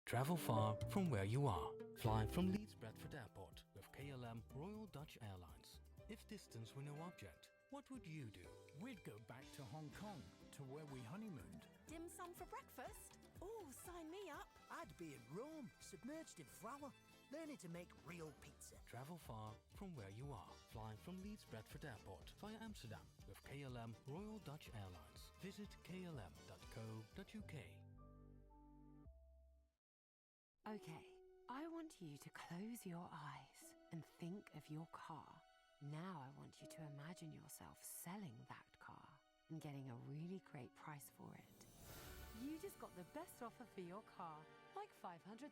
Travel far from where you are. Fly from Leeds Bradford Airport with KLM Royal Dutch Airlines. If distance were no object, what would you do? We'd go back to Hong Kong, to where we honeymooned. Dim sum for breakfast? Oh, sign me up. I'd be in Rome, submerged in flour, learning to make real pizza. Travel far from where you are. Fly from Leeds Bradford Airport via Amsterdam with KLM Royal Dutch Airlines. Visit klm.co.uk. Okay, I want you to close your eyes and think of your car. Now I want you to imagine yourself selling that car and getting a really great price for it. You just got the best offer for your car, like 500,000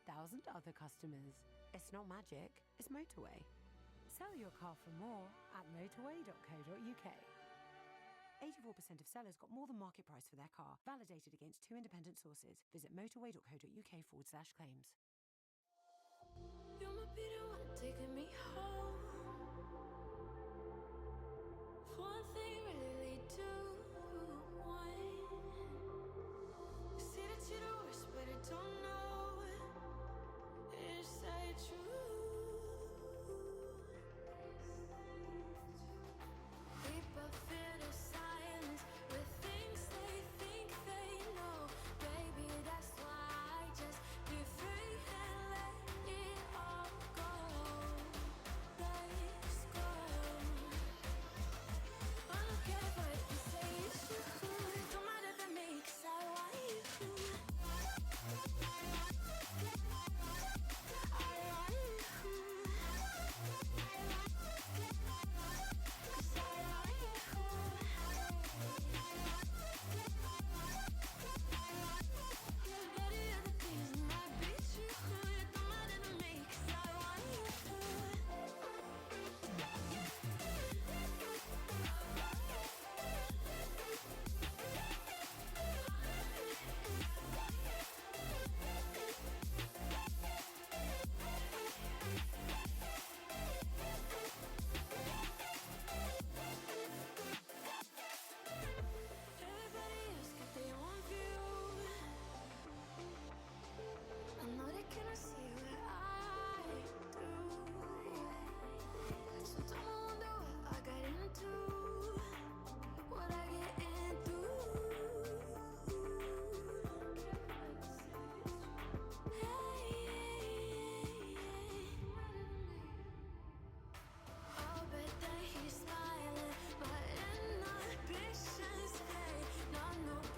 other customers. It's not magic, it's motorway. Sell your car for more at motorway.co.uk. 84% of sellers got more than market price for their car, validated against 2 independent sources. Visit motorway.co.uk/claims. You might be the one taking me home. One thing really do one. You say that you're the worst, but I don't know. Is that true? People fear the silence with things they think they know. Baby, that's why I just be free and let it all go. Let's go. I don't care what you say, it's true. Don't matter to me, 'cause I want you. I want you. 'Cause I want you. Any other things might be true. It don't matter to me, 'cause I want you. Everybody else got their own view. I know they cannot see what I do. Sometimes I wonder what I got into, what I get into. Oh, but then he's smiling, but inhibitions fade. No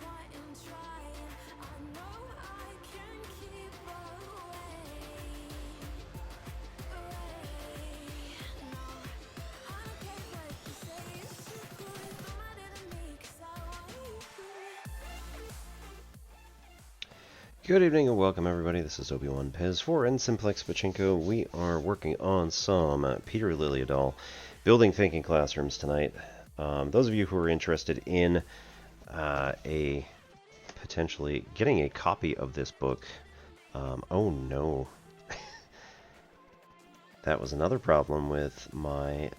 point in trying. I know I can keep away. No, I don't care what you say, it's true. It don't matter to me, 'cause I want you. Good evening and welcome everybody. This is Obi-Wan Pez for Simplex Pachinko. We are working on some Peter Liljedahl building thinking classrooms tonight. Those of you who are interested in potentially getting a copy of this book. Oh no. That was another problem with my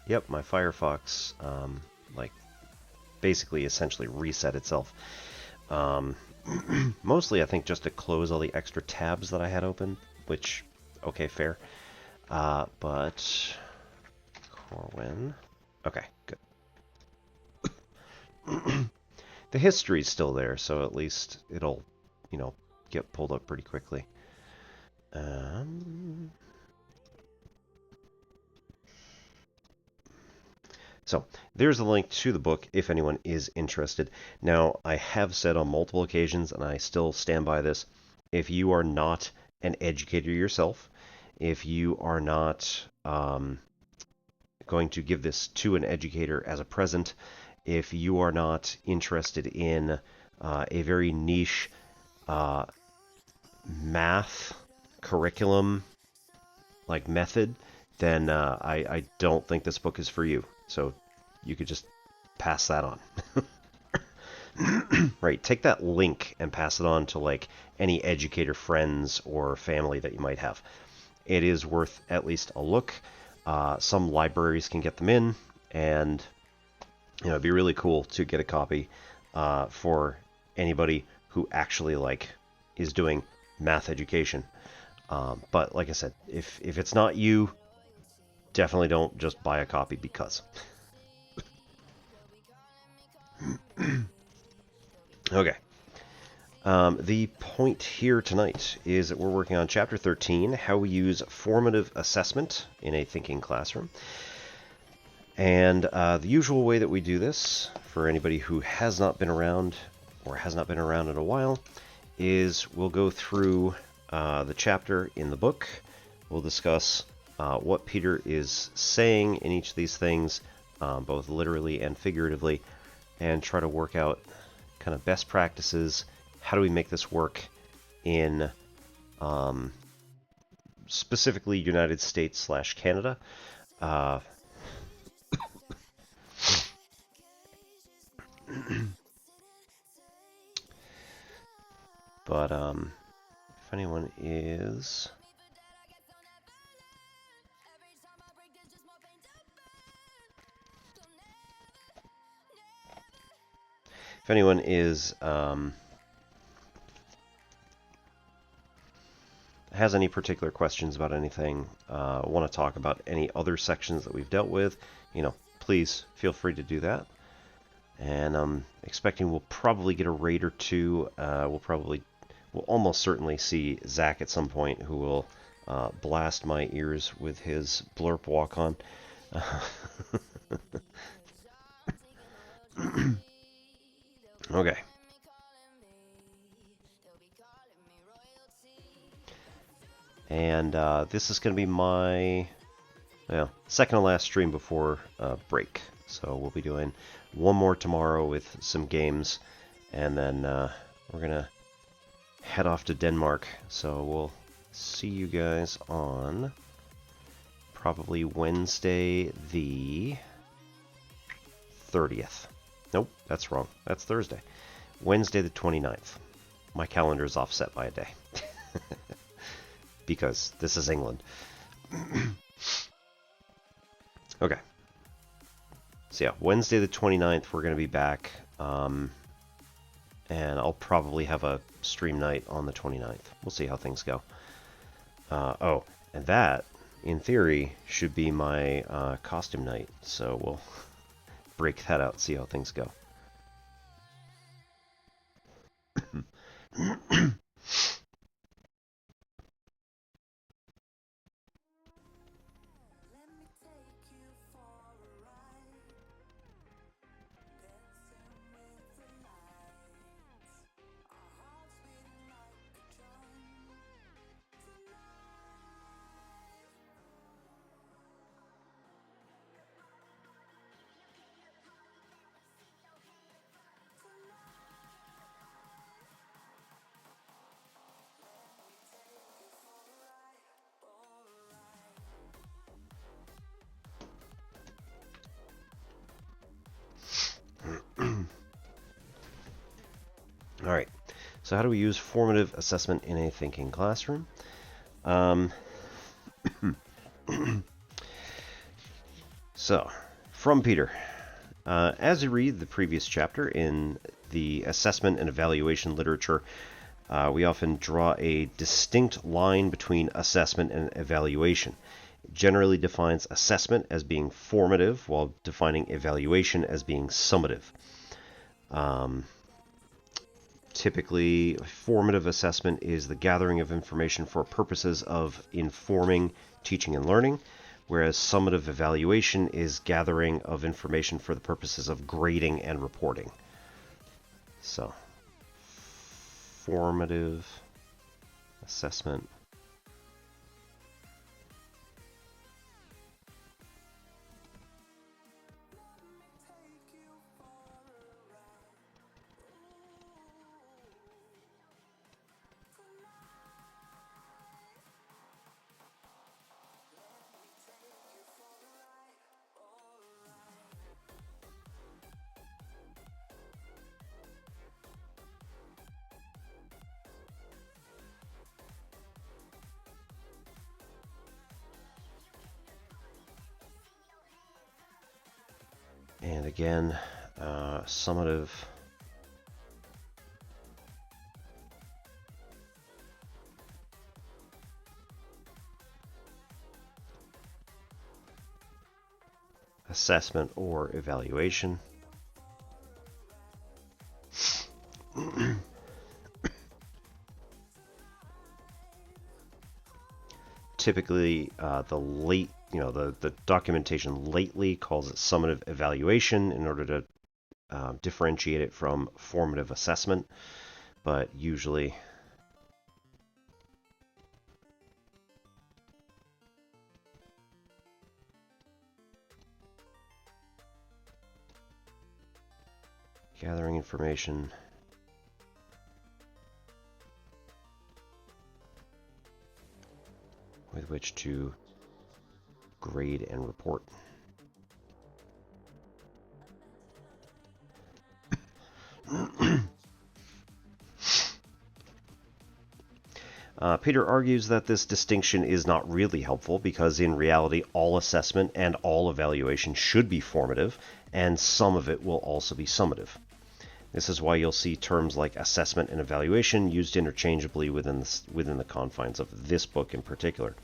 my Firefox basically essentially reset itself. Mostly I think just to close all the extra tabs that I had open, which, okay, fair. But Corwin. Okay, good. The history's still there, so at least it'll, get pulled up pretty quickly. So there's a link to the book if anyone is interested. Now, I have said on multiple occasions, and I still stand by this, if you are not an educator yourself, if you are not going to give this to an educator as a present, if you are not interested in a very niche math curriculum like method, then I don't think this book is for you. So you could just pass that on. Right, take that link and pass it on to like any educator friends or family that you might have. It is worth at least a look. Some libraries can get them in, and it'd be really cool to get a copy for anybody who actually is doing math education. But like I said, if it's not you, definitely don't just buy a copy because. Okay. The point here tonight is that we're working on Chapter 13, How We Use Formative Assessment in a Thinking Classroom. And the usual way that we do this, for anybody who has not been around or has not been around in a while, is we'll go through the chapter in the book. We'll discuss what Peter is saying in each of these things, both literally and figuratively, and try to work out kind of best practices. How do we make this work in specifically United States / Canada? But if anyone is... If anyone is has any particular questions about anything, want to talk about any other sections that we've dealt with, please feel free to do that. And I'm expecting we'll probably get a raid or two. We'll almost certainly see Zach at some point, who will blast my ears with his blurp walk-on. Okay. And this is going to be my second to last stream before break. So we'll be doing one more tomorrow with some games, and then we're going to head off to Denmark. So we'll see you guys on probably Wednesday the 30th. Nope, that's wrong. That's Thursday. Wednesday the 29th. My calendar is offset by a day. Because this is England. Okay. So yeah, Wednesday the 29th, we're going to be back. And I'll probably have a stream night on the 29th. We'll see how things go. And that, in theory, should be my costume night. So we'll break that out, see how things go. All right, so how do we use formative assessment in a thinking classroom? So, from Peter. As you read the previous chapter in the assessment and evaluation literature, we often draw a distinct line between assessment and evaluation. It generally defines assessment as being formative, while defining evaluation as being summative. Typically, formative assessment is the gathering of information for purposes of informing teaching and learning, whereas summative evaluation is gathering of information for the purposes of grading and reporting. So, formative assessment. And again, summative assessment or evaluation. Typically, the documentation lately calls it summative evaluation in order to differentiate it from formative assessment, but usually gathering information with which to grade and report. Peter argues that this distinction is not really helpful because in reality all assessment and all evaluation should be formative, and some of it will also be summative. This is why you'll see terms like assessment and evaluation used interchangeably within the confines of this book in particular.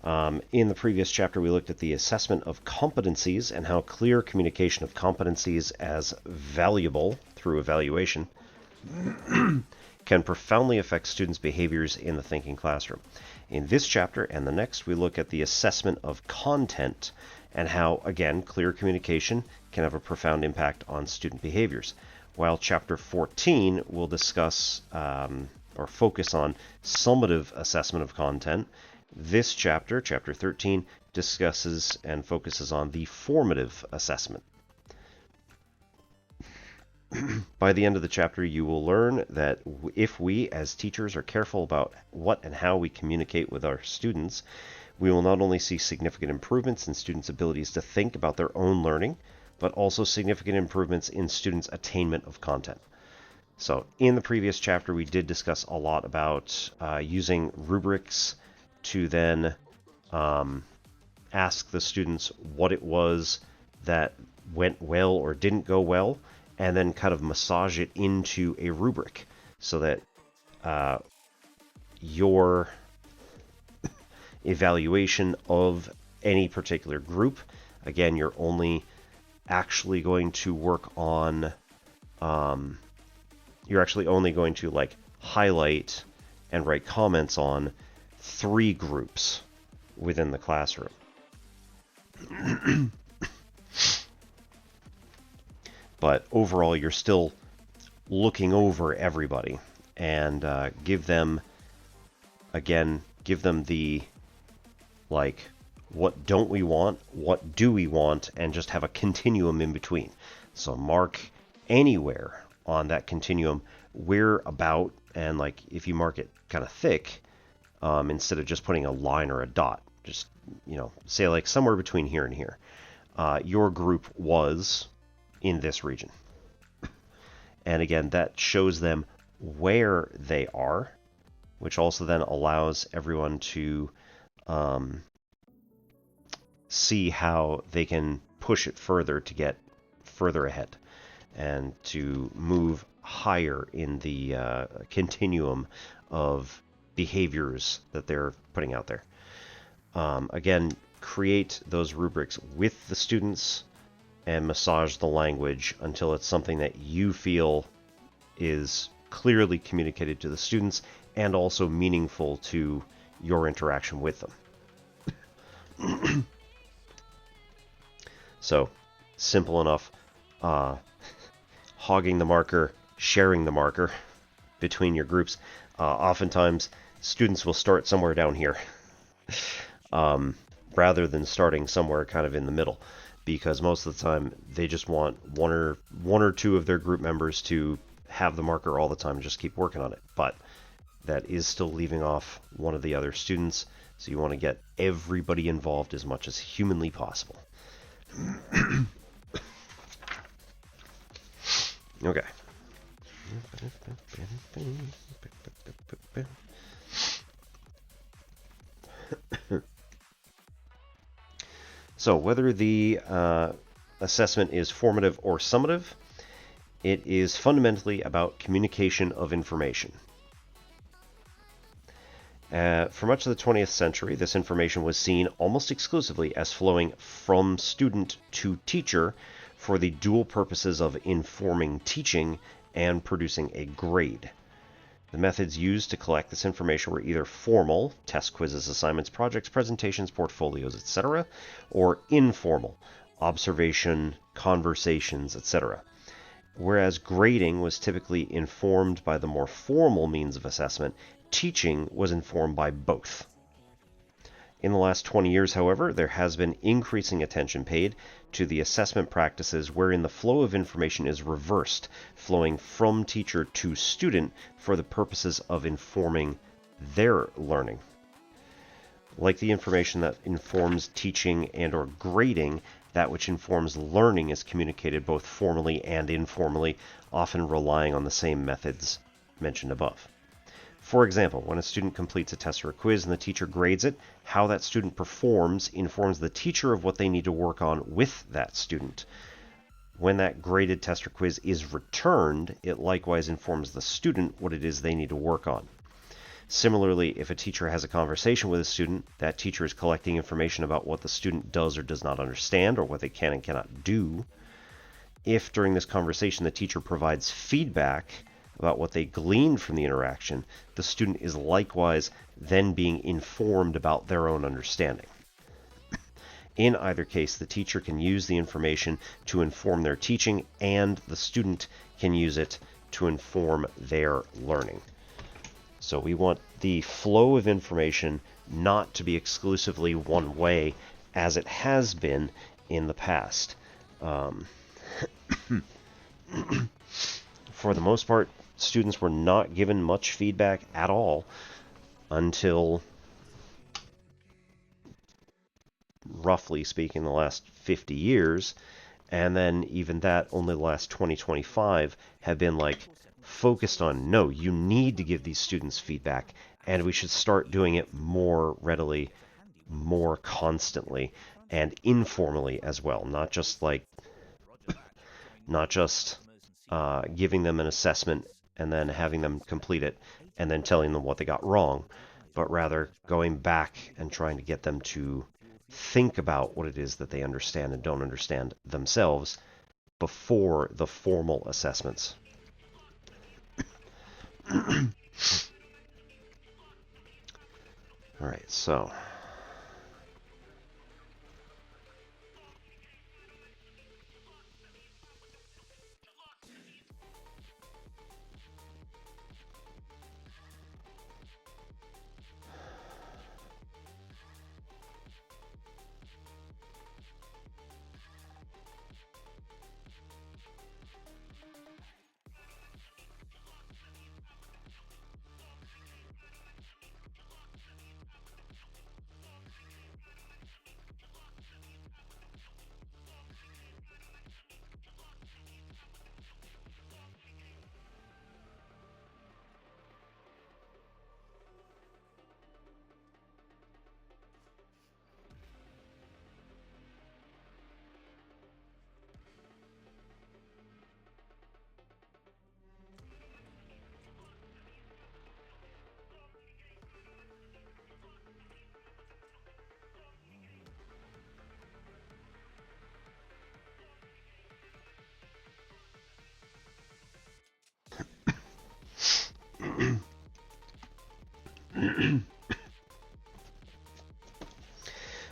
In the previous chapter, we looked at the assessment of competencies and how clear communication of competencies as valuable through evaluation can profoundly affect students' behaviors in the thinking classroom. In this chapter and the next, we look at the assessment of content and how, again, clear communication can have a profound impact on student behaviors. While chapter 14 will discuss or focus on summative assessment of content, this chapter, chapter 13, discusses and focuses on the formative assessment. By the end of the chapter, you will learn that if we as teachers are careful about what and how we communicate with our students, we will not only see significant improvements in students' abilities to think about their own learning, but also significant improvements in students' attainment of content. So in the previous chapter, we did discuss a lot about using rubrics to then ask the students what it was that went well or didn't go well, and then kind of massage it into a rubric so that your evaluation of any particular group, again, you're only actually going to work on, you're actually only going to like highlight and write comments on 3 groups within the classroom. But overall, you're still looking over everybody and give them the, like, what don't we want, what do we want, and just have a continuum in between. So mark anywhere on that continuum where about, and like if you mark it kind of thick, instead of just putting a line or a dot, just, say like somewhere between here and here, your group was in this region. And again, that shows them where they are, which also then allows everyone to see how they can push it further to get further ahead and to move higher in the continuum of behaviors that they're putting out there. Again, create those rubrics with the students and massage the language until it's something that you feel is clearly communicated to the students and also meaningful to your interaction with them. So, simple enough. Hogging the marker, sharing the marker between your groups. Oftentimes, students will start somewhere down here rather than starting somewhere kind of in the middle, because most of the time they just want one or two of their group members to have the marker all the time and just keep working on it. But that is still leaving off one of the other students, so you want to get everybody involved as much as humanly possible. Okay. So whether the assessment is formative or summative, it is fundamentally about communication of information. For much of the 20th century, this information was seen almost exclusively as flowing from student to teacher for the dual purposes of informing teaching and producing a grade. The methods used to collect this information were either formal, test quizzes, assignments, projects, presentations, portfolios, etc., or informal, observation, conversations, etc. Whereas grading was typically informed by the more formal means of assessment, teaching was informed by both. In the last 20 years, however, there has been increasing attention paid to the assessment practices wherein the flow of information is reversed, flowing from teacher to student for the purposes of informing their learning. Like the information that informs teaching and or grading, that which informs learning is communicated both formally and informally, often relying on the same methods mentioned above. For example, when a student completes a test or a quiz and the teacher grades it, how that student performs informs the teacher of what they need to work on with that student. When that graded test or quiz is returned, it likewise informs the student what it is they need to work on. Similarly, if a teacher has a conversation with a student, that teacher is collecting information about what the student does or does not understand or what they can and cannot do. If during this conversation the teacher provides feedback about what they gleaned from the interaction, the student is likewise then being informed about their own understanding. In either case, the teacher can use the information to inform their teaching, and the student can use it to inform their learning. So we want the flow of information not to be exclusively one way, as it has been in the past. For the most part, students were not given much feedback at all until, roughly speaking, the last 50 years. And then even that, only the last 20-25 have been like focused on, no, you need to give these students feedback, and we should start doing it more readily, more constantly, and informally as well. Not just giving them an assessment and then having them complete it and then telling them what they got wrong, but rather going back and trying to get them to think about what it is that they understand and don't understand themselves before the formal assessments. All right, so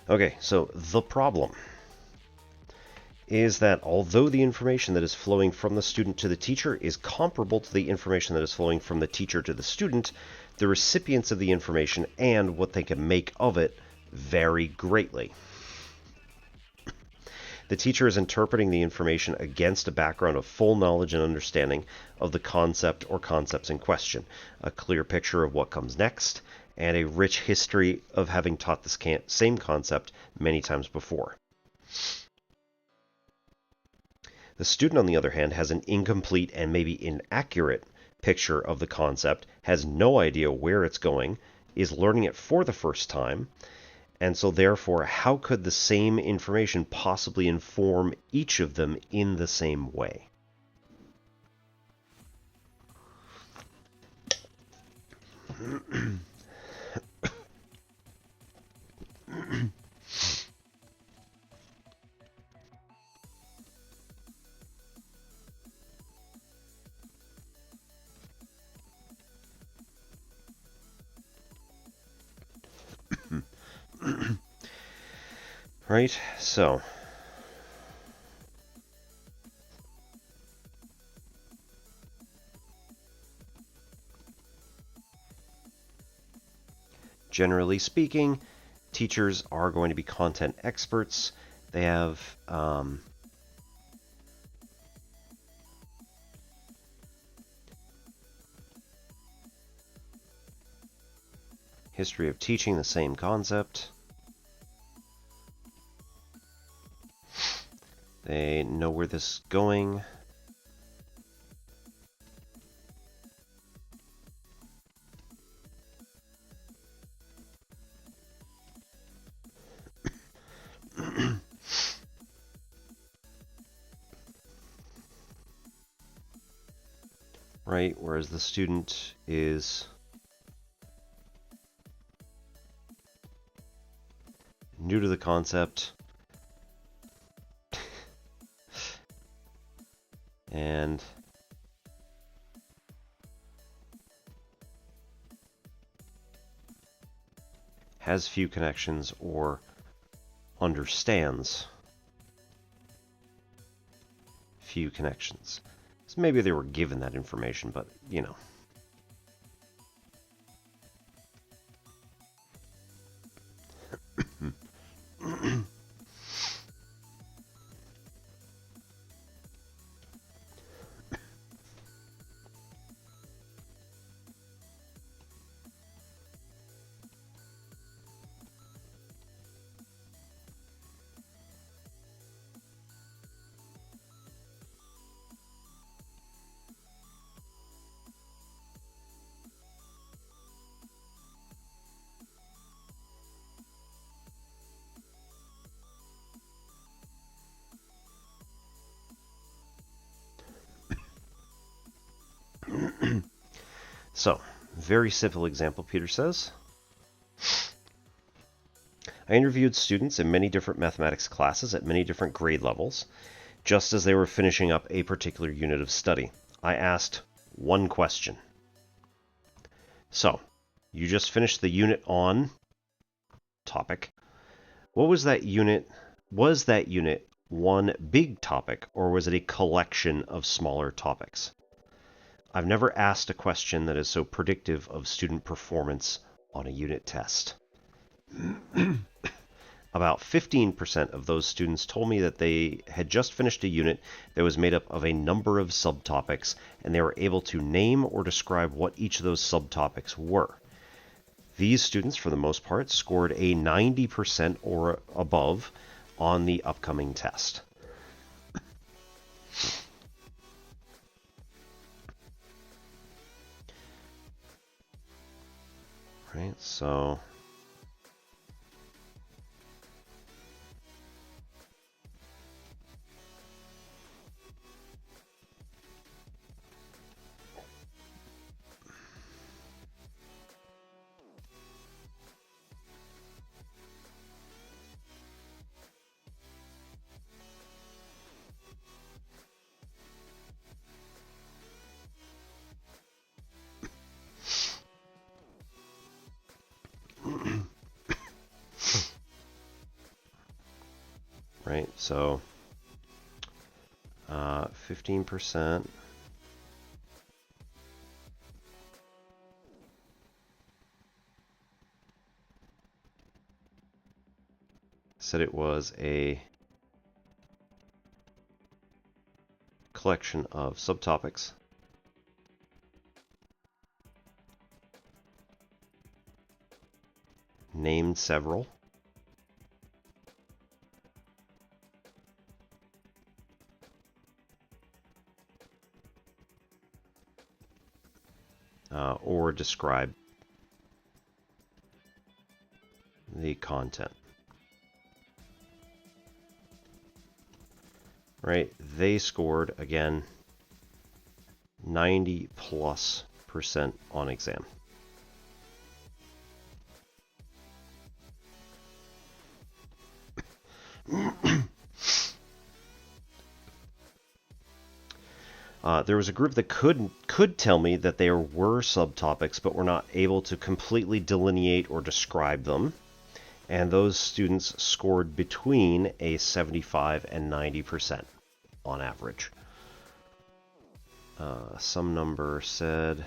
okay, so the problem is that although the information that is flowing from the student to the teacher is comparable to the information that is flowing from the teacher to the student, the recipients of the information and what they can make of it vary greatly. The teacher is interpreting the information against a background of full knowledge and understanding of the concept or concepts in question, a clear picture of what comes next, and a rich history of having taught this same concept many times before. The student, on the other hand, has an incomplete and maybe inaccurate picture of the concept, has no idea where it's going, is learning it for the first time, and so therefore, how could the same information possibly inform each of them in the same way? Right, so generally speaking, teachers are going to be content experts. They have history of teaching the same concept. They know where this is going. Right, whereas the student is new to the concept and has few connections or understands few connections. So maybe they were given that information, but you know. So, very simple example, Peter says. I interviewed students in many different mathematics classes at many different grade levels, just as they were finishing up a particular unit of study. I asked one question. So, you just finished the unit on topic. What was that unit? Was that unit one big topic, or was it a collection of smaller topics? I've never asked a question that is so predictive of student performance on a unit test. About 15% of those students told me that they had just finished a unit that was made up of a number of subtopics, and they were able to name or describe what each of those subtopics were. These students, for the most part, scored a 90% or above on the upcoming test. Right, so right, so 15%. Said it was a collection of subtopics. Named several. Or describe the content. Right, they scored, again, 90+% on exam. There was a group that could tell me that there were subtopics, but were not able to completely delineate or describe them. And those students scored between a 75 and 90% on average. Some number said...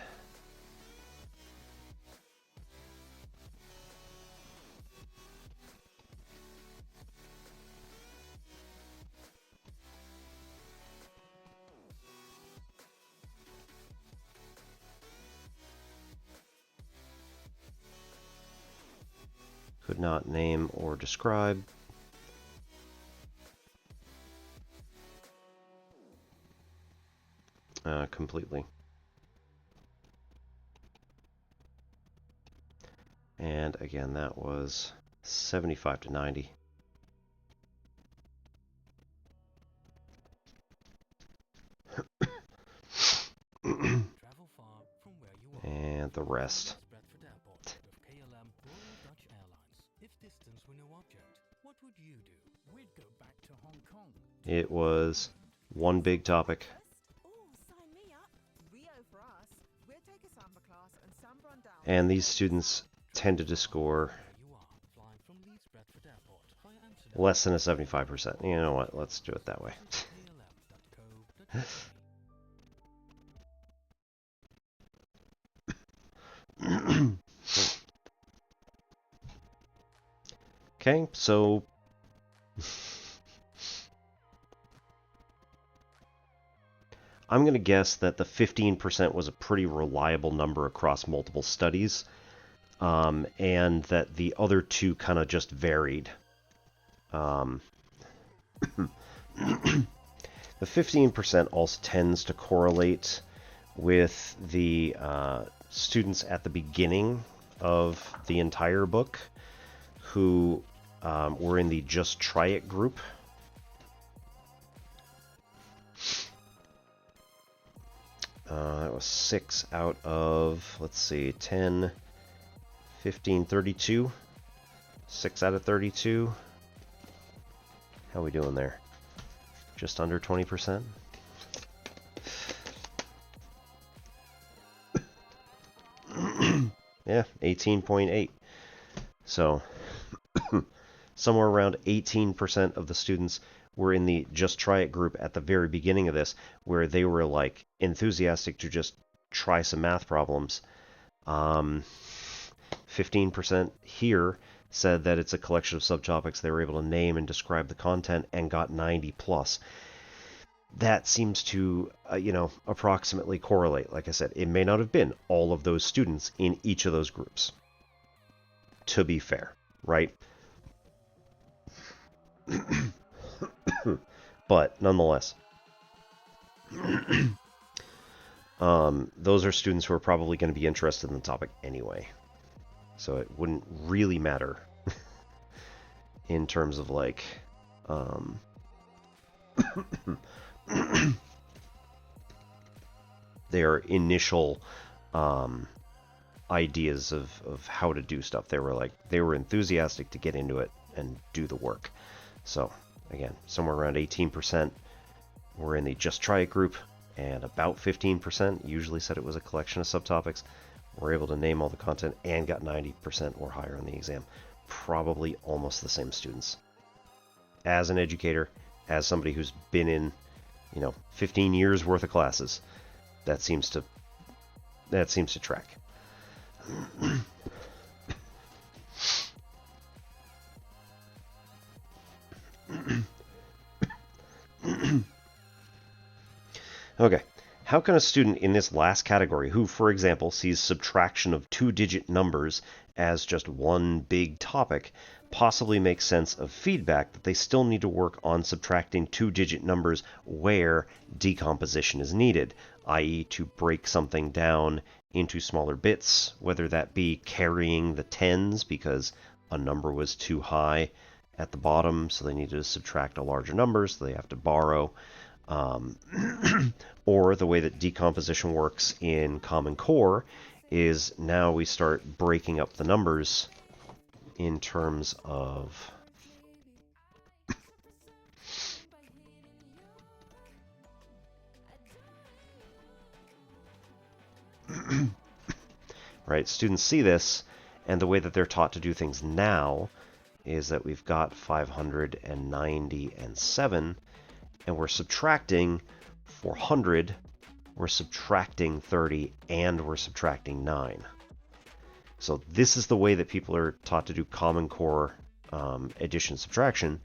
Could not name or describe. Completely. And again, that was 75 to 90. And the rest. It was one big topic. And these students tended to score less than a 75%. You know what? Let's do it that way. Okay, so I'm going to guess that the 15% was a pretty reliable number across multiple studies, and that the other two kind of just varied. The 15% also tends to correlate with the students at the beginning of the entire book who were in the Just Try It group. That was 6 out of, let's see, 10, 15, 32. 6 out of 32. How are we doing there? Just under 20%? Yeah, 18.8. So, somewhere around 18% of the students were in the Just Try It group at the very beginning of this, where they were like enthusiastic to just try some math problems. 15% here said that it's a collection of subtopics they were able to name and describe the content and got 90 plus. That seems to, approximately correlate. Like I said, it may not have been all of those students in each of those groups, to be fair, right? But nonetheless, those are students who are probably going to be interested in the topic anyway. So it wouldn't really matter in terms of like their initial ideas of how to do stuff. They were enthusiastic to get into it and do the work. So again, somewhere around 18% were in the Just Try It group, and about 15% usually said it was a collection of subtopics. Were able to name all the content and got 90% or higher on the exam. Probably almost the same students. As an educator, as somebody who's been in, 15 years worth of classes, that seems to track. Okay. How can a student in this last category, who, for example, sees subtraction of two-digit numbers as just one big topic, possibly make sense of feedback that they still need to work on subtracting two-digit numbers where decomposition is needed, i.e. to break something down into smaller bits, whether that be carrying the tens because a number was too high at the bottom, so they needed to subtract a larger number, so they have to borrow. Or the way that decomposition works in Common Core is now we start breaking up the numbers in terms of right, students see this, and the way that they're taught to do things now is that we've got 597, and we're subtracting 400, we're subtracting 30, and we're subtracting 9. So this is the way that people are taught to do Common Core addition subtraction.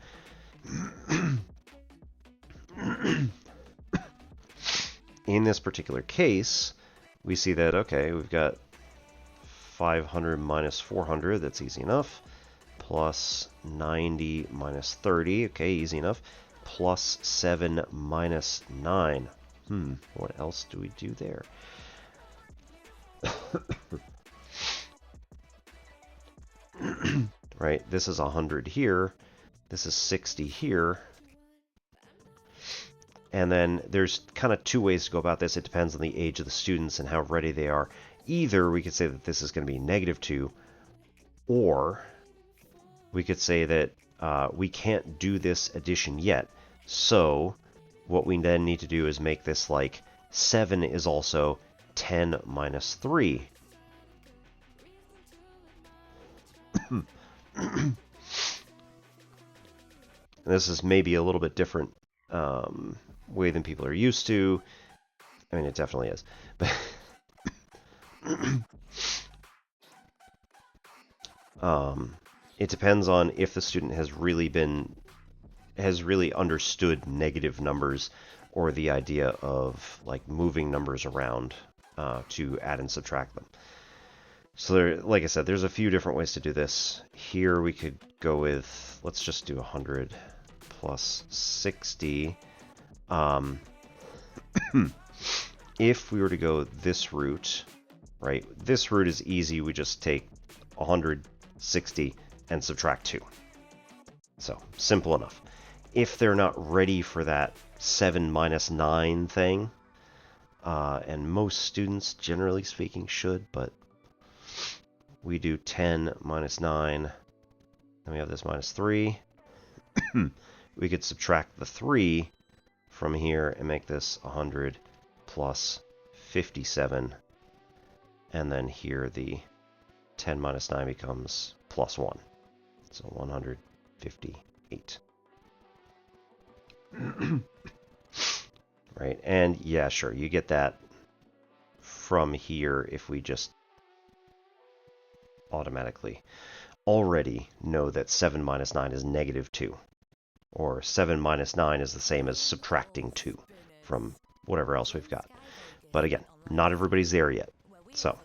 In this particular case, we see that, okay, we've got 500 minus 400, that's easy enough, plus 90 minus 30, okay, easy enough, plus 7 minus 9. What else do we do there? Right, this is 100 here, this is 60 here, and then there's kind of two ways to go about this. It depends on the age of the students and how ready they are. Either we could say that this is going to be -2, or we could say that we can't do this addition yet. So what we then need to do is make this like 7 is also 10 minus 3. This is maybe a little bit different way than people are used to. I mean, it definitely is. But it depends on if the student has really understood negative numbers or the idea of like moving numbers around to add and subtract them. So there, like I said, there's a few different ways to do this. Here we could go with, let's just do 100 plus 60. If we were to go this route, right, this route is easy. We just take 160 and subtract 2. So, simple enough. If they're not ready for that 7 minus 9 thing, and most students, generally speaking, should, but we do 10 minus 9, then we have this minus 3. We could subtract the 3 from here and make this 100 plus 57, and then here the 10 minus 9 becomes plus 1, so 158. Right, and yeah, sure, you get that from here if we just automatically already know that 7 minus 9 is -2. Or 7 minus 9 is the same as subtracting 2 from whatever else we've got. But again, not everybody's there yet. So.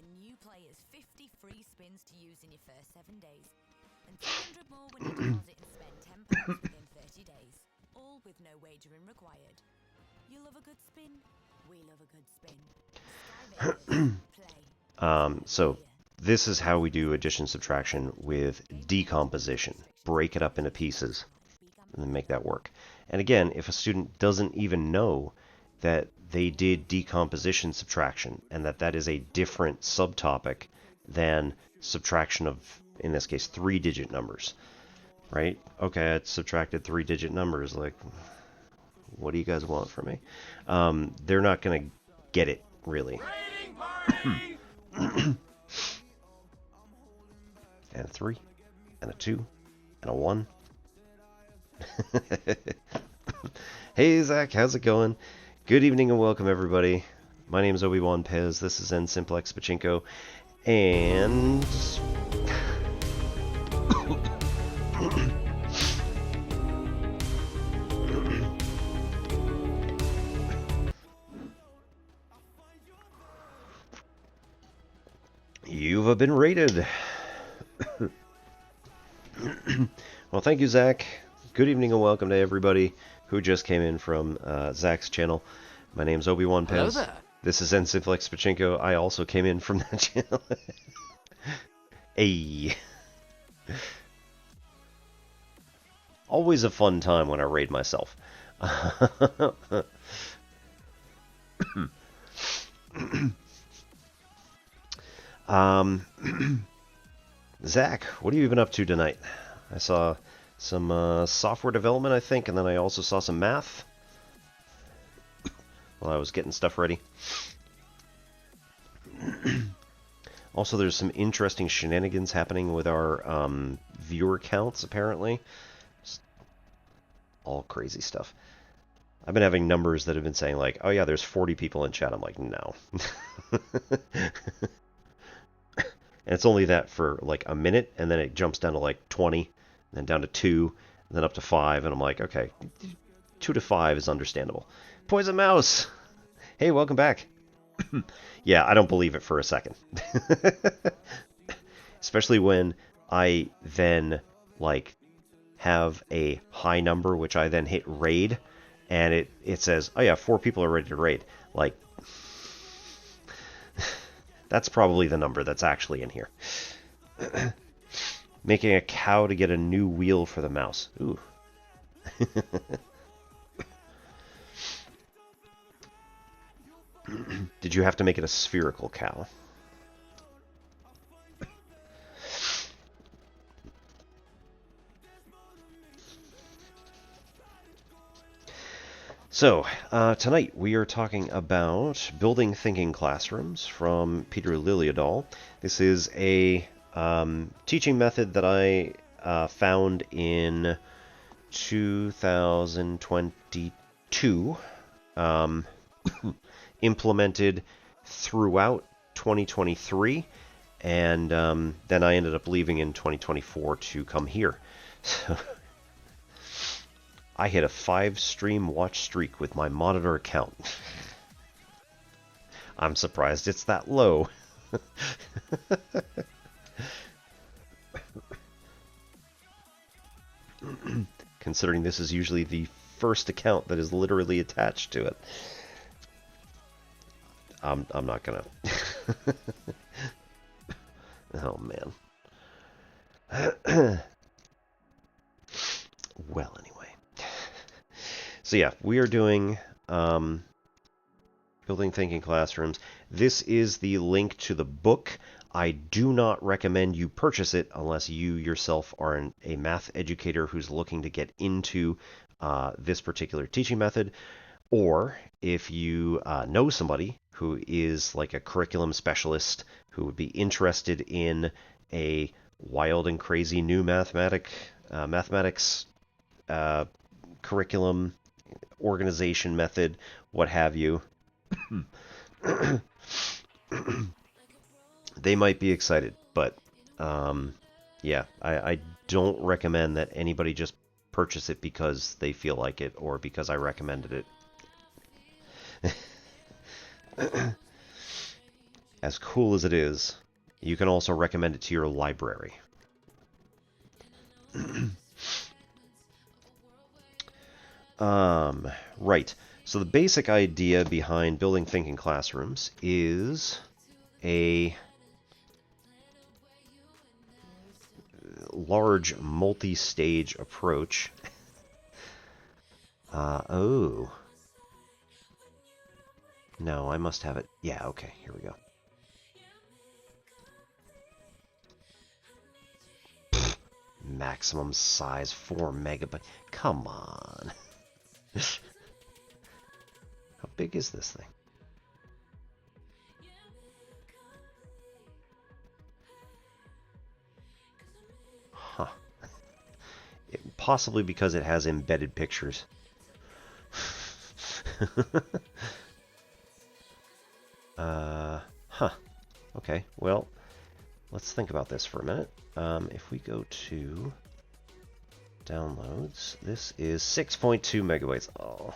So this is how we do addition subtraction with decomposition. Break it up into pieces and then make that work. And again, if a student doesn't even know that they did decomposition subtraction and that is a different subtopic than subtraction of, in this case, 3-digit numbers, right? Okay, I subtracted 3-digit numbers. Like, what do you guys want from me? They're not going to get it, really. And a 3, and a 2, and a 1. Hey Zach, how's it going? Good evening and welcome everybody. My name is Obi-Wan Pez. This is N Simplex Pachinko, and you've been rated. Well, thank you, Zach. Good evening and welcome to everybody who just came in from Zach's channel. My name's Obi-Wan Pez. Hello there. This is N Simplex Pachinko. I also came in from that channel. Hey. Always a fun time when I raid myself. Zach, what have you been up to tonight? I saw some software development, I think, and then I also saw some math while I was getting stuff ready. Also, there's some interesting shenanigans happening with our viewer counts, apparently. Just all crazy stuff. I've been having numbers that have been saying, like, oh yeah, there's 40 people in chat. I'm like, no. And it's only that for like a minute, and then it jumps down to like 20, and then down to 2, and then up to 5, and I'm like, okay, 2 to 5 is understandable. Poison Mouse! Hey, welcome back. Yeah, I don't believe it for a second. Especially when I then, like, have a high number, which I then hit raid, and it says, oh yeah, 4 people are ready to raid. Like, that's probably the number that's actually in here. Making a cow to get a new wheel for the mouse. Ooh. Did you have to make it a spherical cow? So, tonight we are talking about Building Thinking Classrooms from Peter Liljedahl. This is a teaching method that I found in 2022, implemented throughout 2023, and then I ended up leaving in 2024 to come here. So I hit a 5-stream watch streak with my monitor account. I'm surprised it's that low. Considering this is usually the first account that is literally attached to it. I'm not gonna. Oh man. Well, anyway. So yeah, we are doing Building Thinking Classrooms. This is the link to the book. I do not recommend you purchase it unless you yourself are a math educator who's looking to get into this particular teaching method, or if you know somebody who is like a curriculum specialist who would be interested in a wild and crazy new mathematics curriculum, organization method, what have you. They might be excited, but yeah, I don't recommend that anybody just purchase it because they feel like it or because I recommended it. As cool as it is, you can also recommend it to your library. Right. So the basic idea behind Building Thinking Classrooms is a large multi-stage approach. Oh. No, I must have it. Yeah, okay, here we go. Maximum size 4 megabytes. Come on. How big is this thing? Huh. Possibly because it has embedded pictures. Huh. Okay, well, let's think about this for a minute. If we go to downloads, this is 6.2 megabytes. Oh.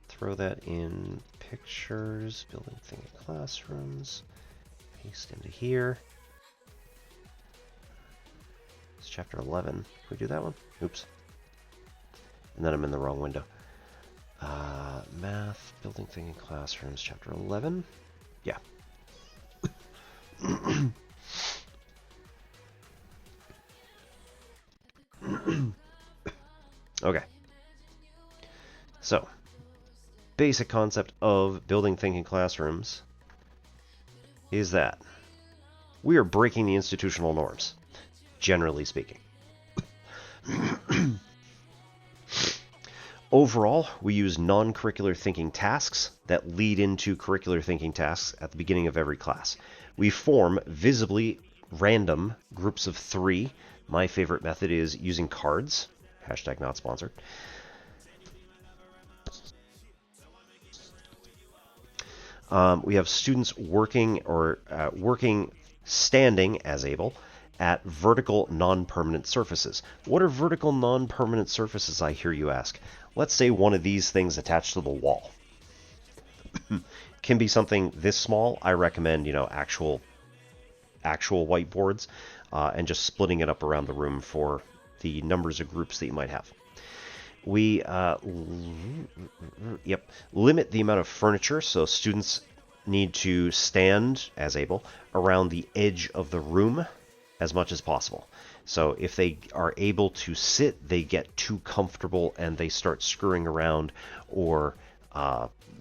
Throw that in pictures, Building Thinking Classrooms, paste into here. It's chapter 11. Can we do that one? Oops. And then I'm in the wrong window. Math, Building Thinking Classrooms, chapter 11. Yeah. Okay. So, basic concept of Building Thinking Classrooms is that we are breaking the institutional norms, generally speaking. Overall, we use non-curricular thinking tasks that lead into curricular thinking tasks at the beginning of every class. We form visibly random groups of 3. My favorite method is using cards. Hashtag not sponsored. We have students working standing as able at vertical non-permanent surfaces. What are vertical non-permanent surfaces, I hear you ask? Let's say one of these things attached to the wall. Can be something this small. I recommend, actual whiteboards, and just splitting it up around the room for the numbers of groups that you might have. We limit the amount of furniture, so students need to stand, as able, around the edge of the room as much as possible. So if they are able to sit, they get too comfortable and they start screwing around or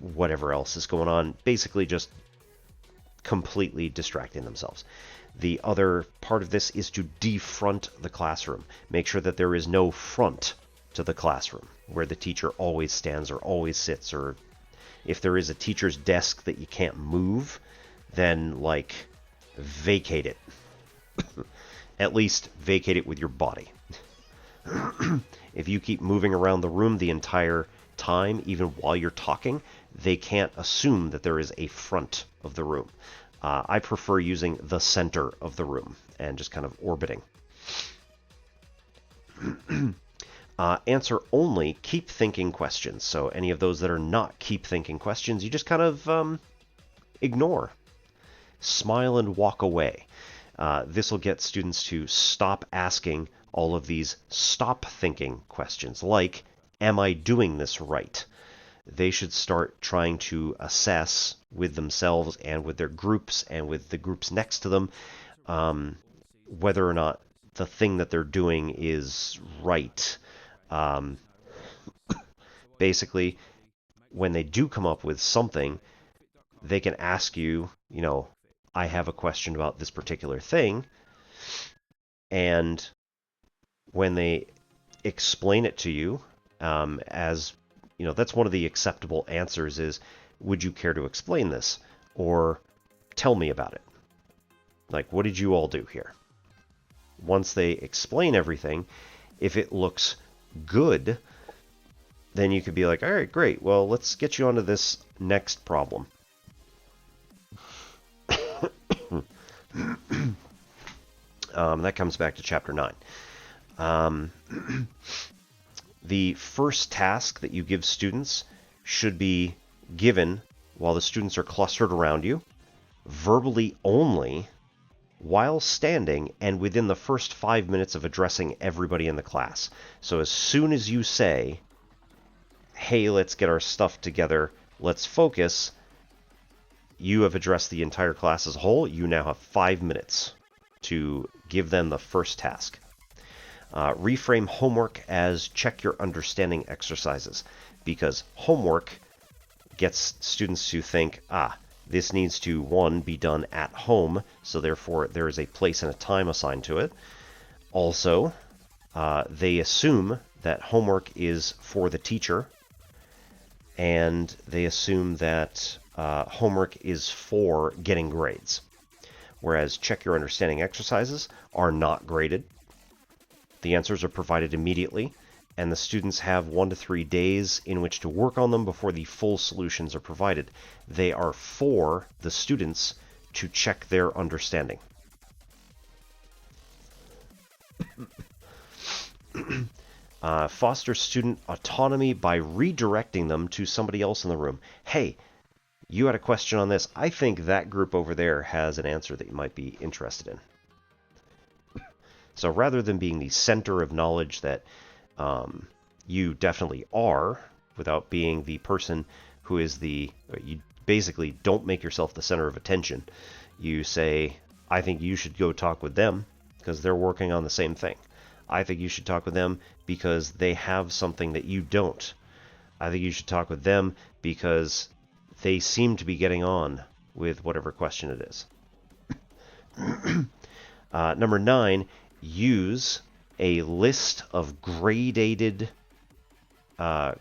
whatever else is going on, basically just completely distracting themselves. The other part of this is to defront the classroom. Make sure that there is no front to the classroom where the teacher always stands or always sits, or if there is a teacher's desk that you can't move, then vacate it. At least vacate it with your body. If you keep moving around the room the entire time, even while you're talking, they can't assume that there is a front of the room. I prefer using the center of the room and just kind of orbiting. Answer only keep thinking questions. So any of those that are not keep thinking questions, you just kind of ignore. Smile and walk away. This will get students to stop asking all of these stop thinking questions like, am I doing this right? They should start trying to assess with themselves and with their groups and with the groups next to them whether or not the thing that they're doing is right. Basically, when they do come up with something, they can ask you, I have a question about this particular thing, and when they explain it to you, as that's one of the acceptable answers is, would you care to explain this? Or tell me about it. What did you all do here? Once they explain everything, if it looks good, then you could be like, all right, great. Well, let's get you onto this next problem. That comes back to chapter 9. The first task that you give students should be given while the students are clustered around you, verbally only, while standing, and within the first 5 minutes of addressing everybody in the class. So as soon as you say, hey, let's get our stuff together, let's focus, you have addressed the entire class as a whole. You now have 5 minutes to give them the first task. Reframe homework as check your understanding exercises, because homework gets students to think, this needs to, 1, be done at home, so therefore there is a place and a time assigned to it. Also, they assume that homework is for the teacher, and they assume that homework is for getting grades. Whereas check your understanding exercises are not graded. The answers are provided immediately, and the students have 1 to 3 days in which to work on them before the full solutions are provided. They are for the students to check their understanding. Foster student autonomy by redirecting them to somebody else in the room. Hey, you had a question on this. I think that group over there has an answer that you might be interested in. So rather than being the center of knowledge that you definitely are, without being the person who is you basically don't make yourself the center of attention. You say, I think you should go talk with them because they're working on the same thing. I think you should talk with them because they have something that you don't. I think you should talk with them because they seem to be getting on with whatever question it is. Number 9, use a list of gradated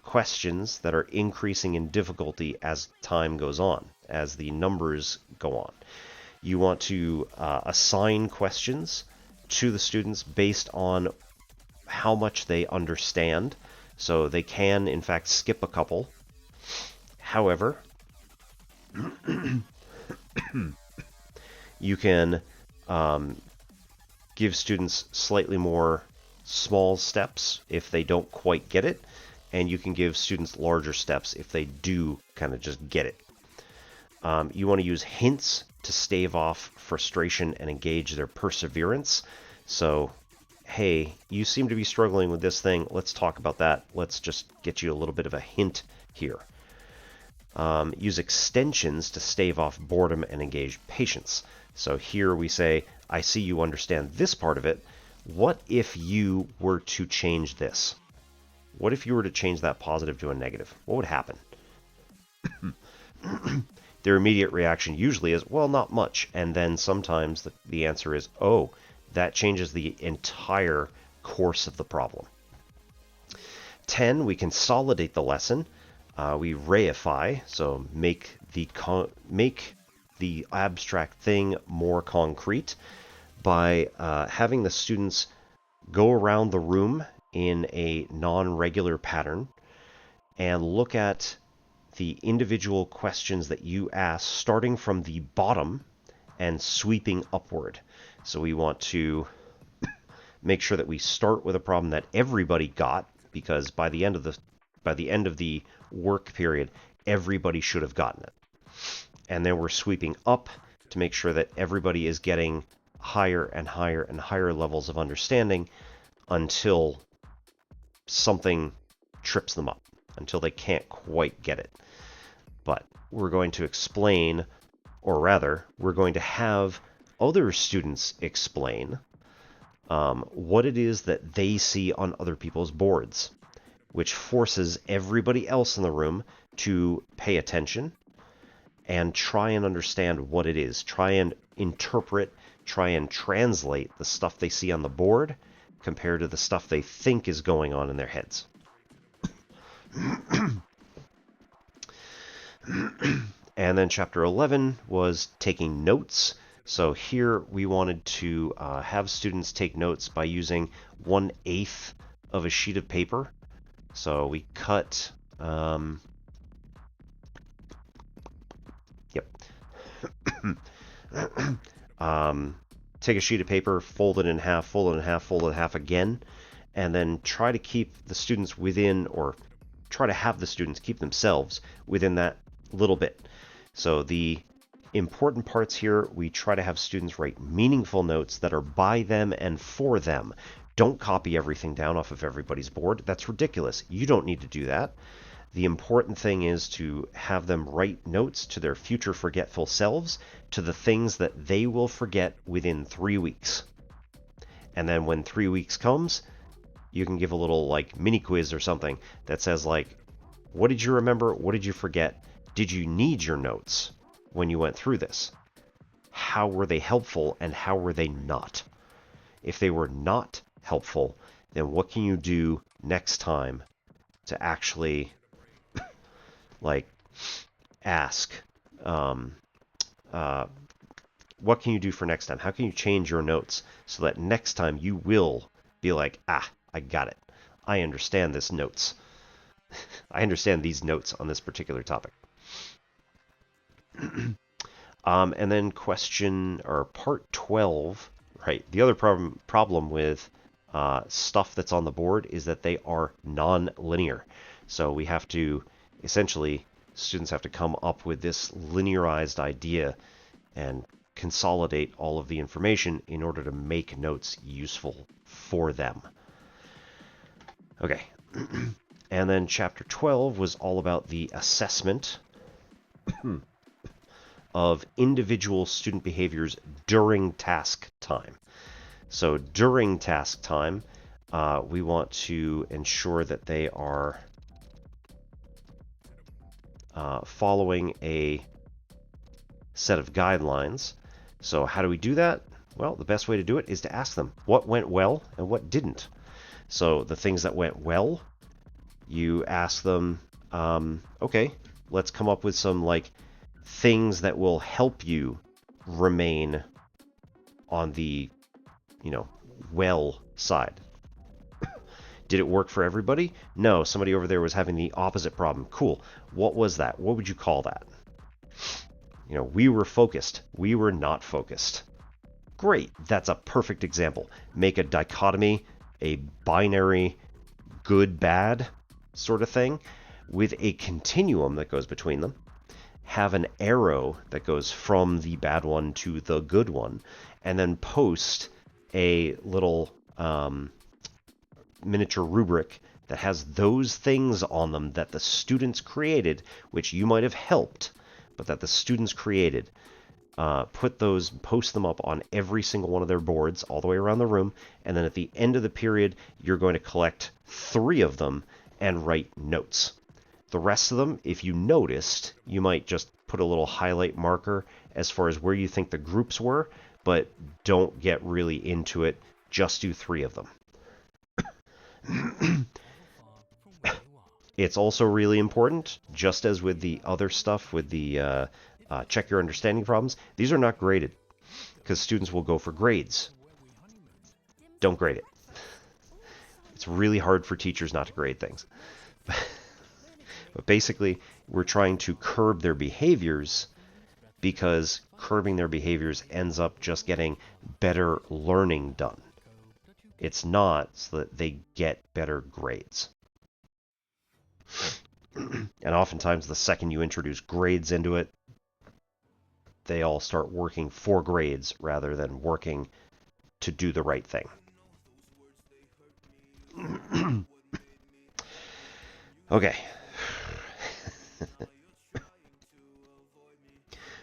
questions that are increasing in difficulty as time goes on, as the numbers go on. You want to assign questions to the students based on how much they understand. So they can, in fact, skip a couple. However, you can give students slightly more small steps if they don't quite get it, and you can give students larger steps if they do kind of just get it. You want to use hints to stave off frustration and engage their perseverance. So, hey, you seem to be struggling with this thing. Let's talk about that. Let's just get you a little bit of a hint here. Use extensions to stave off boredom and engage patience. So here we say, I see you understand this part of it. What if you were to change this? What if you were to change that positive to a negative? What would happen? Their immediate reaction usually is, well, not much. And then sometimes the answer is, oh, that changes the entire course of the problem. 10, we consolidate the lesson. We reify, so make the abstract thing more concrete by having the students go around the room in a non-regular pattern and look at the individual questions that you ask, starting from the bottom and sweeping upward. So we want to make sure that we start with a problem that everybody got, because by the end of the work period, everybody should have gotten it. And then we're sweeping up to make sure that everybody is getting higher and higher and higher levels of understanding until something trips them up, until they can't quite get it. But we're going to explain, or rather, we're going to have other students explain what it is that they see on other people's boards, which forces everybody else in the room to pay attention and try and understand what it is. Try and interpret, try and translate the stuff they see on the board compared to the stuff they think is going on in their heads. And then chapter 11 was taking notes. So here we wanted to have students take notes by using 1/8 of a sheet of paper. So we cut, take a sheet of paper, fold it in half, fold it in half, fold it in half again, and then try to keep the students within, or try to have the students keep themselves within that little bit. So the important parts here, we try to have students write meaningful notes that are by them and for them. Don't copy everything down off of everybody's board. That's ridiculous. You don't need to do that. The important thing is to have them write notes to their future forgetful selves, to the things that they will forget within 3 weeks. And then when 3 weeks comes, you can give a little like mini quiz or something that says like, what did you remember? What did you forget? Did you need your notes when you went through this? How were they helpful and how were they not? If they were not helpful, then what can you do next time to actually like ask, what can you do for next time? How can you change your notes so that next time you will be like, I got it. I understand this notes. I understand these notes on this particular topic. And then part 12, right? The other problem with stuff that's on the board is that they are non-linear. So we have to, essentially, students have to come up with this linearized idea and consolidate all of the information in order to make notes useful for them. Okay. And then chapter 12 was all about the assessment of individual student behaviors during task time. So during task time, we want to ensure that they are following a set of guidelines. So how do we do that? Well, the best way to do it is to ask them what went well and what didn't. So the things that went well, You ask them, okay, let's come up with some like things that will help you remain on the, well side. Did it work for everybody? No, somebody over there was having the opposite problem. Cool. What was that? What would you call that? We were focused. We were not focused. Great. That's a perfect example. Make a dichotomy, a binary good, bad sort of thing with a continuum that goes between them. Have an arrow that goes from the bad one to the good one, and then post a little miniature rubric that has those things on them that the students created, which you might have helped, but that the students created. Post them up on every single one of their boards all the way around the room, and then at the end of the period, you're going to collect 3 of them and write notes. The rest of them, if you noticed, you might just put a little highlight marker as far as where you think the groups were, but don't get really into it. Just do 3 of them. It's also really important, just as with the other stuff, with the check your understanding problems, these are not graded, because students will go for grades. Don't grade it. It's really hard for teachers not to grade things. But basically, we're trying to curb their behaviors, because curbing their behaviors ends up just getting better learning done. It's not so that they get better grades. And oftentimes, the second you introduce grades into it, they all start working for grades rather than working to do the right thing. Okay.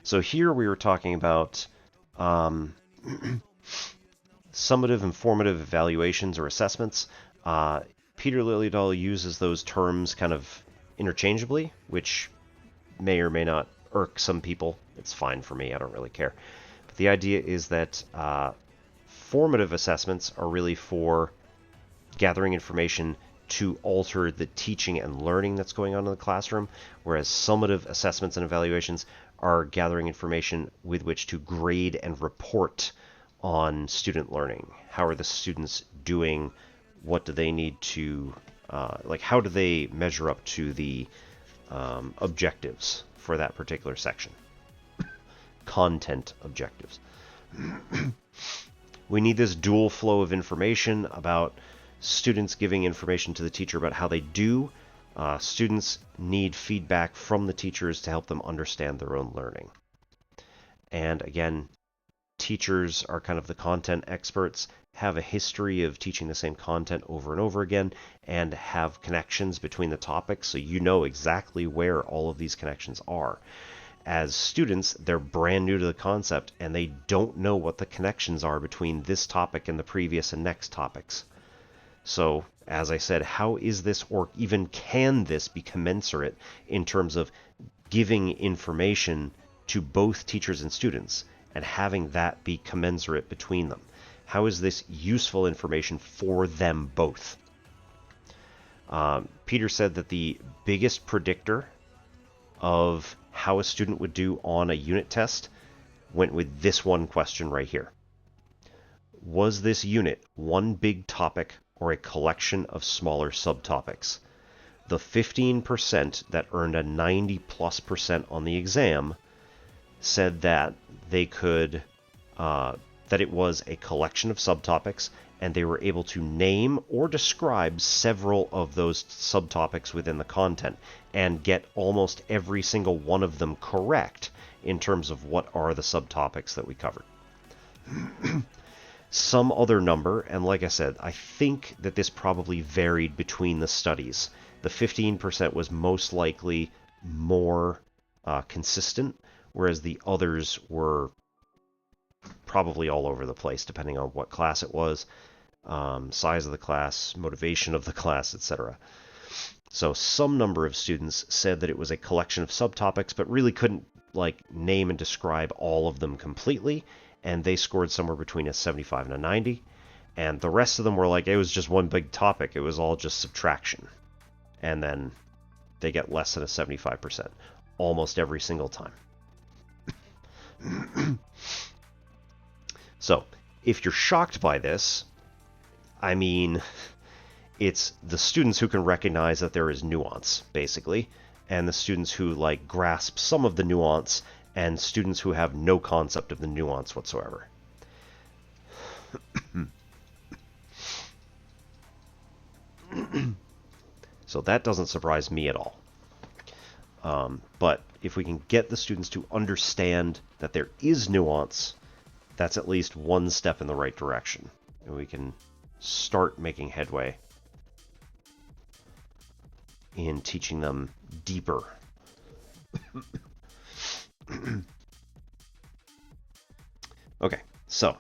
So here we were talking about summative and formative evaluations or assessments. Peter Liljedahl uses those terms kind of interchangeably, which may or may not irk some people. It's fine for me. I don't really care. But the idea is that formative assessments are really for gathering information to alter the teaching and learning that's going on in the classroom, whereas summative assessments and evaluations are gathering information with which to grade and report on student learning. How are the students doing? What do they need to, how do they measure up to the objectives for that particular section? Content objectives. We need this dual flow of information about students giving information to the teacher about how they do. Students need feedback from the teachers to help them understand their own learning. And again, teachers are kind of the content experts, have a history of teaching the same content over and over again, and have connections between the topics, so you know exactly where all of these connections are. As students, they're brand new to the concept, and they don't know what the connections are between this topic and the previous and next topics. So, as I said, how is this, or even can this be commensurate in terms of giving information to both teachers and students, and having that be commensurate between them? How is this useful information for them both? Peter said that the biggest predictor of how a student would do on a unit test went with this one question right here. Was this unit one big topic or a collection of smaller subtopics? The 15% that earned a 90+% on the exam said that they could, that it was a collection of subtopics, and they were able to name or describe several of those subtopics within the content and get almost every single one of them correct in terms of what are the subtopics that we covered. Some other number, and like I said, I think that this probably varied between the studies. The 15% was most likely more consistent, whereas the others were probably all over the place, depending on what class it was, size of the class, motivation of the class, etc. So some number of students said that it was a collection of subtopics, but really couldn't name and describe all of them completely, and they scored somewhere between a 75 and a 90. And the rest of them were it was just one big topic. It was all just subtraction. and then they get less than a 75% almost every single time. So, if you're shocked by this, I mean, it's the students who can recognize that there is nuance, basically, and the students who, like, grasp some of the nuance, and students who have no concept of the nuance whatsoever. So that doesn't surprise me at all. But if we can get the students to understand that there is nuance, that's at least one step in the right direction. And we can start making headway in teaching them deeper. Okay, so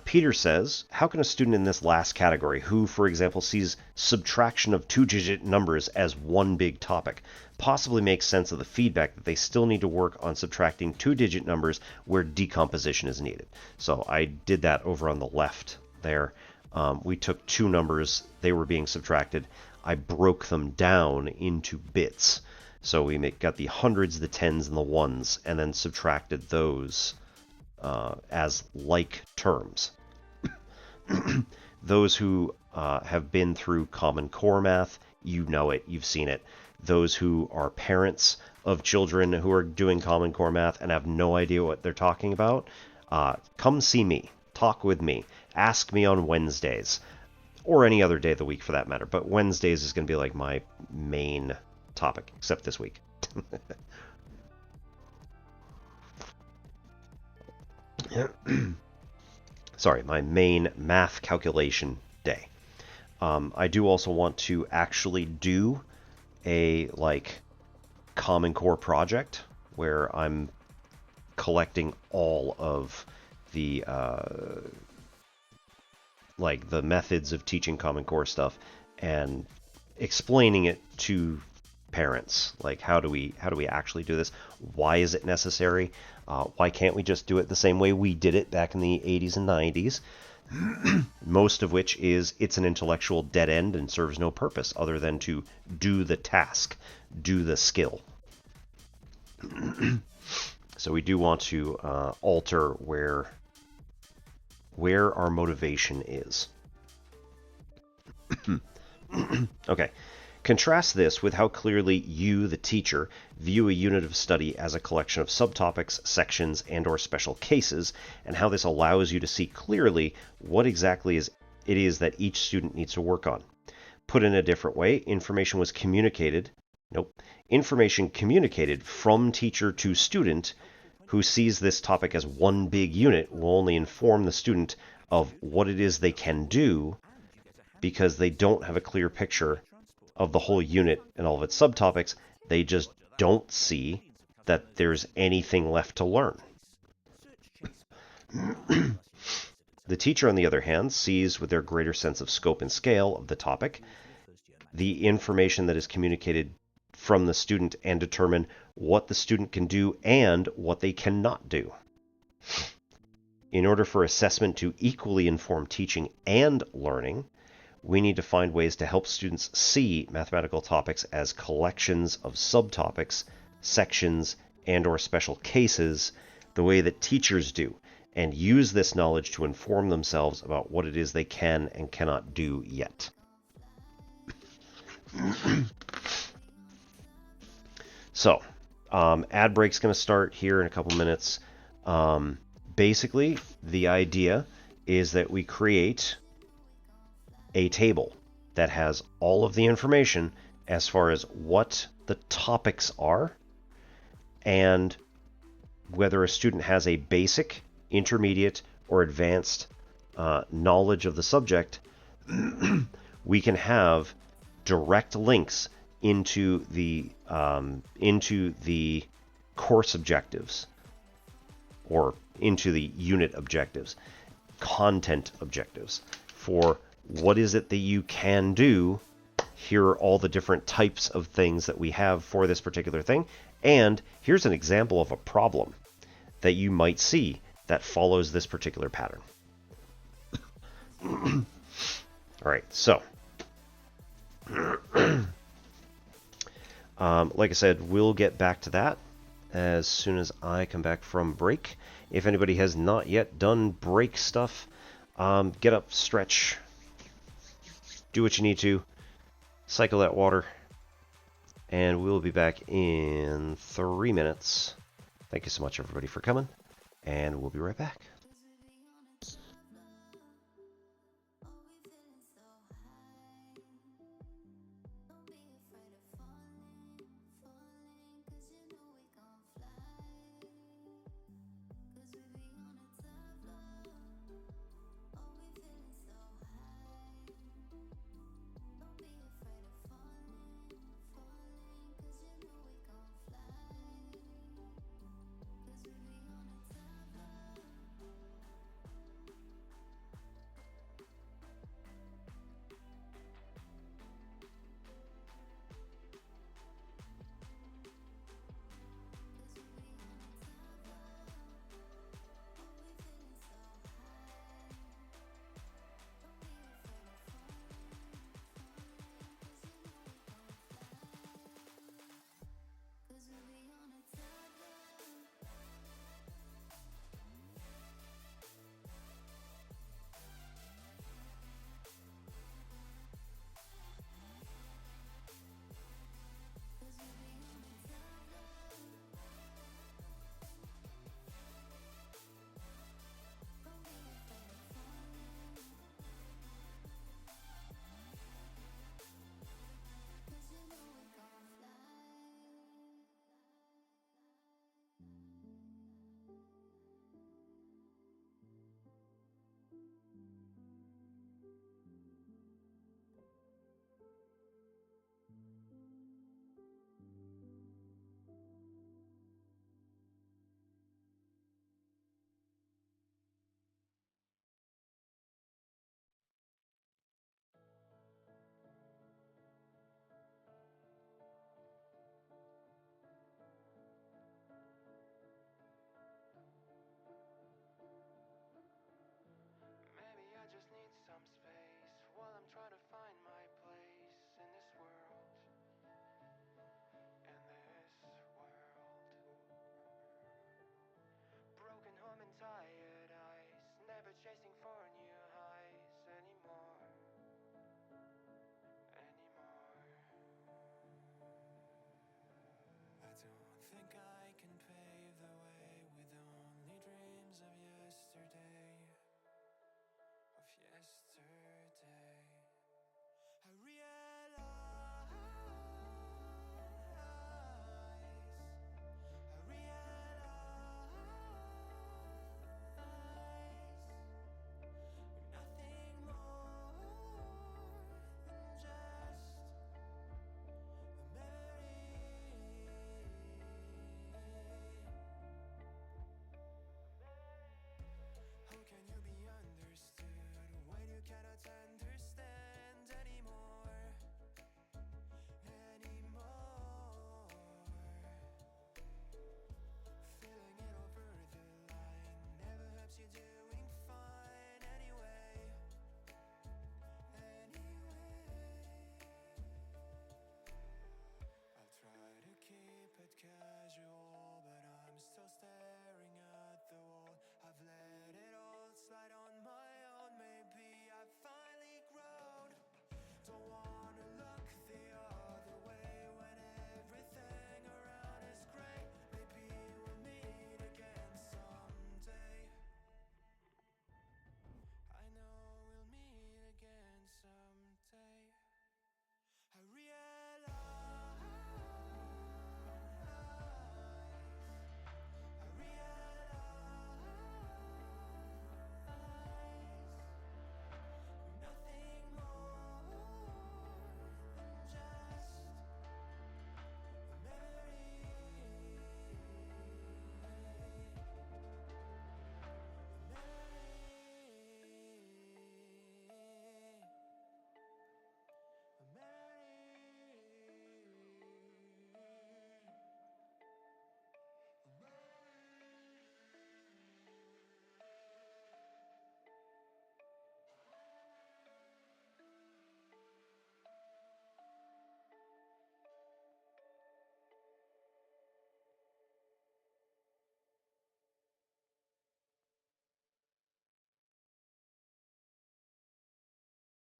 Peter says, how can a student in this last category, who, for example, sees subtraction of two-digit numbers as one big topic, possibly make sense of the feedback that they still need to work on subtracting two-digit numbers where decomposition is needed? So I did that over on the left there. We took two numbers, they were being subtracted. I broke them down into bits. So we got the hundreds, the tens, and the ones, and then subtracted those as like terms. Those who have been through Common Core math, you know it, you've seen it. Those who are parents of children who are doing Common Core math and have no idea what they're talking about, come see me, talk with me, ask me on Wednesdays, or any other day of the week for that matter. But Wednesdays is going to be like my main topic, except this week. Sorry, my main math calculation day. I do also want to actually do a Common Core project where I'm collecting all of the the methods of teaching Common Core stuff and explaining it to parents. Like, how do we actually do this? Why is it necessary? Why can't we just do it the same way we did it back in the 80s and 90s? Most of which is it's an intellectual dead end and serves no purpose other than to do the task, do the skill. So we do want to alter where our motivation is. Okay. Contrast this with how clearly you, the teacher, view a unit of study as a collection of subtopics, sections, and/or special cases, and how this allows you to see clearly what exactly it is that each student needs to work on. Put in a different way, information communicated from teacher to student who sees this topic as one big unit will only inform the student of what it is they can do, because they don't have a clear picture of the whole unit and all of its subtopics. They just don't see that there's anything left to learn. The teacher, on the other hand, sees with their greater sense of scope and scale of the topic the information that is communicated from the student and determine what the student can do and what they cannot do. In order for assessment to equally inform teaching and learning, we need to find ways to help students see mathematical topics as collections of subtopics, sections, and/or special cases, the way that teachers do, and use this knowledge to inform themselves about what it is they can and cannot do yet. So, ad break's going to start here in a couple minutes. Basically, the idea is that we create a table that has all of the information as far as what the topics are and whether a student has a basic, intermediate, or advanced knowledge of the subject. We can have direct links into the course objectives or into the unit objectives, content objectives for what is it that you can do. Here are all the different types of things that we have for this particular thing. And here's an example of a problem that you might see that follows this particular pattern. All right, so Like I said, we'll get back to that as soon as I come back from break. If anybody has not yet done break stuff, get up, stretch, do what you need to, cycle that water, and we'll be back in 3 minutes. Thank you so much, everybody, for coming, and we'll be right back.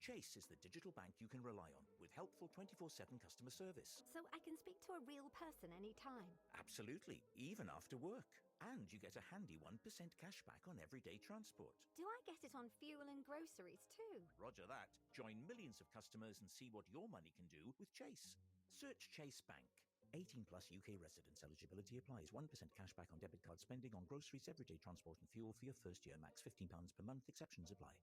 Chase is the digital bank you can rely on, with helpful 24/7 customer service. So I can speak to a real person anytime? Absolutely, even after work. And you get a handy 1% cashback on everyday transport. Do I get it on fuel and groceries too? Roger that. Join millions of customers and see what your money can do with Chase. Search Chase Bank. 18 plus UK residents. Eligibility applies. 1% cashback on debit card spending on groceries, everyday transport and fuel for your first year. Max £15 per month. Exceptions apply.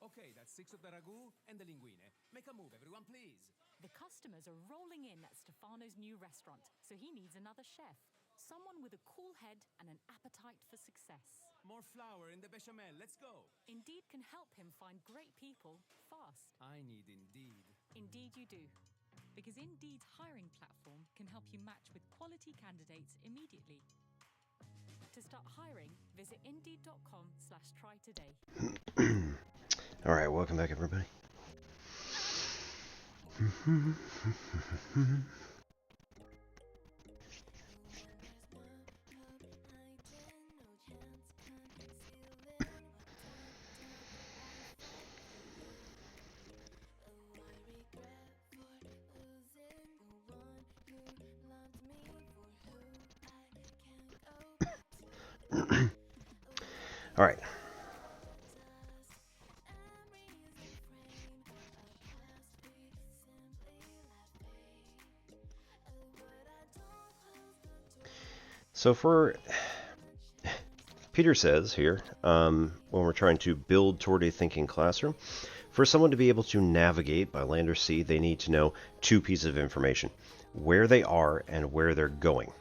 Okay, that's 6 of the ragu and the linguine. Make a move, everyone, please. The customers are rolling in at Stefano's new restaurant, so he needs another chef. Someone with a cool head and an appetite for success. More flour in the bechamel, let's go. Indeed can help him find great people fast. I need Indeed. Indeed you do. Because Indeed's hiring platform can help you match with quality candidates immediately. To start hiring, visit Indeed.com/try-today. All right, welcome back, everybody. All right. So Peter says here, when we're trying to build toward a thinking classroom, for someone to be able to navigate by land or sea, they need to know two pieces of information: where they are and where they're going.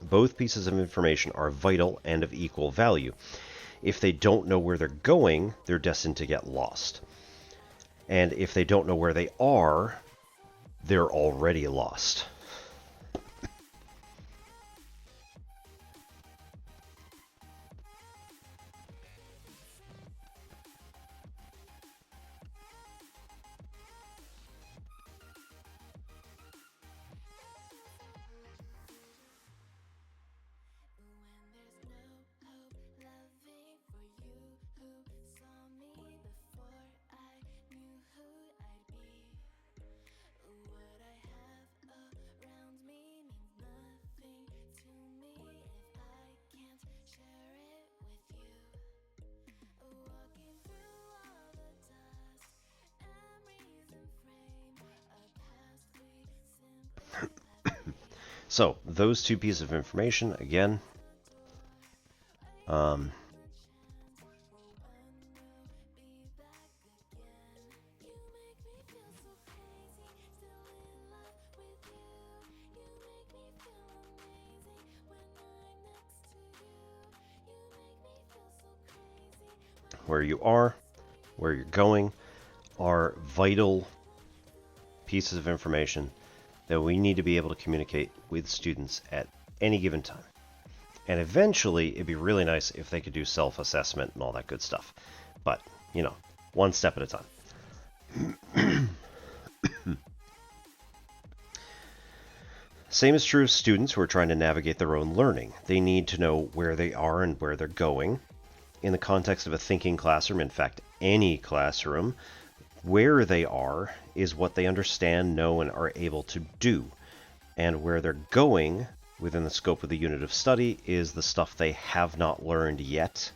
Both pieces of information are vital and of equal value. If they don't know where they're going, they're destined to get lost. And if they don't know where they are, they're already lost. So, those two pieces of information, again, where you are, where you're going, are vital pieces of information that we need to be able to communicate with students at any given time. And eventually, it'd be really nice if they could do self-assessment and all that good stuff. But, you know, one step at a time. Same is true of students who are trying to navigate their own learning. They need to know where they are and where they're going. In the context of a thinking classroom, in fact, any classroom, where they are is what they understand, know, and are able to do. And where they're going within the scope of the unit of study is the stuff they have not learned yet,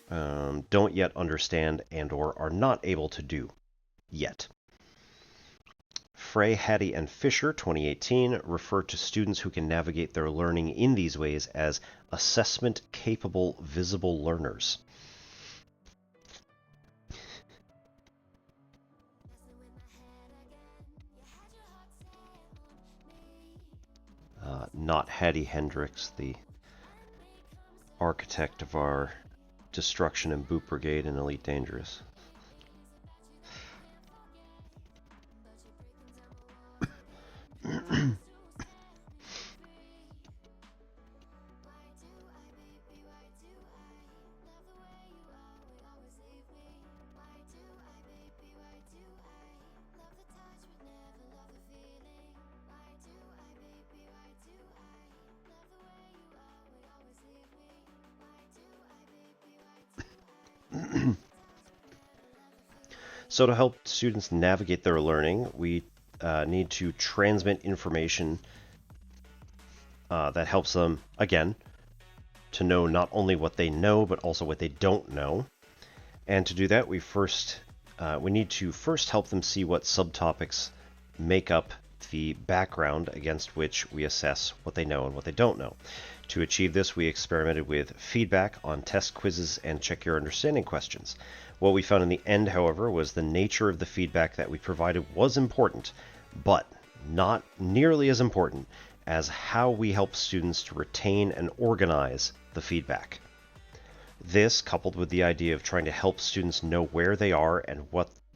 don't yet understand, and or are not able to do yet. Frey, Hattie, and Fisher, 2018, refer to students who can navigate their learning in these ways as assessment-capable visible learners. Not Hattie Hendricks, the architect of our destruction and boot brigade in Elite Dangerous. So to help students navigate their learning, we need to transmit information that helps them, again, to know not only what they know, but also what they don't know. And to do that, we need to first help them see what subtopics make up the background against which we assess what they know and what they don't know. To achieve this, we experimented with feedback on test quizzes and check your understanding questions. What we found in the end, however, was the nature of the feedback that we provided was important, but not nearly as important as how we help students to retain and organize the feedback. This, coupled with the idea of trying to help students know where they are and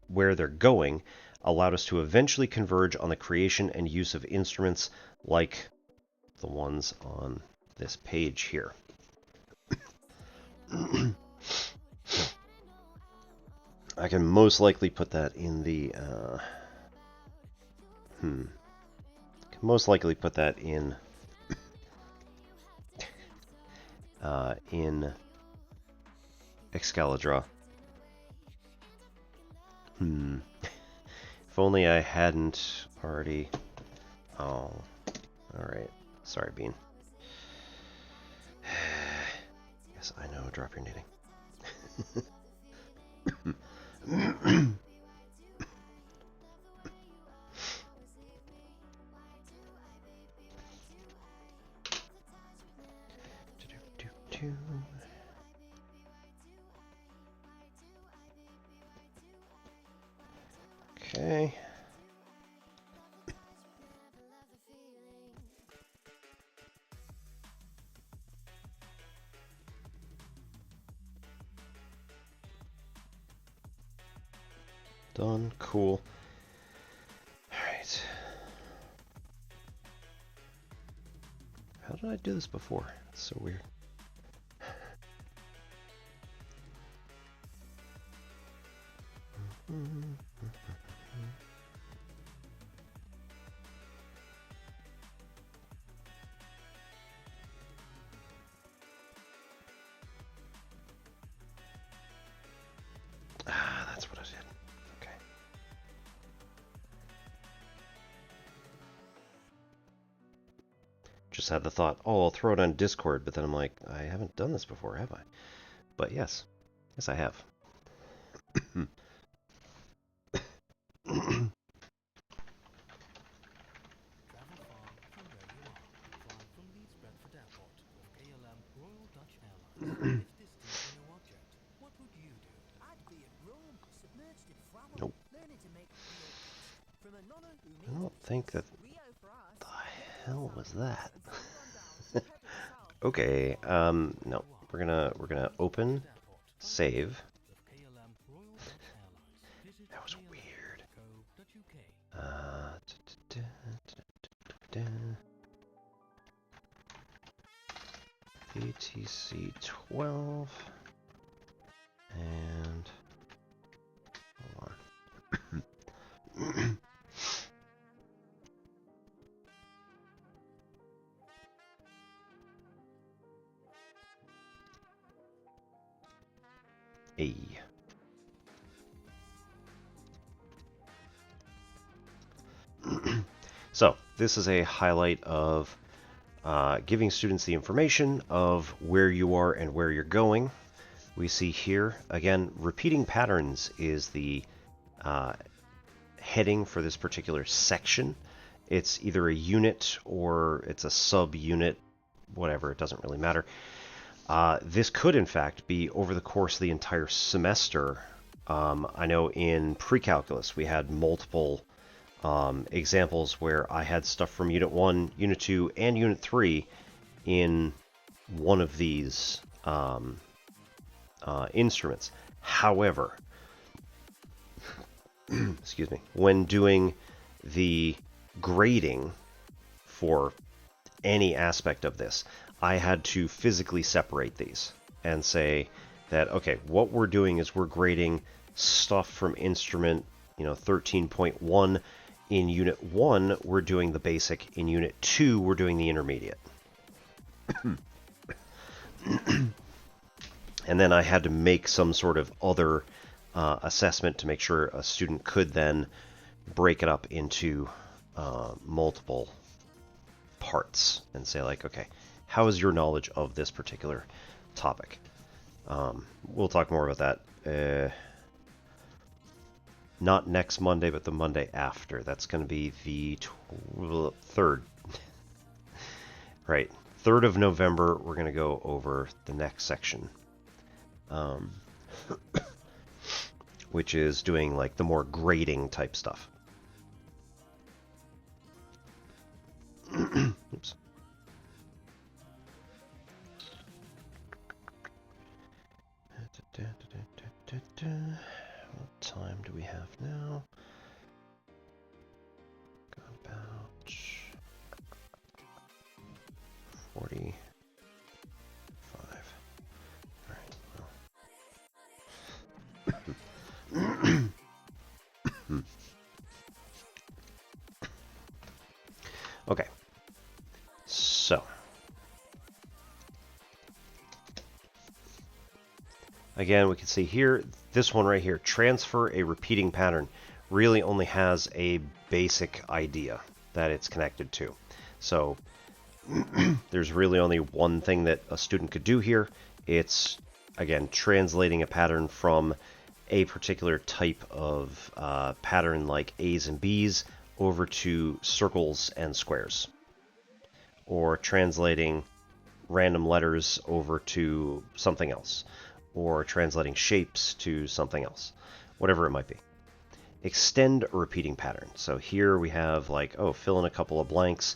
where they're going, allowed us to eventually converge on the creation and use of instruments like the ones on this page here. I can most likely put that in the in Excalibur. If only I hadn't already... Oh, alright. Sorry, Bean. Yes, I know, drop your knitting. Okay. Done. Cool. Alright. How did I do this before? It's so weird. That's what I did. Okay. Just had the thought, oh, I'll throw it on Discord, but then I'm like, I haven't done this before, have I? But yes. Yes, I have. Nope. I don't think that... The hell was that? Okay, no. We're gonna open, save. That was weird. VTC 12 and hold on. A. So this is a highlight of giving students the information of where you are and where you're going. We see here, again, repeating patterns is the heading for this particular section. It's either a unit or it's a sub-unit, whatever, it doesn't really matter. This could, in fact, be over the course of the entire semester. I know in pre-calculus we had multiple examples where I had stuff from Unit 1, Unit 2, and Unit 3 in one of these instruments. However, excuse me, when doing the grading for any aspect of this, I had to physically separate these and say that, okay, what we're doing is we're grading stuff from instrument, 13.1. In Unit 1, we're doing the basic. In Unit 2, we're doing the intermediate. And then I had to make some sort of other assessment to make sure a student could then break it up into multiple parts and say like, okay, how is your knowledge of this particular topic? We'll talk more about that not next Monday, but the Monday after. That's going to be the 3rd. Right. 3rd of November, we're going to go over the next section. Which is doing like the more grading type stuff. Oops. What time do we have now? Got about 45. Okay, so again, we can see here, this one right here, transfer a repeating pattern, really only has a basic idea that it's connected to. So there's really only one thing that a student could do here. It's, again, translating a pattern from a particular type of pattern like A's and B's over to circles and squares, or translating random letters over to something else, or translating shapes to something else, whatever it might be. Extend a repeating pattern. So here we have like, oh, fill in a couple of blanks.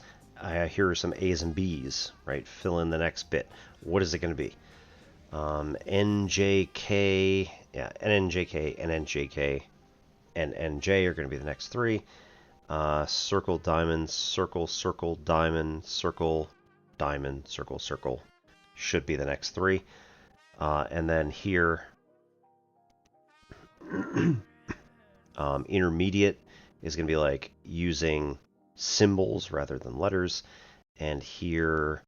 Here are some A's and B's, right? Fill in the next bit. What is it going to be? NJK, yeah, NNJK, NNJK, and NJ are going to be the next 3. Circle, diamond, circle, circle, diamond, circle, diamond, circle, circle should be the next 3. And then here, intermediate is going to be like using symbols rather than letters. And here,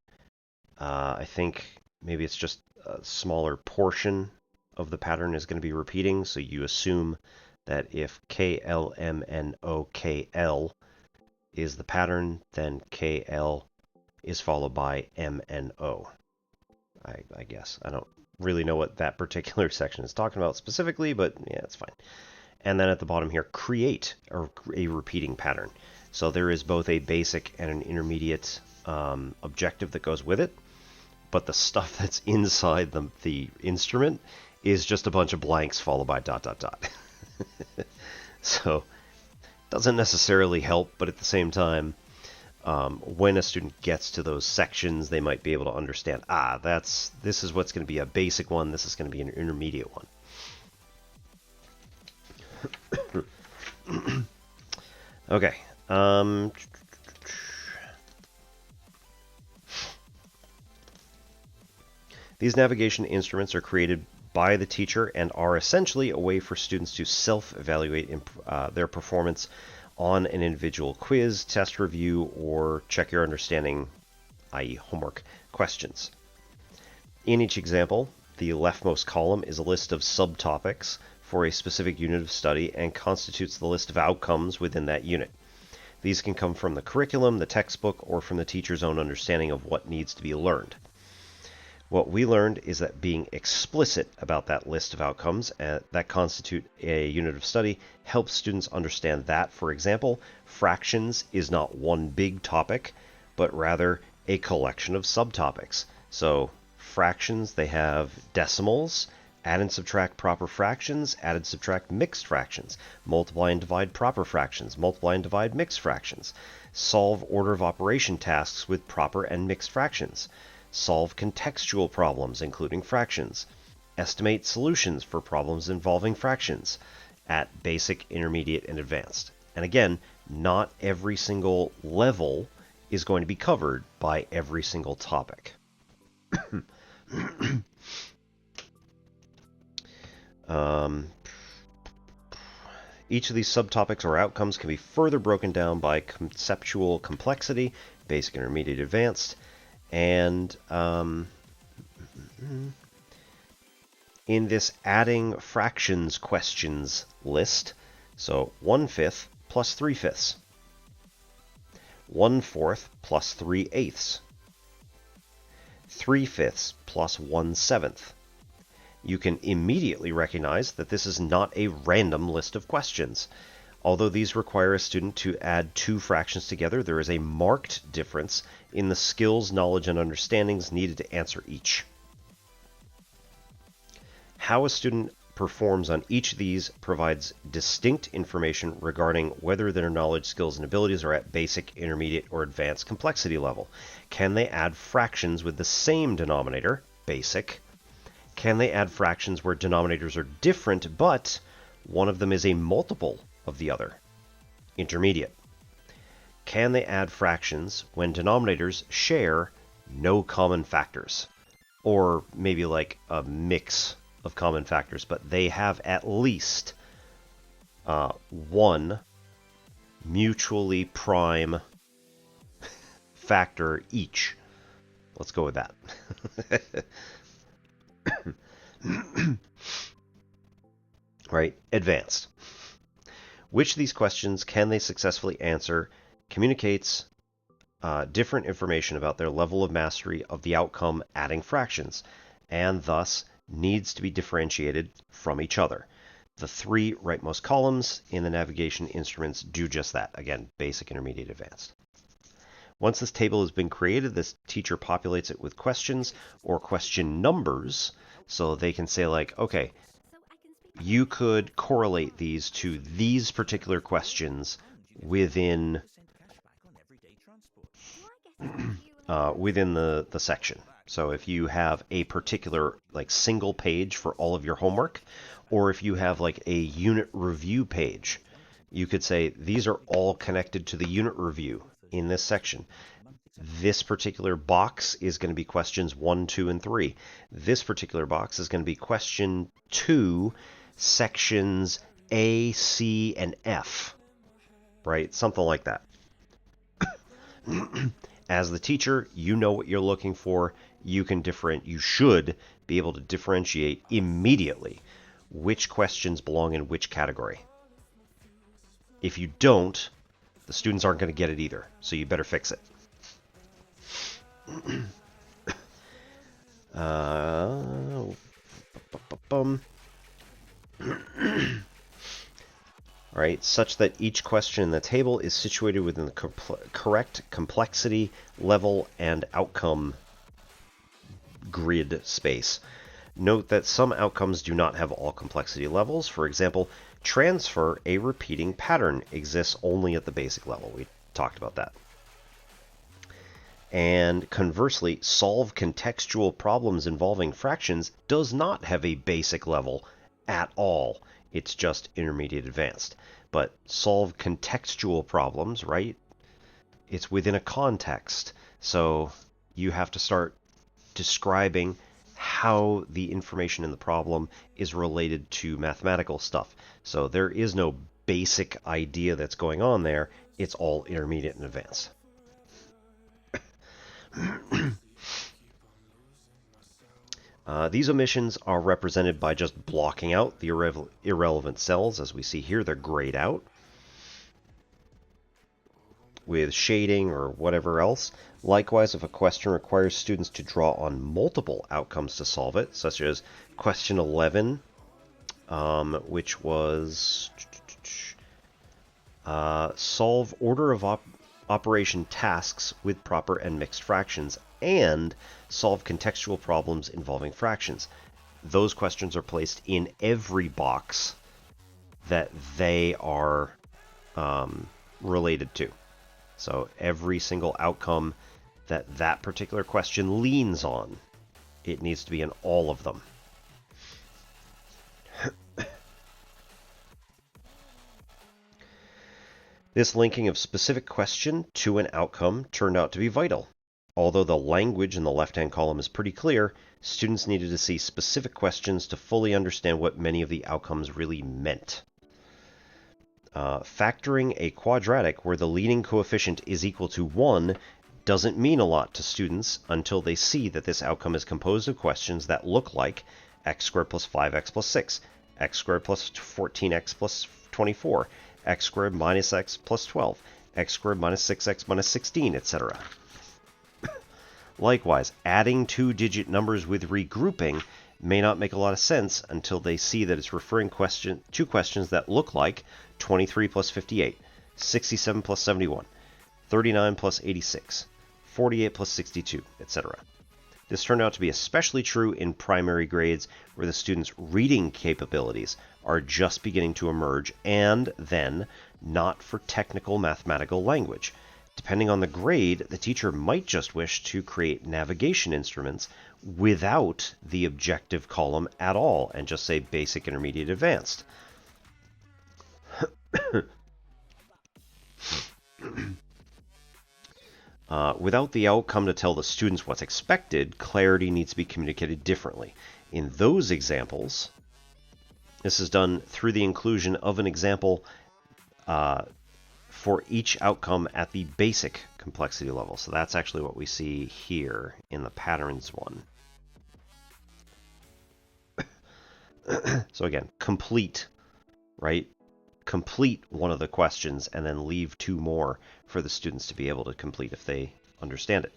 I think maybe it's just a smaller portion of the pattern is going to be repeating. So you assume that if KLMNOKL is the pattern, then KL is followed by MNO. I guess. I don't really know what that particular section is talking about specifically, but yeah, it's fine. And then at the bottom here, create a repeating pattern. So there is both a basic and an intermediate objective that goes with it, but the stuff that's inside the instrument is just a bunch of blanks followed by ... So doesn't necessarily help, but at the same time, when a student gets to those sections, they might be able to understand, this is what's going to be a basic one, this is going to be an intermediate one. Okay. These navigation instruments are created by the teacher and are essentially a way for students to self-evaluate their performance on an individual quiz, test review, or check your understanding, i.e. homework questions. In each example, the leftmost column is a list of subtopics for a specific unit of study and constitutes the list of outcomes within that unit. These can come from the curriculum, the textbook, or from the teacher's own understanding of what needs to be learned. What we learned is that being explicit about that list of outcomes that constitute a unit of study helps students understand that, for example, fractions is not one big topic, but rather a collection of subtopics. So fractions, they have decimals, add and subtract proper fractions, add and subtract mixed fractions, multiply and divide proper fractions, multiply and divide mixed fractions, solve order of operation tasks with proper and mixed fractions, solve contextual problems including fractions, estimate solutions for problems involving fractions at basic, intermediate, and advanced. And again, not every single level is going to be covered by every single topic. Each of these subtopics or outcomes can be further broken down by conceptual complexity, basic, intermediate, advanced, and in this adding fractions questions list, so 1/5 plus 3/5, 1/4 plus 3/8, 3/5 plus 1/7, you can immediately recognize that this is not a random list of questions. Although these require a student to add two fractions together, there is a marked difference in the skills, knowledge, and understandings needed to answer each. How a student performs on each of these provides distinct information regarding whether their knowledge, skills, and abilities are at basic, intermediate, or advanced complexity level. Can they add fractions with the same denominator, basic? Can they add fractions where denominators are different, but one of them is a multiple of the other, intermediate? Can they add fractions when denominators share no common factors, or maybe like a mix of common factors, but they have at least one mutually prime factor each? Let's go with that. Right, advanced. Which of these questions can they successfully answer communicates different information about their level of mastery of the outcome adding fractions, and thus needs to be differentiated from each other. The three rightmost columns in the navigation instruments do just that. Again, basic, intermediate, advanced. Once this table has been created, this teacher populates it with questions or question numbers, so they can say like, okay, you could correlate these to these particular questions within within the section. So if you have a particular like single page for all of your homework, or if you have like a unit review page, you could say these are all connected to the unit review in this section. This particular box is going to be questions 1, 2, and 3. This particular box is going to be question 2, sections A, C, and F. Right? Something like that. As the teacher, you know what you're looking for. You should be able to differentiate immediately which questions belong in which category. If you don't, the students aren't going to get it either, so you better fix it. Alright, such that each question in the table is situated within the correct complexity level and outcome grid space. Note that some outcomes do not have all complexity levels. For example, transfer a repeating pattern exists only at the basic level. We talked about that. And conversely, solve contextual problems involving fractions does not have a basic level at all. It's just intermediate advanced. But solve contextual problems, right? It's within a context. So you have to start describing how the information in the problem is related to mathematical stuff. So there is no basic idea that's going on there. It's all intermediate and advanced. These omissions are represented by just blocking out the irrelevant cells. As we see here, they're grayed out with shading or whatever else. Likewise, if a question requires students to draw on multiple outcomes to solve it, such as question 11, which was solve order of operation tasks with proper and mixed fractions, and solve contextual problems involving fractions. Those questions are placed in every box that they are related to. So every single outcome that that particular question leans on, it needs to be in all of them. This linking of specific question to an outcome turned out to be vital. Although the language in the left-hand column is pretty clear, students needed to see specific questions to fully understand what many of the outcomes really meant. Factoring a quadratic where the leading coefficient is equal to 1 doesn't mean a lot to students until they see that this outcome is composed of questions that look like x squared plus 5x plus 6, x squared plus 14x plus 24, x squared minus x plus 12, x squared minus 6x minus 16, etc. Likewise, adding two-digit numbers with regrouping may not make a lot of sense until they see that it's referring to questions that look like 23 plus 58, 67 plus 71, 39 plus 86, 48 plus 62, etc. This turned out to be especially true in primary grades where the students' reading capabilities are just beginning to emerge, and then not for technical mathematical language. Depending on the grade, the teacher might just wish to create navigation instruments without the objective column at all and just say basic, intermediate, advanced. Without the outcome to tell the students what's expected, clarity needs to be communicated differently. In those examples, this is done through the inclusion of an example for each outcome at the basic complexity level. So that's actually what we see here in the patterns one. So again, complete, right? Complete one of the questions and then leave two more for the students to be able to complete if they understand it.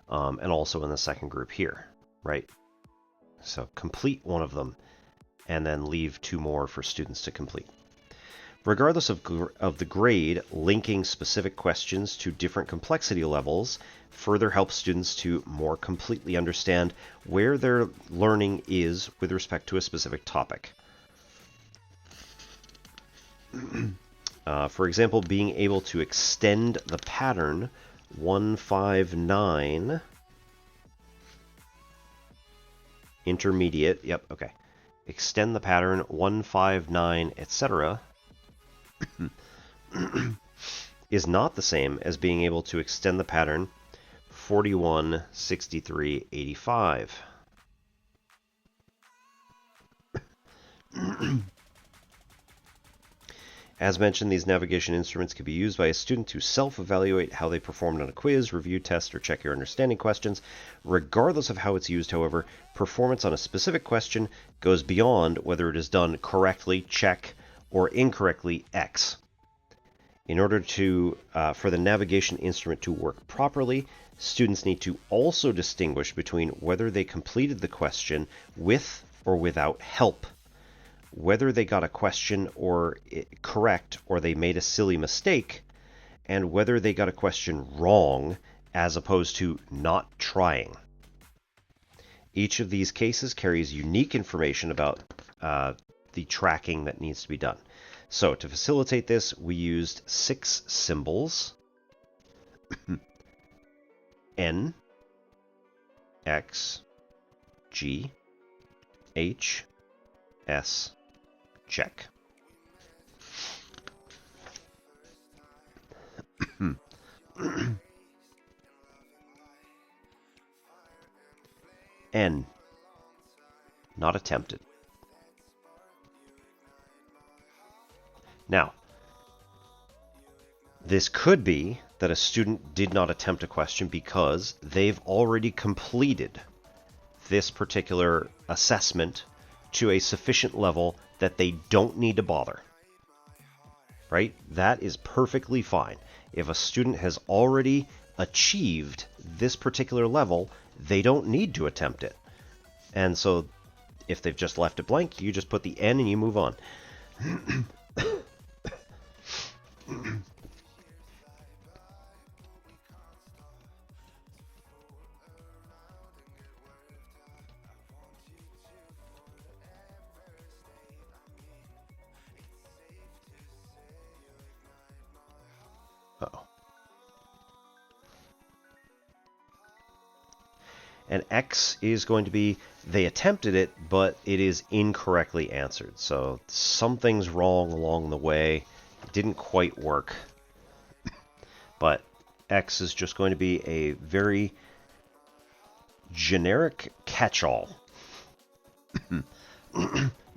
And also in the second group here, right? So complete one of them and then leave two more for students to complete. Regardless of the grade, linking specific questions to different complexity levels further helps students to more completely understand where their learning is with respect to a specific topic. For example, being able to extend the pattern 159 intermediate, yep, okay. Extend the pattern 159, etc. is not the same as being able to extend the pattern 41, 63, 85. As mentioned, these navigation instruments can be used by a student to self-evaluate how they performed on a quiz, review test, or check your understanding questions. Regardless of how it's used, however, performance on a specific question goes beyond whether it is done correctly, check, or incorrectly, X. In order for the navigation instrument to work properly, students need to also distinguish between whether they completed the question with or without help, whether they got a question correct or they made a silly mistake, and whether they got a question wrong as opposed to not trying. Each of these cases carries unique information about the tracking that needs to be done. So to facilitate this, we used 6 symbols. N, X, G, H, S, check. N, not attempted. Now, this could be that a student did not attempt a question because they've already completed this particular assessment to a sufficient level that they don't need to bother. Right? That is perfectly fine. If a student has already achieved this particular level, they don't need to attempt it. And so if they've just left it blank, you just put the N and you move on. Uh-oh. And X is going to be, they attempted it, but it is incorrectly answered. So something's wrong along the way. It didn't quite work. But X is just going to be a very generic catch-all.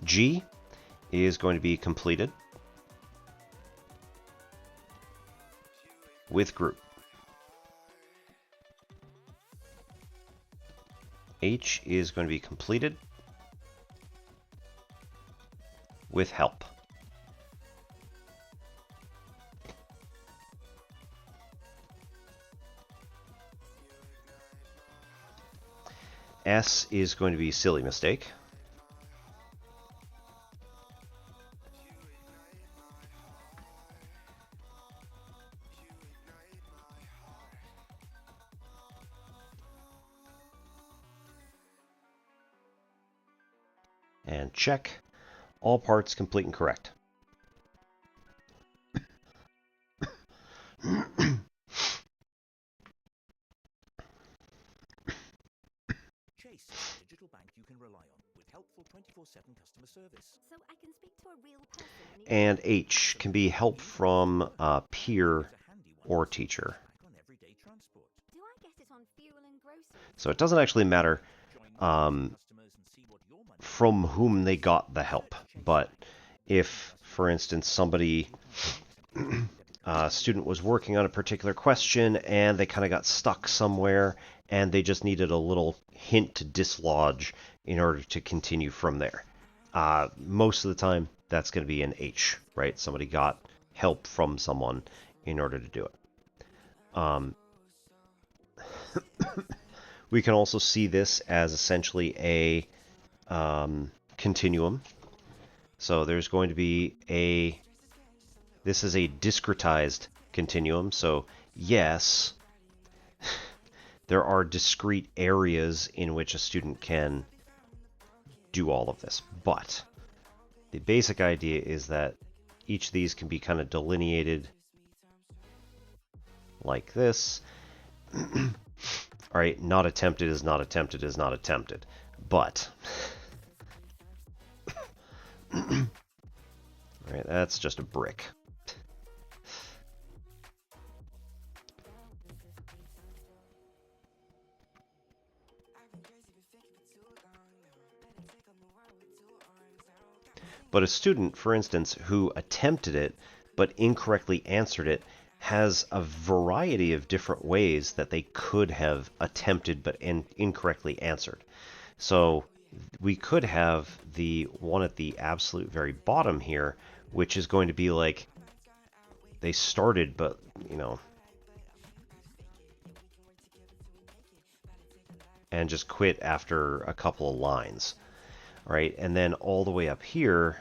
G is going to be completed with group. H is going to be completed with help. S is going to be silly mistake. And check. All parts complete and correct. Chase, a digital bank you can rely on with helpful 24/7 customer service. So I can speak to a real person. And H can be help from a peer or teacher. Do I get it on fuel and groceries? So it doesn't actually matter from whom they got the help. But if, for instance, a student was working on a particular question and they kind of got stuck somewhere and they just needed a little hint to dislodge in order to continue from there. Most of the time, that's going to be an H, right? Somebody got help from someone in order to do it. We can also see this as essentially a continuum. So there's going to be this is a discretized continuum. So yes, there are discrete areas in which a student can do all of this. But the basic idea is that each of these can be kind of delineated like this. All right, not attempted is not attempted is not attempted. But all right, that's just a brick. But a student, for instance, who attempted it but incorrectly answered it has a variety of different ways that they could have attempted but incorrectly answered. So we could have the one at the absolute very bottom here, which is going to be like they started but, and just quit after a couple of lines. Right, and then all the way up here,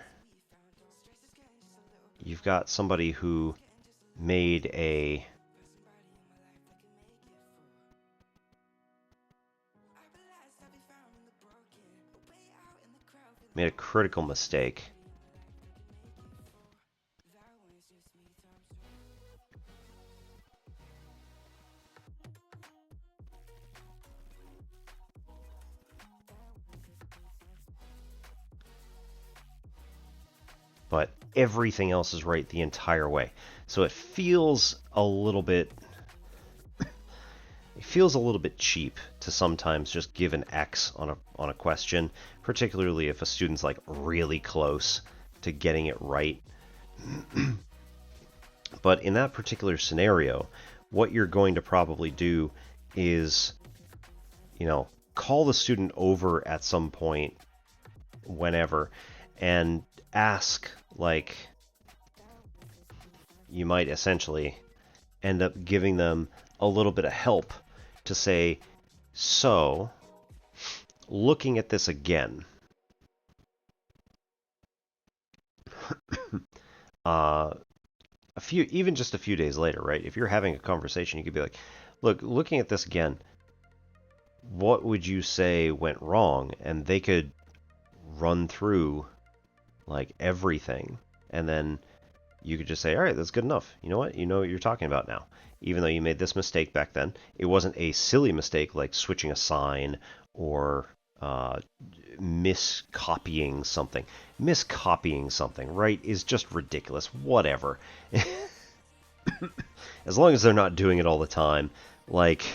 you've got somebody who made a critical mistake. But everything else is right the entire way. So it feels a little bit cheap to sometimes just give an X on a question, particularly if a student's like really close to getting it right. But in that particular scenario, what you're going to probably do is, call the student over at some point whenever and ask, like, you might essentially end up giving them a little bit of help to say, so, looking at this again, just a few days later, right? If you're having a conversation, you could be like, look, looking at this again, what would you say went wrong? And they could run through like everything, and then you could just say, all right, that's good enough. You know what you're talking about now. Even though you made this mistake back then, it wasn't a silly mistake like switching a sign or miscopying something. Miscopying something, right, is just ridiculous. Whatever. As long as they're not doing it all the time, like,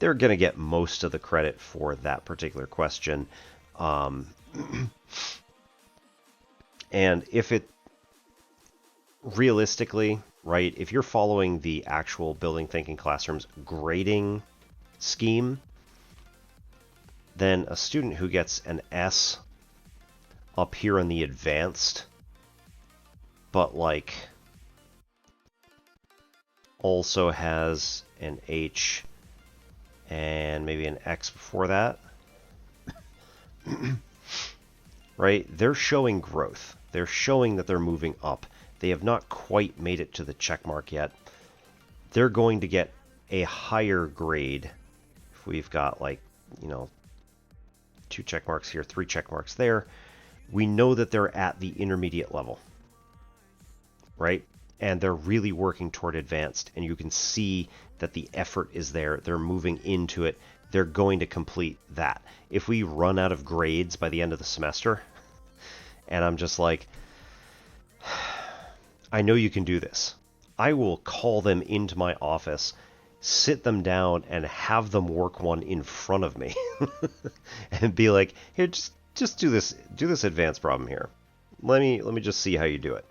they're going to get most of the credit for that particular question. And if it realistically, right, if you're following the actual Building Thinking Classroom's grading scheme, then a student who gets an S up here in the advanced, but like also has an H and maybe an X before that, right? They're showing growth. They're showing that they're moving up. They have not quite made it to the check mark yet. They're going to get a higher grade if we've got, like, you know, 2 check marks here, 3 check marks there. We know that they're at the intermediate level, right? And they're really working toward advanced, and you can see that the effort is there. They're moving into it. They're going to complete that. If we run out of grades by the end of the semester, and I'm just like, I know you can do this. I will call them into my office, sit them down, and have them work one in front of me, and be like, "Here, just do this advanced problem here. Let me just see how you do it."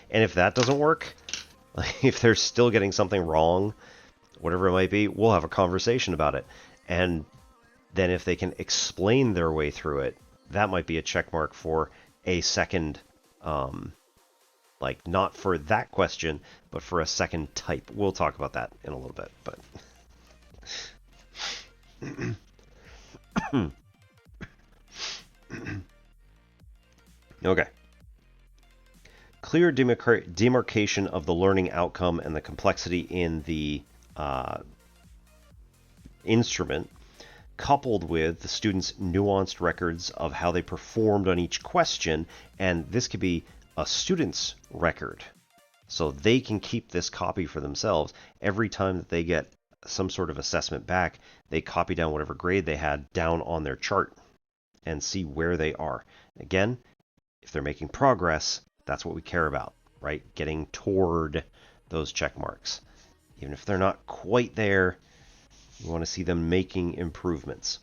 And if that doesn't work, if they're still getting something wrong, whatever it might be, we'll have a conversation about it. And then if they can explain their way through it, that might be a check mark for a second, like not for that question, but for a second type. We'll talk about that in a little bit, but okay. Clear demarcation of the learning outcome and the complexity in the instrument, coupled with the students' nuanced records of how they performed on each question, and this could be a student's record, so they can keep this copy for themselves. Every time that they get some sort of assessment back, they copy down whatever grade they had down on their chart and see where they are. Again, if they're making progress, that's what we care about, right? Getting toward those check marks. Even if they're not quite there, we want to see them making improvements.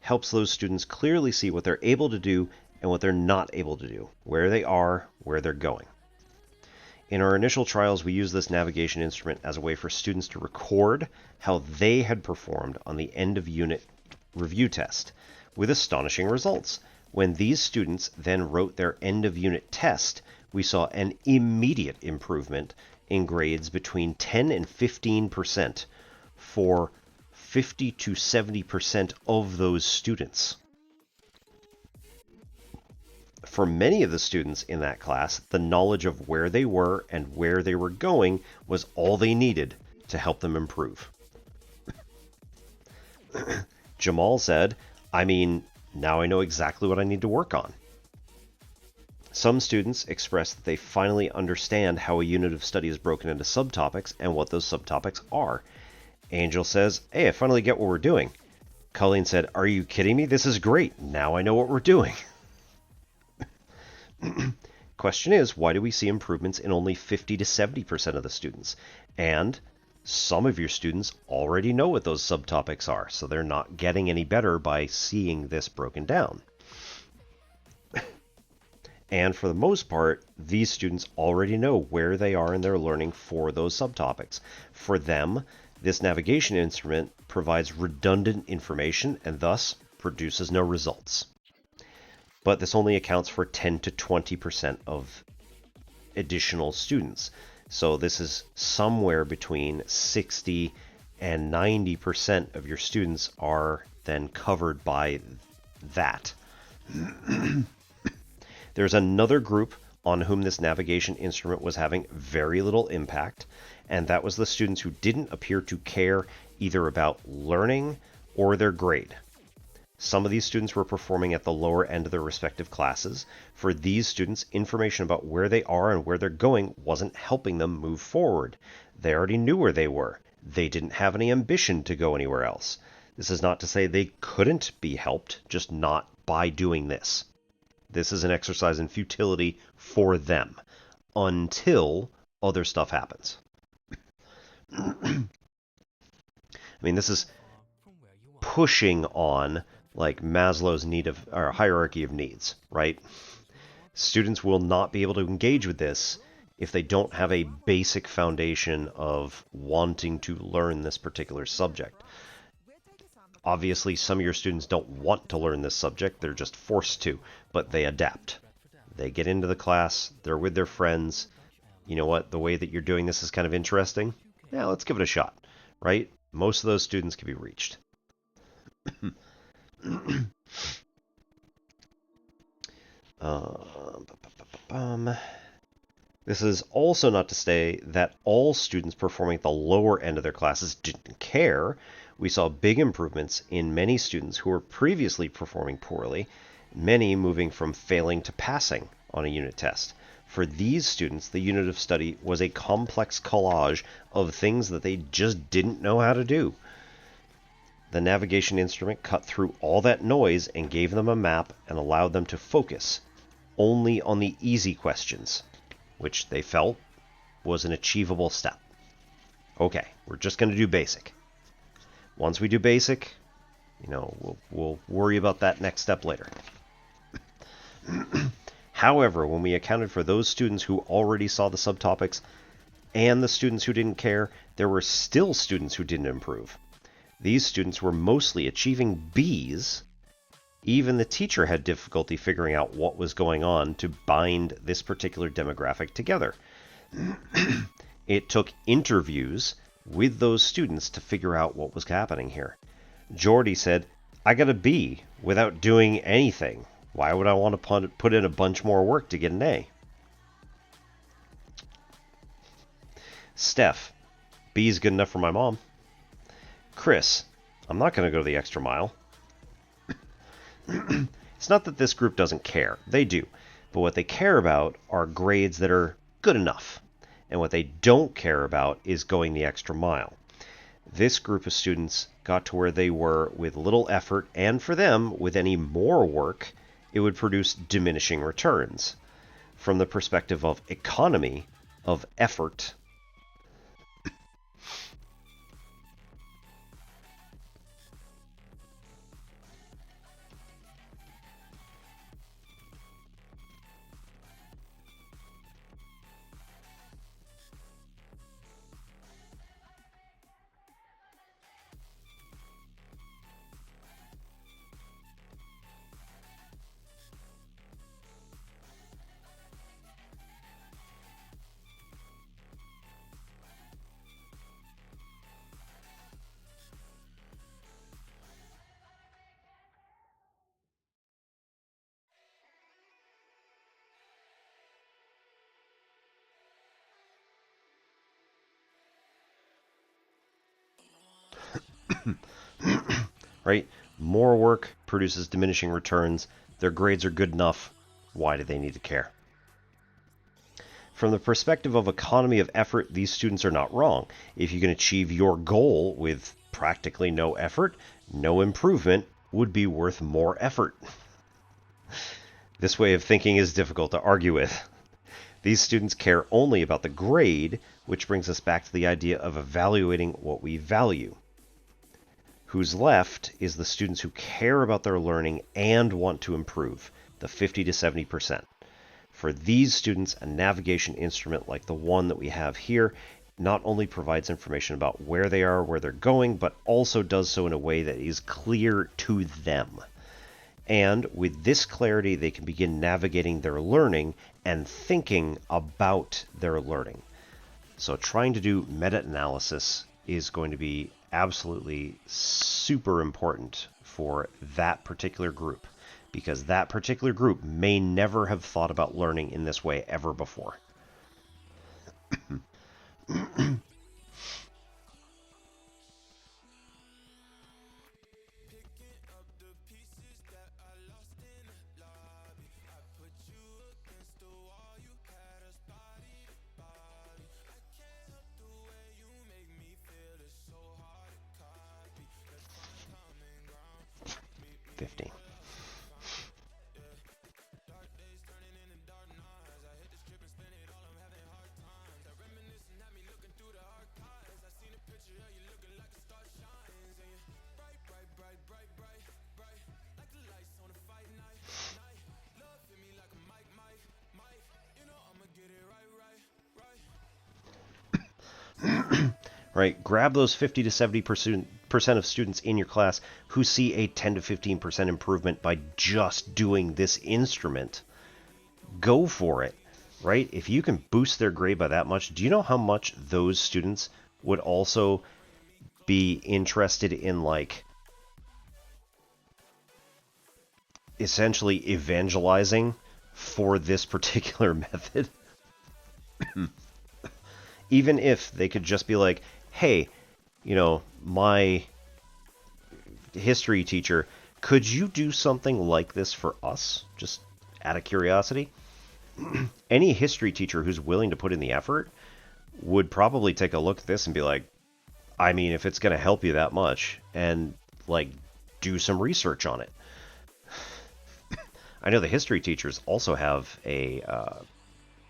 Helps those students clearly see what they're able to do and what they're not able to do, where they are, where they're going. In our initial trials, we used this navigation instrument as a way for students to record how they had performed on the end of unit review test, with astonishing results. When these students then wrote their end of unit test, we saw an immediate improvement in grades between 10 and 15% for 50 to 70% of those students. For many of the students in that class, the knowledge of where they were and where they were going was all they needed to help them improve. Jamal said, "I mean, now I know exactly what I need to work on." Some students express that they finally understand how a unit of study is broken into subtopics and what those subtopics are. Angel says, "Hey, I finally get what we're doing." Colleen said, "Are you kidding me? This is great. Now I know what we're doing." Question is, why do we see improvements in only 50 to 70% of the students? And some of your students already know what those subtopics are, so they're not getting any better by seeing this broken down. And for the most part, these students already know where they are in their learning for those subtopics. For them, this navigation instrument provides redundant information and thus produces no results. But this only accounts for 10 to 20% of additional students. So this is somewhere between 60 and 90% of your students are then covered by that. There's another group on whom this navigation instrument was having very little impact, and that was the students who didn't appear to care either about learning or their grade. Some of these students were performing at the lower end of their respective classes. For these students, information about where they are and where they're going wasn't helping them move forward. They already knew where they were. They didn't have any ambition to go anywhere else. This is not to say they couldn't be helped, just not by doing this. This is an exercise in futility for them until other stuff happens. I mean, this is pushing on like Maslow's need of or hierarchy of needs, right? Students will not be able to engage with this if they don't have a basic foundation of wanting to learn this particular subject. Obviously, some of your students don't want to learn this subject, they're just forced to, but they adapt. They get into the class, they're with their friends. You know what, the way that you're doing this is kind of interesting. Yeah, let's give it a shot, right? Most of those students can be reached. This is also not to say that all students performing at the lower end of their classes didn't care. We saw big improvements in many students who were previously performing poorly, many moving from failing to passing on a unit test. For these students, the unit of study was a complex collage of things that they just didn't know how to do. The navigation instrument cut through all that noise and gave them a map and allowed them to focus only on the easy questions, which they felt was an achievable step. Okay, we're just going to do basic. Once we do basic, we'll worry about that next step later. However, when we accounted for those students who already saw the subtopics and the students who didn't care, there were still students who didn't improve. These students were mostly achieving B's. Even the teacher had difficulty figuring out what was going on to bind this particular demographic together. It took interviews with those students to figure out what was happening here. Jordy said, "I got a B without doing anything. Why would I want to put in a bunch more work to get an A?" Steph, B is good enough for my mom. Chris, I'm not going to go the extra mile. It's not that this group doesn't care. They do. But what they care about are grades that are good enough. And what they don't care about is going the extra mile. This group of students got to where they were with little effort, and for them, with any more work, it would produce diminishing returns. From the perspective of economy, of effort, right? More work produces diminishing returns. Their grades are good enough. Why do they need to care? From the perspective of economy of effort, these students are not wrong. If you can achieve your goal with practically no effort, no improvement would be worth more effort. This way of thinking is difficult to argue with. These students care only about the grade, which brings us back to the idea of evaluating what we value. Who's left is the students who care about their learning and want to improve, the 50 to 70%. For these students, a navigation instrument like the one that we have here not only provides information about where they are, where they're going, but also does so in a way that is clear to them. And with this clarity, they can begin navigating their learning and thinking about their learning. So trying to do meta-analysis is going to be absolutely super important for that particular group, because that particular group may never have thought about learning in this way ever before. right? Grab those 50 to 70% of students in your class who see a 10 to 15% improvement by just doing this instrument. Go for it, right? If you can boost their grade by that much, do you know how much those students would also be interested in, like, essentially evangelizing for this particular method? Even if they could just be like, hey, my history teacher, could you do something like this for us? Just out of curiosity. Any history teacher who's willing to put in the effort would probably take a look at this and be like, I mean, if it's going to help you that much, and, like, do some research on it. I know the history teachers also have a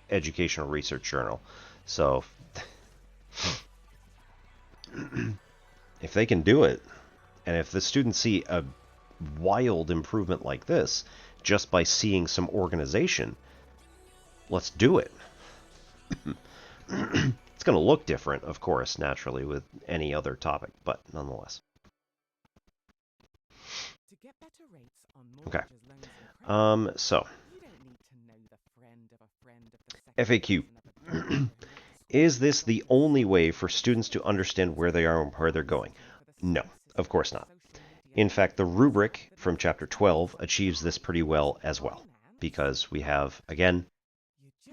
educational research journal, so if they can do it, and if the students see a wild improvement like this just by seeing some organization, let's do it. It's going to look different, of course, naturally, with any other topic, but nonetheless. Okay. So, FAQ. Is this the only way for students to understand where they are and where they're going? No, of course not. In fact, the rubric from Chapter 12 achieves this pretty well as well, because we have, again,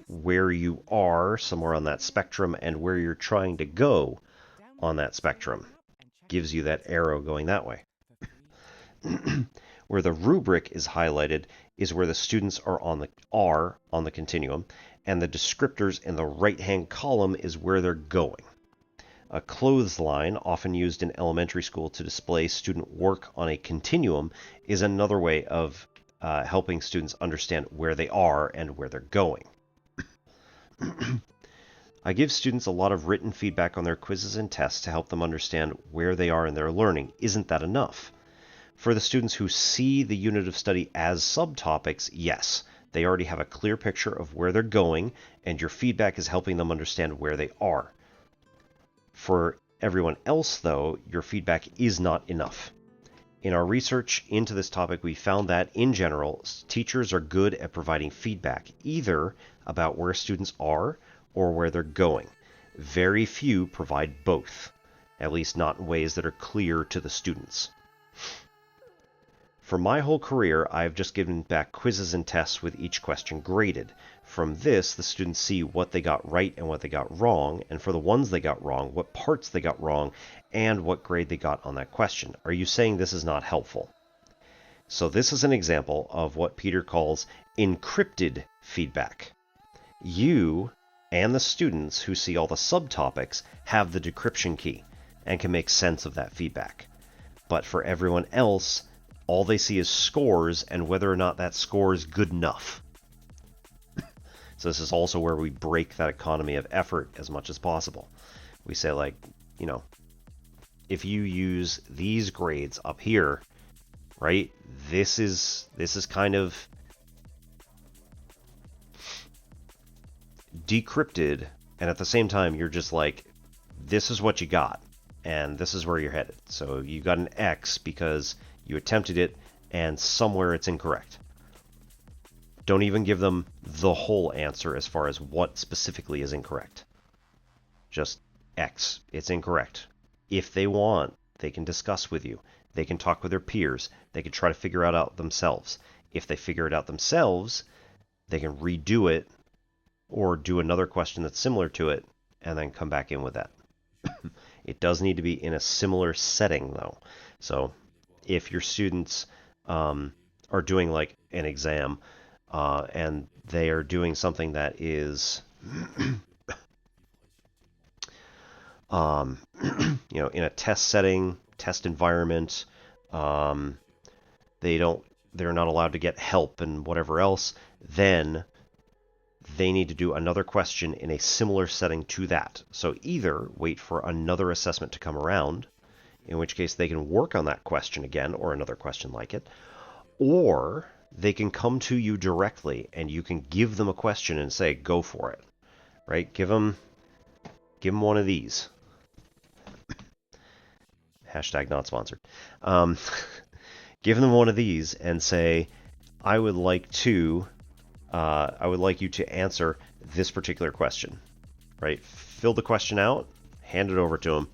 where you are somewhere on that spectrum and where you're trying to go on that spectrum. Gives you that arrow going that way. Where the rubric is highlighted is where the students are on the continuum, and the descriptors in the right-hand column is where they're going. A clothesline, often used in elementary school to display student work on a continuum, is another way of helping students understand where they are and where they're going. I give students a lot of written feedback on their quizzes and tests to help them understand where they are in their learning. Isn't that enough? For the students who see the unit of study as subtopics, yes, they already have a clear picture of where they're going, and your feedback is helping them understand where they are. For everyone else, though, your feedback is not enough. In our research into this topic, we found that, in general, teachers are good at providing feedback, either about where students are or where they're going. Very few provide both, at least not in ways that are clear to the students. For my whole career, I've just given back quizzes and tests with each question graded. From this, the students see what they got right and what they got wrong, and for the ones they got wrong, what parts they got wrong, and what grade they got on that question. Are you saying this is not helpful? So this is an example of what Peter calls encrypted feedback. You and the students who see all the subtopics have the decryption key and can make sense of that feedback. But for everyone else, all they see is scores and whether or not that score is good enough. So this is also where we break that economy of effort as much as possible. We say, like, if you use these grades up here, right, this is kind of decrypted, and at the same time you're just like, this is what you got and this is where you're headed. So you got an X because you attempted it and somewhere it's incorrect. Don't even give them the whole answer as far as what specifically is incorrect. Just X, it's incorrect. If they want, they can discuss with you. They can talk with their peers. They can try to figure it out themselves. If they figure it out themselves, they can redo it or do another question that's similar to it and then come back in with that. It does need to be in a similar setting, though. So if your students are doing like an exam and they are doing something that is in a test setting, test environment, they're not allowed to get help and whatever else, then they need to do another question in a similar setting to that. So either wait for another assessment to come around, in which case they can work on that question again or another question like it, or they can come to you directly and you can give them a question and say, go for it, right? Give them one of these. Hashtag not sponsored. Give them one of these and say, I would like you to answer this particular question, right? Fill the question out, hand it over to them,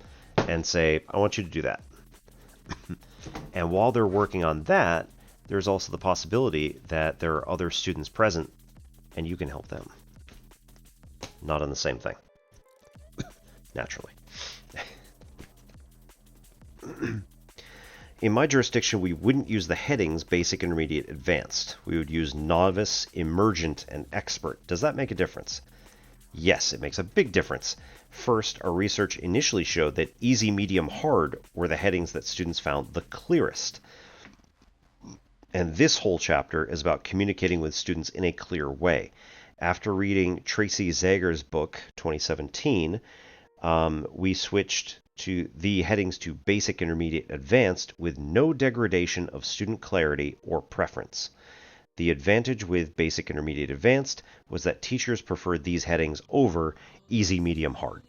and say, I want you to do that. And while they're working on that, there's also the possibility that there are other students present and you can help them. Not on the same thing. Naturally. In my jurisdiction, we wouldn't use the headings Basic, Intermediate, Advanced. We would use Novice, Emergent, and Expert. Does that make a difference? Yes, it makes a big difference. First, our research initially showed that Easy, Medium, Hard were the headings that students found the clearest. And this whole chapter is about communicating with students in a clear way. After reading Tracy Zager's book, 2017, we switched to the headings to Basic, Intermediate, Advanced with no degradation of student clarity or preference. The advantage with Basic, Intermediate, Advanced was that teachers preferred these headings over Easy, Medium, Hard.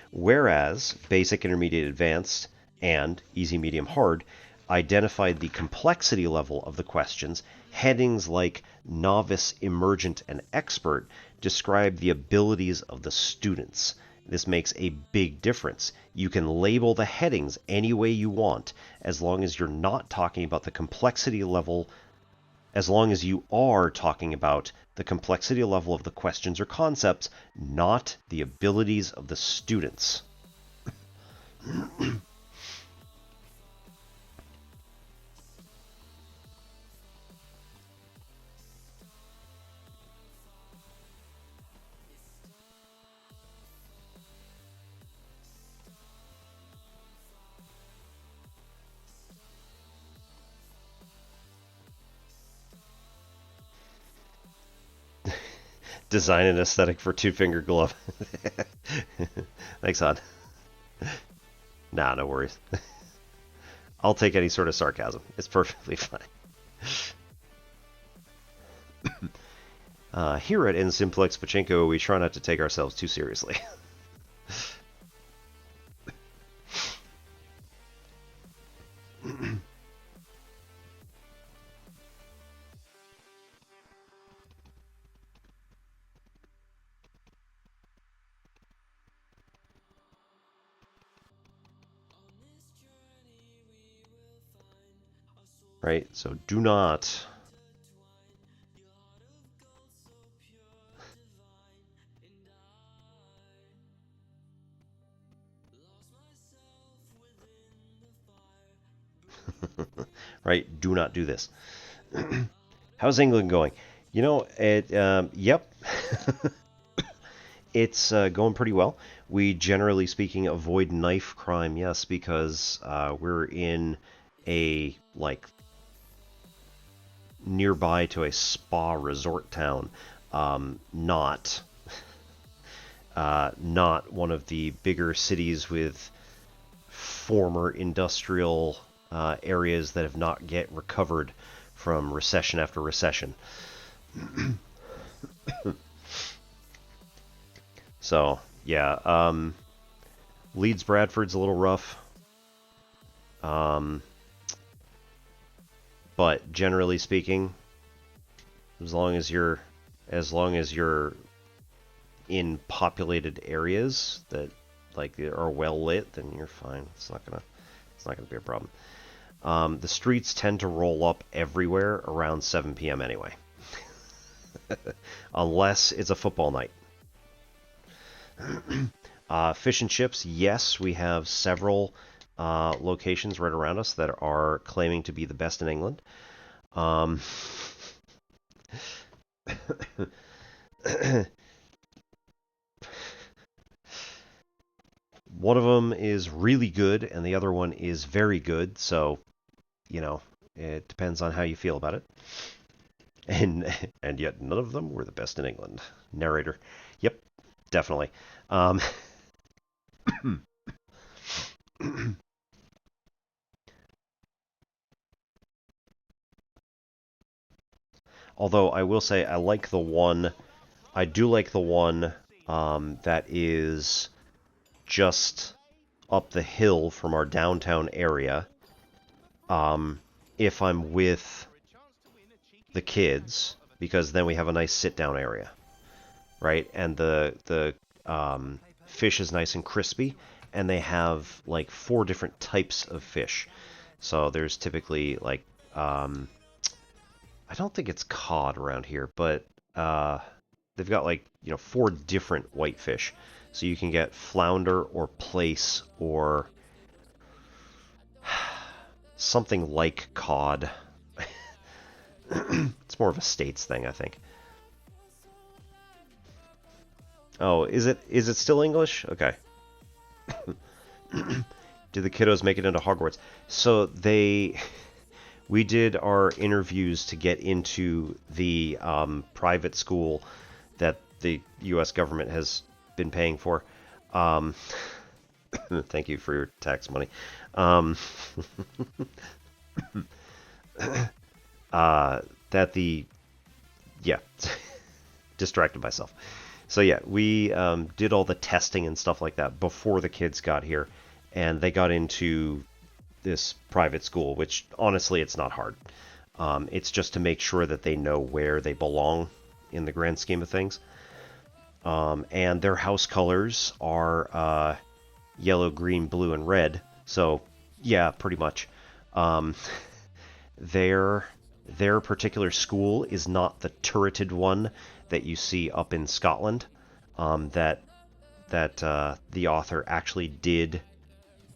Whereas Basic, Intermediate, Advanced and Easy, Medium, Hard identified the complexity level of the questions, headings like Novice, Emergent, and Expert describe the abilities of the students. This makes a big difference. You can label the headings any way you want, as long as you're not talking about the complexity level, as long as you are talking about the complexity level of the questions or concepts, not the abilities of the students. Design an aesthetic for two-finger glove. Thanks, Hod. Nah, no worries. I'll take any sort of sarcasm. It's perfectly fine. Here at Simplex Pachinko, we try not to take ourselves too seriously. Right? So do not... right? Do not do this. How's England going? You know, yep. It's going pretty well. We, generally speaking, avoid knife crime, yes, because we're in a, like, nearby to a spa resort town, not one of the bigger cities with former industrial areas that have not yet recovered from recession after recession. So, yeah, Leeds Bradford's a little rough. But generally speaking, as long as you're in populated areas that like are well lit, then you're fine. It's not gonna be a problem. The streets tend to roll up everywhere around 7 p.m. anyway, unless it's a football night. Fish and chips, yes, we have several locations right around us that are claiming to be the best in England. One of them is really good, and the other one is very good, so, you know, it depends on how you feel about it. And yet none of them were the best in England. Narrator. Yep, definitely. Although I will say I do like the one that is just up the hill from our downtown area, if I'm with the kids, because then we have a nice sit-down area, right? And the fish is nice and crispy, and they have like 4 different types of fish. So there's typically like, I don't think it's cod around here, but they've got like, 4 different whitefish. So you can get flounder or plaice or something like cod. It's more of a States thing, I think. Oh, is it still English? Okay. Did the kiddos make it into Hogwarts? So we did our interviews to get into the private school that the U.S. government has been paying for. Thank you for your tax money. Distracted myself. So yeah, we did all the testing and stuff like that before the kids got here, and they got into this private school, which honestly, it's not hard. It's just to make sure that they know where they belong in the grand scheme of things. And their house colors are yellow, green, blue, and red. So yeah, pretty much. Their particular school is not the turreted one that you see up in Scotland, that the author actually did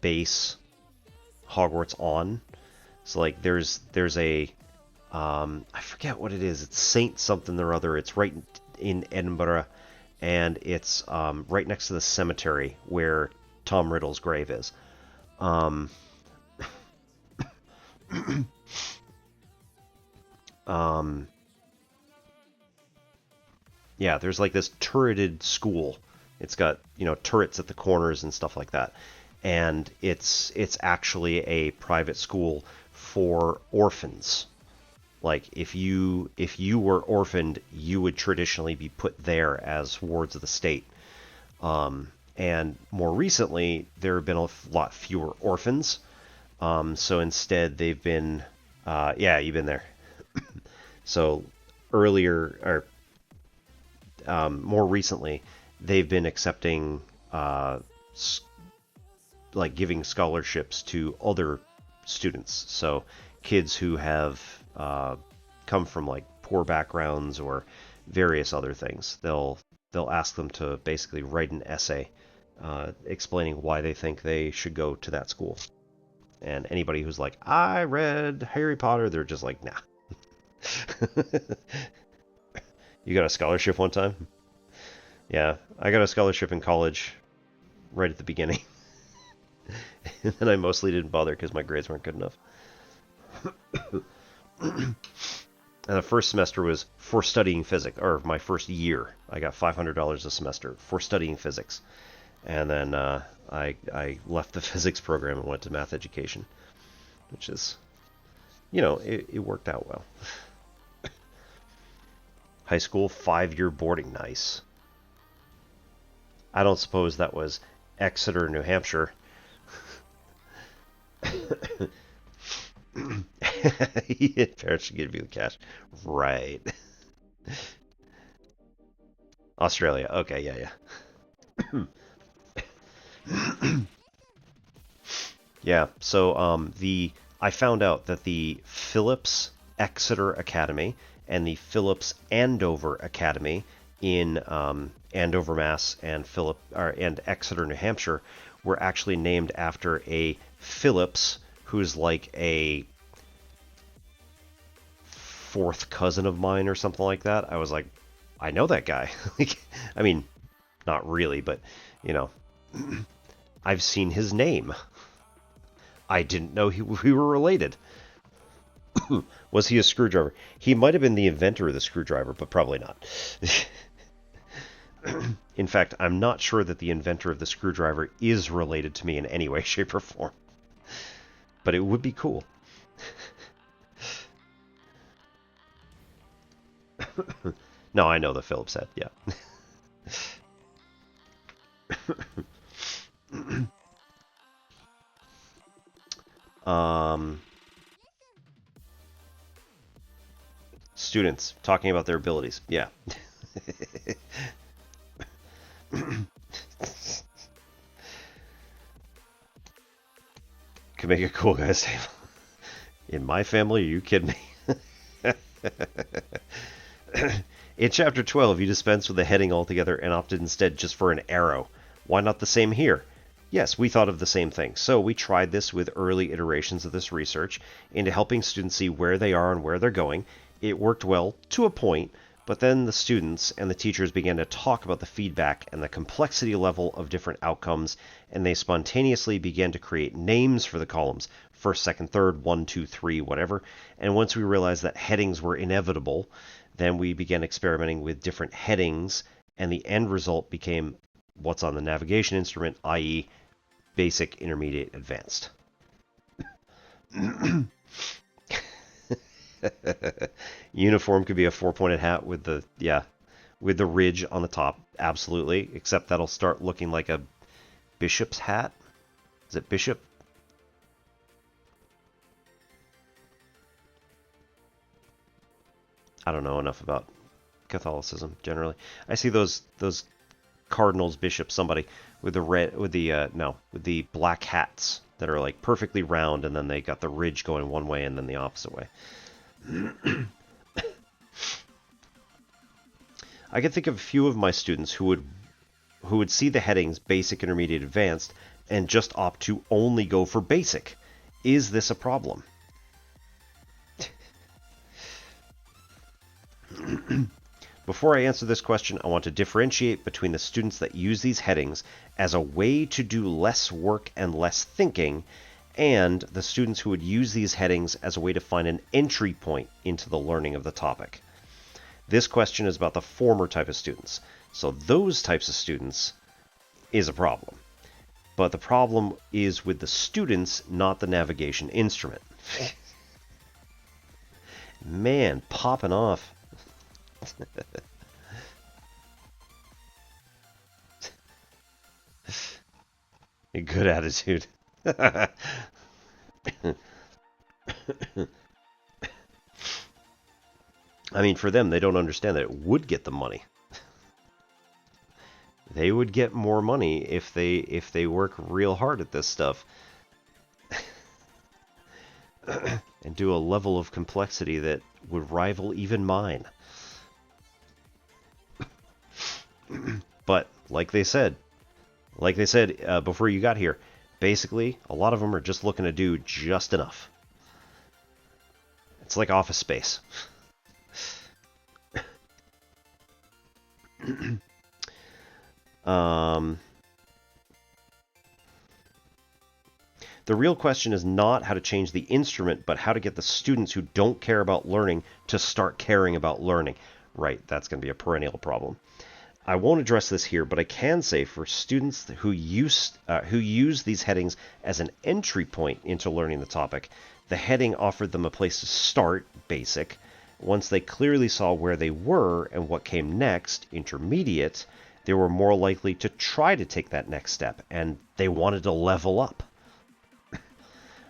base Hogwarts on. So like there's a I forget what it is. It's Saint something or other. It's right in Edinburgh, and it's right next to the cemetery where Tom Riddle's grave is. Yeah, there's like this turreted school. It's got, turrets at the corners and stuff like that. And it's actually a private school for orphans. Like if you were orphaned, you would traditionally be put there as wards of the state. And more recently, there have been a lot fewer orphans. So instead, they've been, yeah, you've been there. So earlier, or more recently, they've been accepting, like giving scholarships to other students. So kids who have come from like poor backgrounds or various other things, they'll ask them to basically write an essay explaining why they think they should go to that school. And anybody who's like, I read Harry Potter, they're just like, nah. You got a scholarship one time? Yeah, I got a scholarship in college right at the beginning. And then I mostly didn't bother because my grades weren't good enough. And the first semester was for studying physics, or my first year. I got $500 a semester for studying physics. And then I left the physics program and went to math education, which is, it worked out well. High school, 5-year boarding, nice. I don't suppose that was Exeter, New Hampshire. Parents should give you the cash. Right. Australia, okay, yeah. Yeah, so I found out that the Phillips Exeter Academy and the Phillips Andover Academy in Andover, Mass, and Exeter, New Hampshire, were actually named after a Phillips who's like a fourth cousin of mine or something like that. I was like, I know that guy. I mean, not really, but I've seen his name. I didn't know we were related. Was he a screwdriver? He might have been the inventor of the screwdriver, but probably not. In fact, I'm not sure that the inventor of the screwdriver is related to me in any way, shape, or form. But it would be cool. No, I know the Phillips head, yeah. Students talking about their abilities. Yeah. Could make a cool guy say, in my family, are you kidding me? In Chapter 12, you dispensed with the heading altogether and opted instead just for an arrow. Why not the same here? Yes, we thought of the same thing. So we tried this with early iterations of this research into helping students see where they are and where they're going. It worked well to a point, but then the students and the teachers began to talk about the feedback and the complexity level of different outcomes, and they spontaneously began to create names for the columns, first, second, third, 1, 2, 3, whatever. And once we realized that headings were inevitable, then we began experimenting with different headings, and the end result became what's on the navigation instrument, i.e. basic, intermediate, advanced. Uniform could be a 4-pointed hat with the ridge on the top, absolutely, except that'll start looking like a bishop's hat. Is it bishop? I don't know enough about Catholicism generally. I see those cardinals, bishops, somebody with the black hats that are like perfectly round, and then they got the ridge going one way and then the opposite way. I can think of a few of my students who would see the headings basic, intermediate, advanced and just opt to only go for basic. Is this a problem? Before I answer this question, I want to differentiate between the students that use these headings as a way to do less work and less thinking, and the students who would use these headings as a way to find an entry point into the learning of the topic. This question is about the former type of students. So those types of students is a problem. But the problem is with the students, not the navigation instrument. Man, popping off. A good attitude. I mean, for them, they don't understand that it would get them money. They would get more money if they work real hard at this stuff. And do a level of complexity that would rival even mine. But like they said before you got here, basically a lot of them are just looking to do just enough. It's like Office Space. The real question is not how to change the instrument, but how to get the students who don't care about learning to start caring about learning. Right, that's going to be a perennial problem. I won't address this here, but I can say for students who use these headings as an entry point into learning the topic, the heading offered them a place to start, basic. Once they clearly saw where they were and what came next, intermediate, they were more likely to try to take that next step, and they wanted to level up.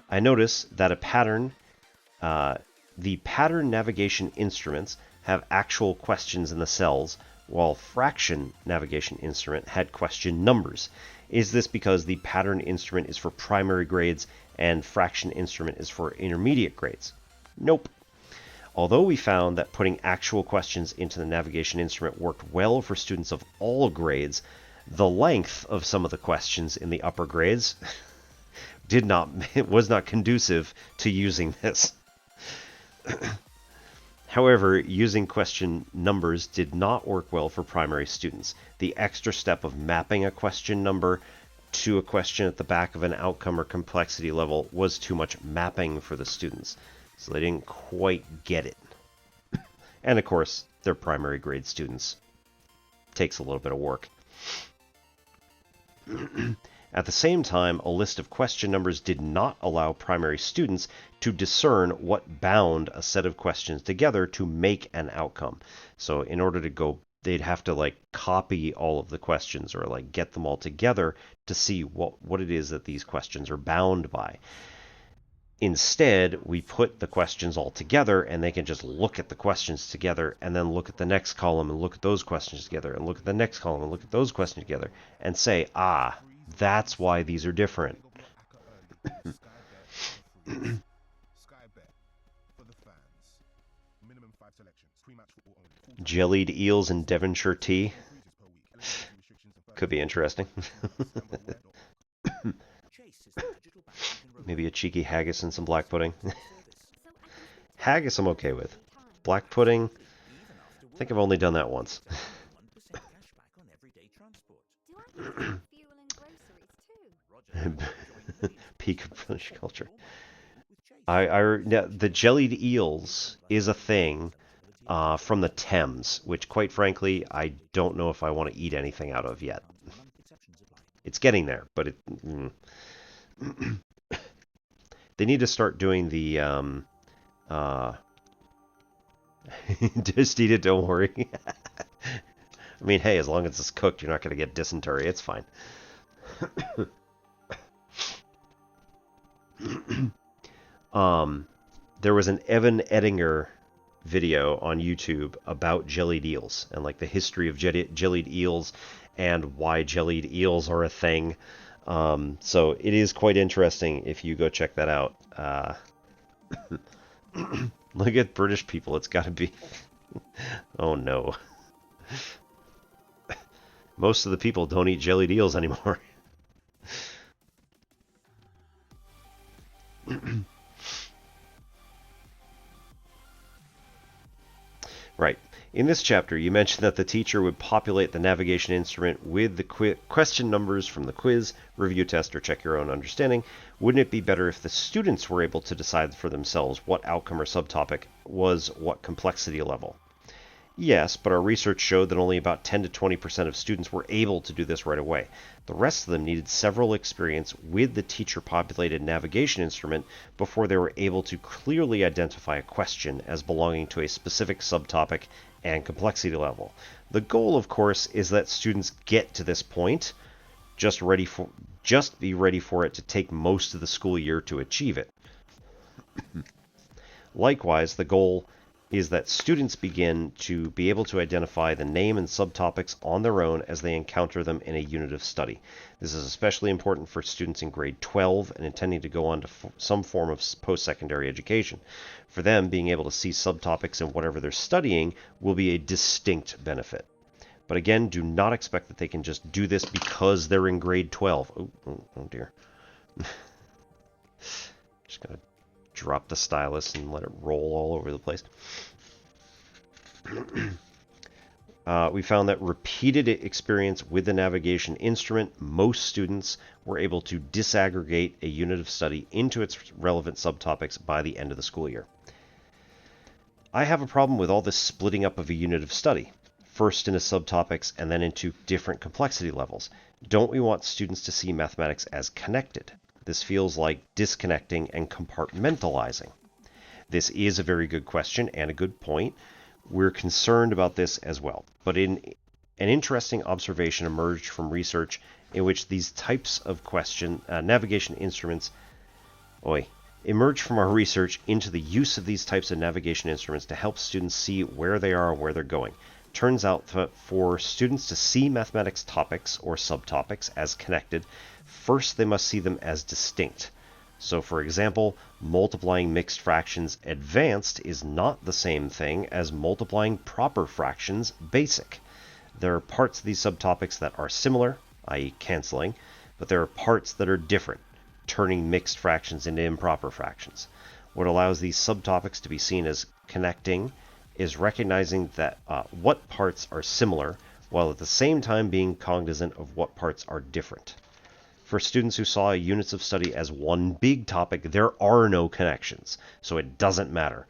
I notice that the pattern navigation instruments have actual questions in the cells, while fraction navigation instrument had question numbers. Is this because the pattern instrument is for primary grades and fraction instrument is for intermediate grades? Nope. Although we found that putting actual questions into the navigation instrument worked well for students of all grades, the length of some of the questions in the upper grades was not conducive to using this. However, using question numbers did not work well for primary students. The extra step of mapping a question number to a question at the back of an outcome or complexity level was too much mapping for the students, so they didn't quite get it. And of course, they're primary grade students. Takes a little bit of work. At the same time, a list of question numbers did not allow primary students to discern what bound a set of questions together to make an outcome. So in order to go, they'd have to copy all of the questions or get them all together to see what it is that these questions are bound by. Instead, we put the questions all together, and they can just look at the questions together, and then look at the next column and look at those questions together, and look at the next column and look at those questions together, and say, ah, that's why these are different. Jellied eels and Devonshire tea. Could be interesting. Maybe a cheeky haggis and some black pudding. Haggis I'm okay with. Black pudding, I think I've only done that once. Peak of British culture. The jellied eels is a thing from the Thames, which quite frankly, I don't know if I want to eat anything out of yet. It's getting there, but they need to start doing the just eat it, don't worry. I mean, hey, as long as it's cooked, you're not going to get dysentery. It's fine. There was an Evan Ettinger video on YouTube about jellied eels and like the history of jellied eels and why jellied eels are a thing. So it is quite interesting if you go check that out. Look at British people. It's got to be... Oh no. Most of the people don't eat jellied eels anymore. Right. In this chapter, you mentioned that the teacher would populate the navigation instrument with the question numbers from the quiz, review test, or check your own understanding. Wouldn't it be better if the students were able to decide for themselves what outcome or subtopic was what complexity level? Yes, but our research showed that only about 10 to 20% of students were able to do this right away. The rest of them needed several experience with the teacher-populated navigation instrument before they were able to clearly identify a question as belonging to a specific subtopic and complexity level. The goal, of course, is that students get to this point, just be ready for it to take most of the school year to achieve it. Likewise, the goal is that students begin to be able to identify the name and subtopics on their own as they encounter them in a unit of study. This is especially important for students in grade 12 and intending to go on to some form of post-secondary education. For them, being able to see subtopics in whatever they're studying will be a distinct benefit. But again, do not expect that they can just do this because they're in grade 12. Oh dear. Just going to drop the stylus and let it roll all over the place. We found that repeated experience with the navigation instrument, most students were able to disaggregate a unit of study into its relevant subtopics by the end of the school year. I have a problem with all this splitting up of a unit of study, first into subtopics and then into different complexity levels. Don't we want students to see mathematics as connected? This feels like disconnecting and compartmentalizing. This is a very good question and a good point. We're concerned about this as well. But an interesting observation emerged from research in which these types of navigation instruments emerged from our research into the use of these types of navigation instruments to help students see where they are and where they're going. Turns out that for students to see mathematics topics or subtopics as connected, first they must see them as distinct. So for example, multiplying mixed fractions advanced is not the same thing as multiplying proper fractions basic. There are parts of these subtopics that are similar, i.e. canceling, but there are parts that are different, turning mixed fractions into improper fractions. What allows these subtopics to be seen as connecting is recognizing that what parts are similar, while at the same time being cognizant of what parts are different. For students who saw units of study as one big topic, there are no connections, so it doesn't matter.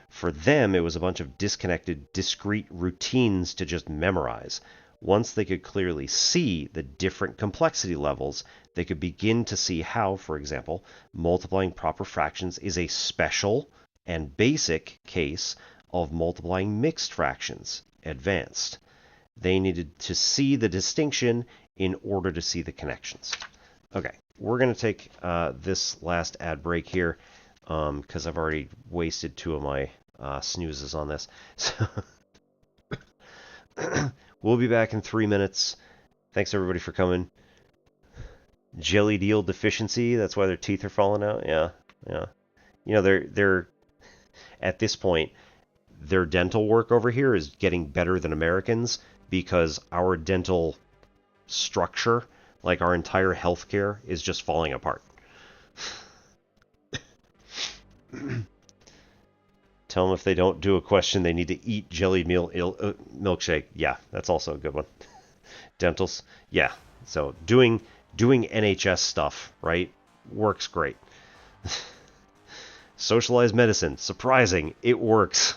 For them, it was a bunch of disconnected, discrete routines to just memorize. Once they could clearly see the different complexity levels, they could begin to see how, for example, multiplying proper fractions is a special and basic case of multiplying mixed fractions, advanced. They needed to see the distinction in order to see the connections. Okay, we're going to take this last ad break here. because I've already wasted 2 of my snoozes on this. So we'll be back in 3 minutes. Thanks everybody for coming. Jelly deal deficiency, that's why their teeth are falling out. Yeah. You know, they're at this point, their dental work over here is getting better than Americans because our dental structure, like our entire healthcare, is just falling apart. Tell them if they don't do a question, they need to eat jelly milkshake. Yeah, that's also a good one. Dentals. Yeah. So doing NHS stuff, right, works great. Socialized medicine. Surprising. It works.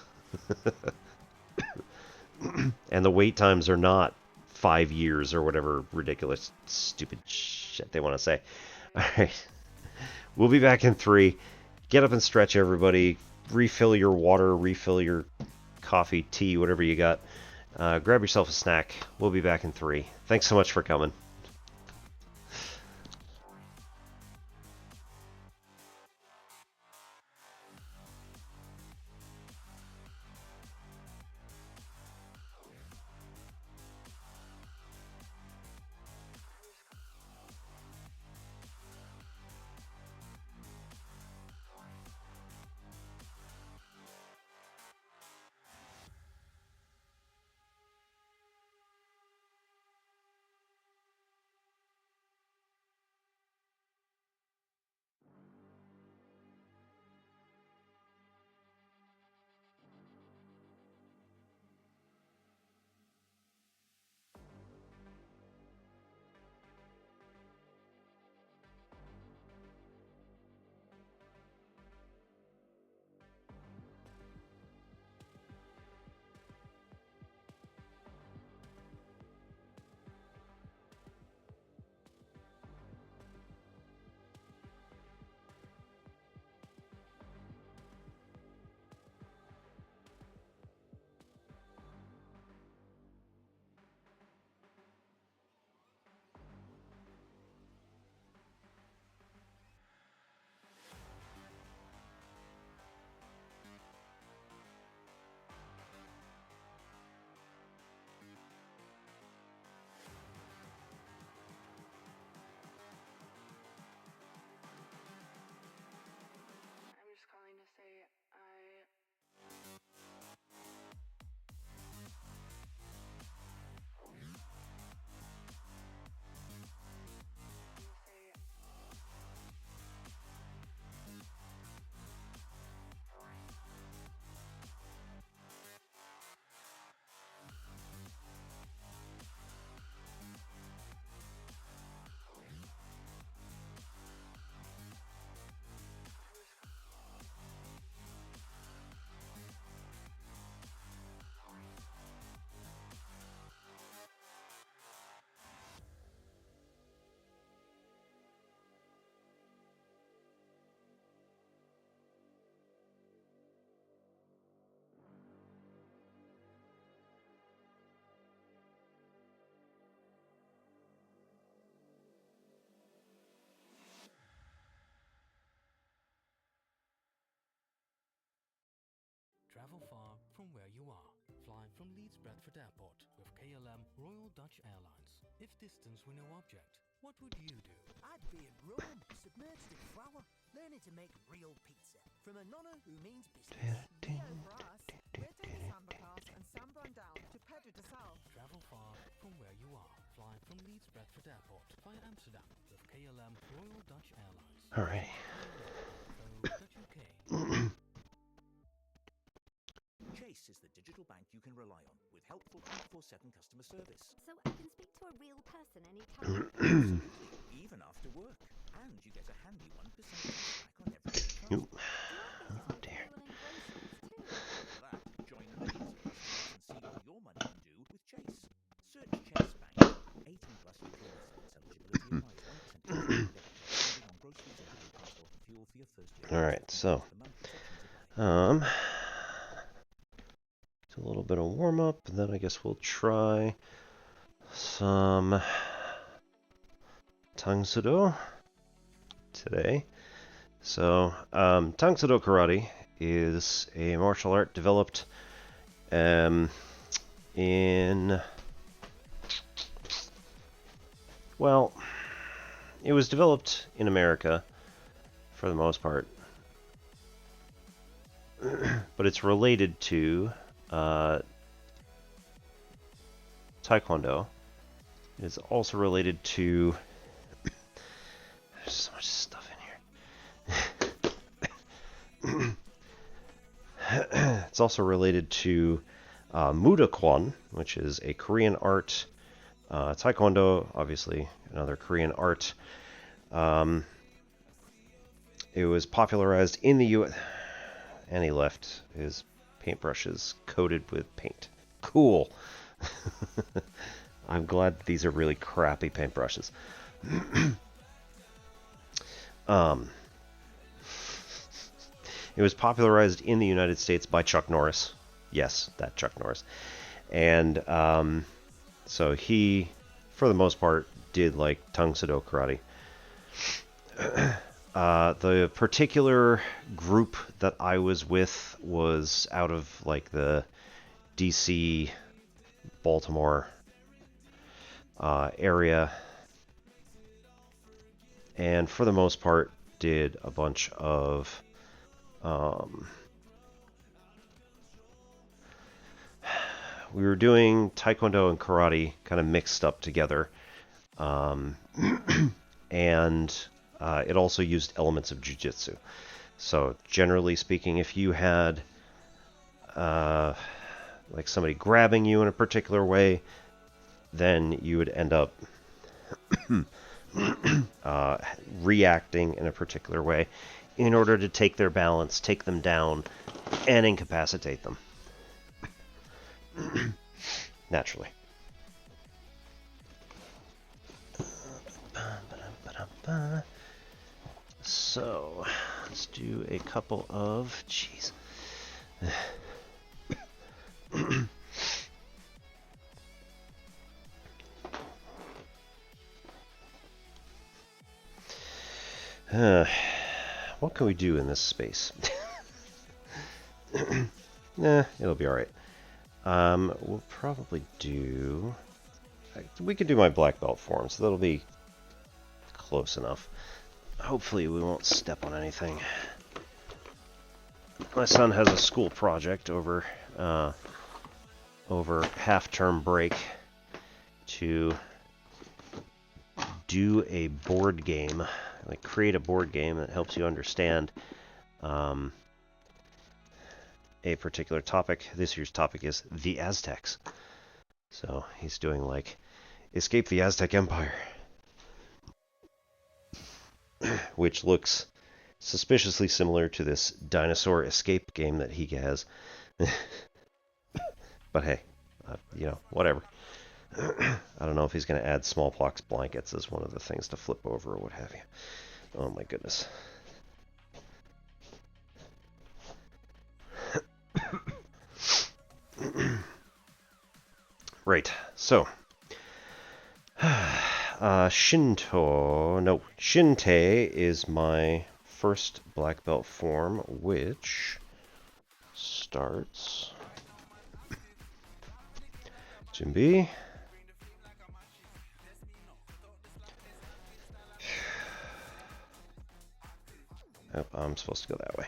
And the wait times are not 5 years or whatever ridiculous, stupid shit they want to say. All right. We'll be back in 3. Get up and stretch, everybody. Refill your water, refill your coffee, tea, whatever you got. Grab yourself a snack. We'll be back in 3. Thanks so much for coming. Travel far from where you are. Flying from Leeds Bradford Airport with KLM Royal Dutch Airlines. If distance were no object, what would you do? I'd be in Rome, submerged in flour, learning to make real pizza from a nonna who means business. For us, we're doing Samba Pass and Samba and down to Pedro de Sal. Travel far from where you are. Flying from Leeds Bradford Airport via Amsterdam with KLM Royal Dutch Airlines. Alright. Chase is the digital bank you can rely on with helpful 24/7 customer service. So I can speak to a real person anytime. Even after work. And you get a handy 1% cashback on everything. Oh dear. That, join millions of customers and see what your money can do with Chase. Search Chase Bank. 18 plus UK residence eligibility applies. 1% cashback on groceries, everyday transport and fuel for your first year. Alright, so it's a little bit of warm-up, and then I guess we'll try some Tang Sudo today. So, Tang-Soo-Do Karate is a martial art developed in... Well, it was developed in America, for the most part. But it's related to Taekwondo. It is also related to... There's so much stuff in here. It's also related to Mudakwon, which is a Korean art. Taekwondo, obviously, another Korean art. It was popularized in the U.S. And he left his paintbrushes coated with paint. Cool. I'm glad these are really crappy paintbrushes. It was popularized in the United States by Chuck Norris. Yes, that Chuck Norris. And so he, for the most part, did like Tang-Soo-Do Karate. The particular group that I was with was out of like the DC, Baltimore area, and for the most part did a bunch of we were doing Taekwondo and Karate kind of mixed up together, and it also used elements of Jiu-Jitsu. So generally speaking, if you had like somebody grabbing you in a particular way, then you would end up reacting in a particular way in order to take their balance, take them down, and incapacitate them. Naturally. So, let's do a couple of... Jeez. What can we do in this space? Nah, it'll be alright. We'll probably do... We could do my black belt form, so that'll be close enough. Hopefully we won't step on anything. My son has a school project over half-term break to do a board game, like create a board game that helps you understand a particular topic. This year's topic is the Aztecs. So he's doing like Escape the Aztec Empire, which looks suspiciously similar to this dinosaur escape game that he has. But hey, you know, whatever. I don't know if he's going to add smallpox blankets as one of the things to flip over or what have you. Oh my goodness. Right, so Shinte is my first black belt form, which starts Jinbi. Oh, I'm supposed to go that way.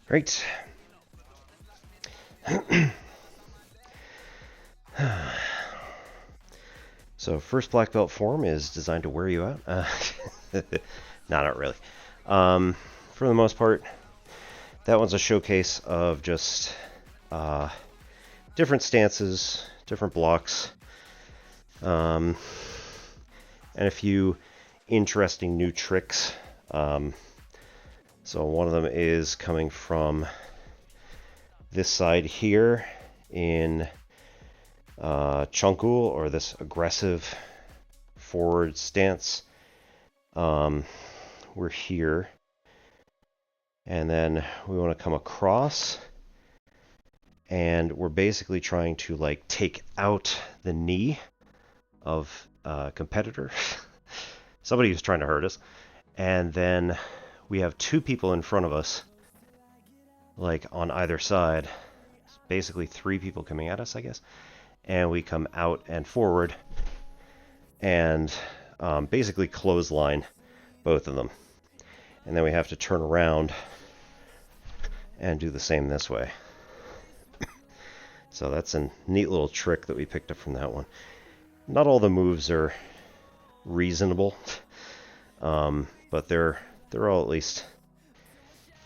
Right. So first black belt form is designed to wear you out. No, not really. For the most part, that one's a showcase of just different stances, different blocks, and a few interesting new tricks. So one of them is coming from this side here in Chunkul, or this aggressive forward stance. We're here, and then we want to come across, and we're basically trying to like take out the knee of a competitor, somebody who's trying to hurt us, and then we have two people in front of us, like on either side. It's basically three people coming at us, I guess. And we come out and forward and basically clothesline both of them. And then we have to turn around and do the same this way. So that's a neat little trick that we picked up from that one. Not all the moves are reasonable, but they're all at least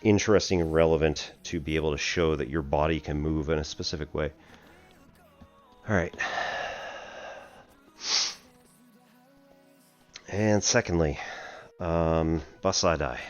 interesting and relevant to be able to show that your body can move in a specific way. All right. And secondly, bus side eye.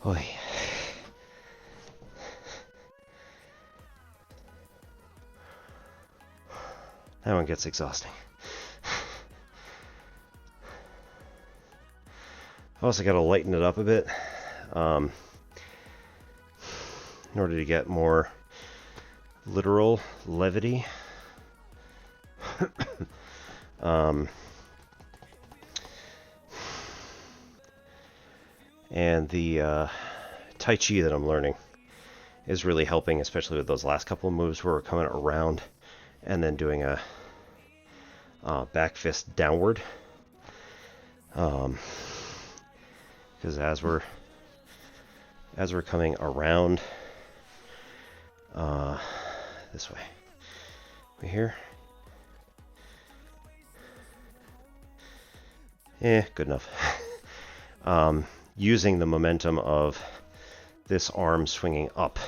Oy. That one gets exhausting. I've also got to lighten it up a bit in order to get more literal levity. And the Tai Chi that I'm learning is really helping, especially with those last couple of moves where we're coming around and then doing a back fist downward. Because as we're coming around this way, we here. Good enough. Using the momentum of this arm swinging up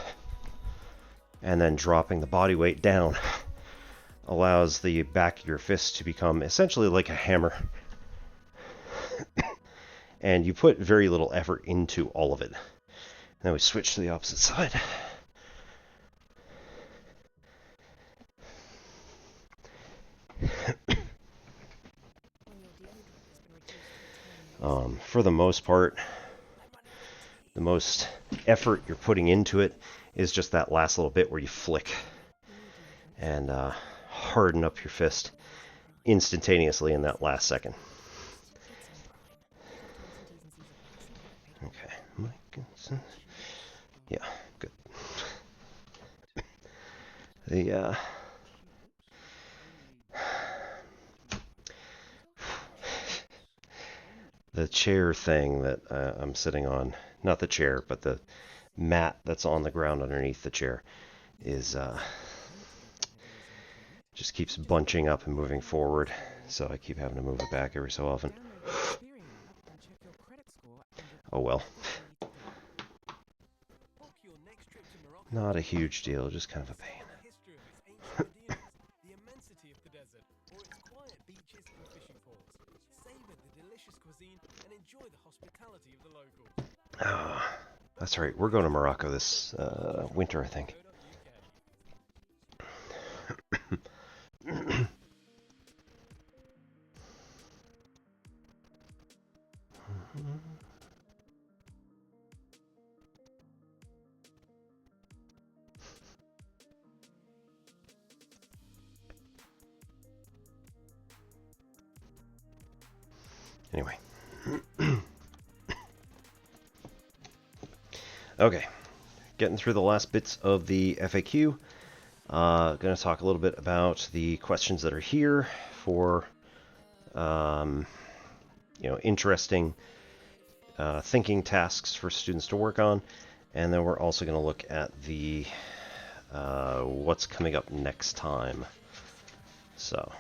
and then dropping the body weight down allows the back of your fist to become essentially like a hammer. And you put very little effort into all of it. Then we switch to the opposite side. For the most part, the most effort you're putting into it is just that last little bit where you flick and harden up your fist instantaneously in that last second. Okay. Yeah, good. The chair thing that I'm sitting on, not the chair, but the mat that's on the ground underneath the chair, is just keeps bunching up and moving forward. so I keep having to move it back every so often. Oh well. Not a huge deal, just kind of a pain. The immensity of the desert, or its quiet beaches and fishing pools. Savor the delicious cuisine and enjoy the hospitality of the locals. Ah, that's right. We're going to Morocco this winter, I think. Anyway. Okay. Getting through the last bits of the FAQ. Going to talk a little bit about the questions that are here for, interesting thinking tasks for students to work on. And then we're also going to look at the what's coming up next time. So.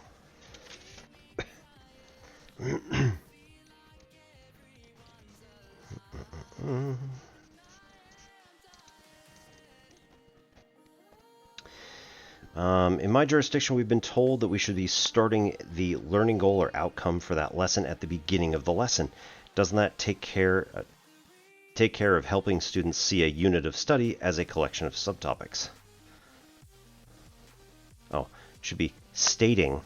In my jurisdiction, we've been told that we should be starting the learning goal or outcome for that lesson at the beginning of the lesson. Doesn't that take care of helping students see a unit of study as a collection of subtopics? Oh, it should be stating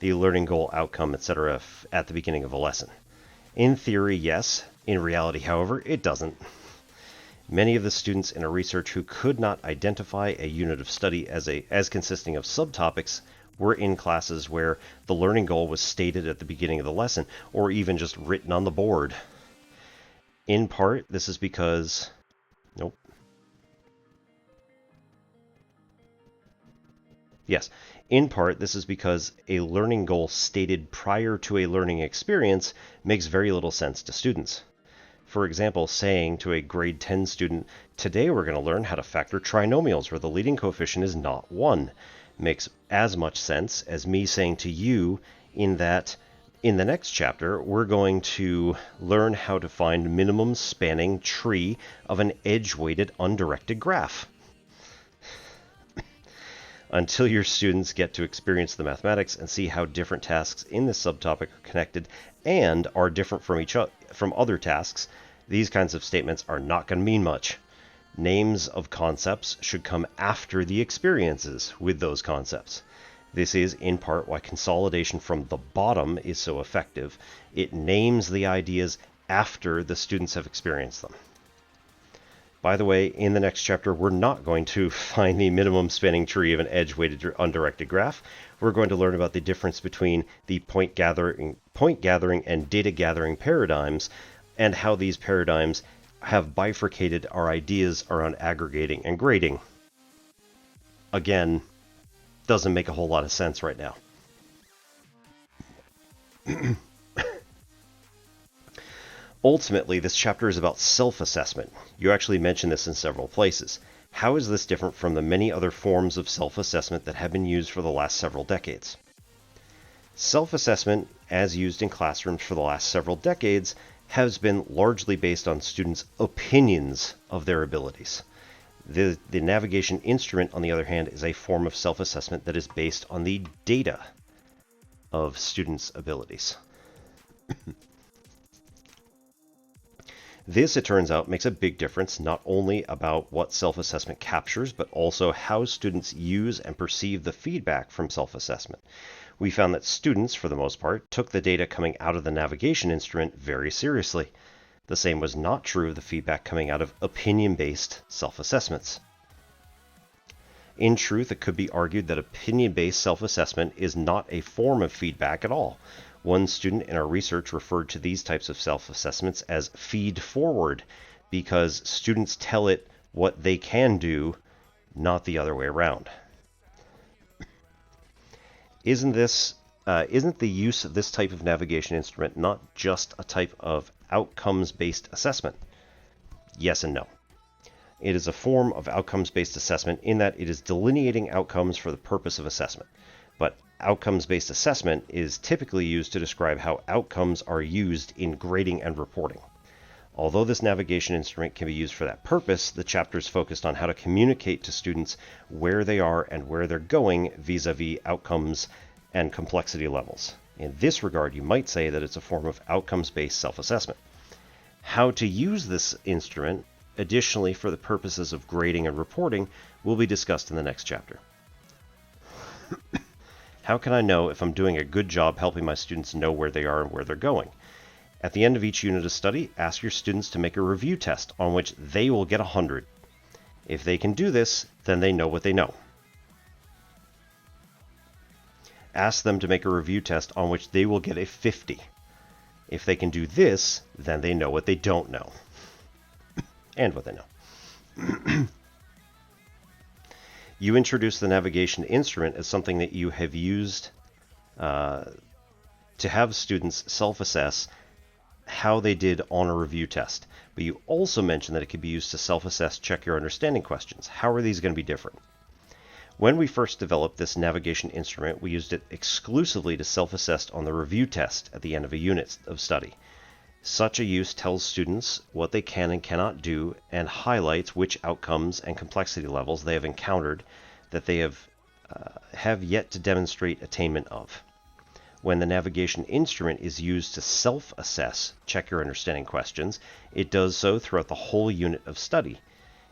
the learning goal, outcome, etc. at the beginning of a lesson. In theory, yes. In reality, however, it doesn't. Many of the students in our research who could not identify a unit of study as consisting of subtopics were in classes where the learning goal was stated at the beginning of the lesson, or even just written on the board. In part, this is because... Nope. Yes. In part, this is because a learning goal stated prior to a learning experience makes very little sense to students. For example, saying to a grade 10 student, today we're going to learn how to factor trinomials where the leading coefficient is not 1, makes as much sense as me saying to you in that in the next chapter we're going to learn how to find minimum spanning tree of an edge-weighted undirected graph. Until your students get to experience the mathematics and see how different tasks in this subtopic are connected and are different from other tasks, these kinds of statements are not going to mean much. Names of concepts should come after the experiences with those concepts. This is, in part, why consolidation from the bottom is so effective. It names the ideas after the students have experienced them. By the way, in the next chapter, we're not going to find the minimum spanning tree of an edge-weighted undirected graph. We're going to learn about the difference between the point gathering and data gathering paradigms and how these paradigms have bifurcated our ideas around aggregating and grading. Again, doesn't make a whole lot of sense right now. Ultimately, this chapter is about self-assessment. You actually mention this in several places. How is this different from the many other forms of self-assessment that have been used for the last several decades? Self-assessment, as used in classrooms for the last several decades, has been largely based on students' opinions of their abilities. The navigation instrument, on the other hand, is a form of self-assessment that is based on the data of students' abilities. This, it turns out, makes a big difference not only about what self-assessment captures, but also how students use and perceive the feedback from self-assessment. We found that students, for the most part, took the data coming out of the navigation instrument very seriously. The same was not true of the feedback coming out of opinion-based self-assessments. In truth, it could be argued that opinion-based self-assessment is not a form of feedback at all. One student in our research referred to these types of self-assessments as feed-forward because students tell it what they can do, not the other way around. Isn't the use of this type of navigation instrument not just a type of outcomes-based assessment? Yes and no. It is a form of outcomes-based assessment in that it is delineating outcomes for the purpose of assessment. But outcomes-based assessment is typically used to describe how outcomes are used in grading and reporting. Although this navigation instrument can be used for that purpose, the chapter is focused on how to communicate to students where they are and where they're going vis-a-vis outcomes and complexity levels. In this regard, you might say that it's a form of outcomes-based self-assessment. How to use this instrument, additionally for the purposes of grading and reporting, will be discussed in the next chapter. How can I know if I'm doing a good job helping my students know where they are and where they're going? At the end of each unit of study, ask your students to make a review test on which they will get 100. If they can do this, then they know what they know. Ask them to make a review test on which they will get a 50. If they can do this, then they know what they don't know. And what they know. You introduce the navigation instrument as something that you have used to have students self-assess how they did on a review test. But you also mentioned that it could be used to self-assess check your understanding questions. How are these going to be different? When we first developed this navigation instrument, we used it exclusively to self-assess on the review test at the end of a unit of study. Such a use tells students what they can and cannot do and highlights which outcomes and complexity levels they have encountered that they have yet to demonstrate attainment of. When the navigation instrument is used to self-assess check your understanding questions, it does so throughout the whole unit of study.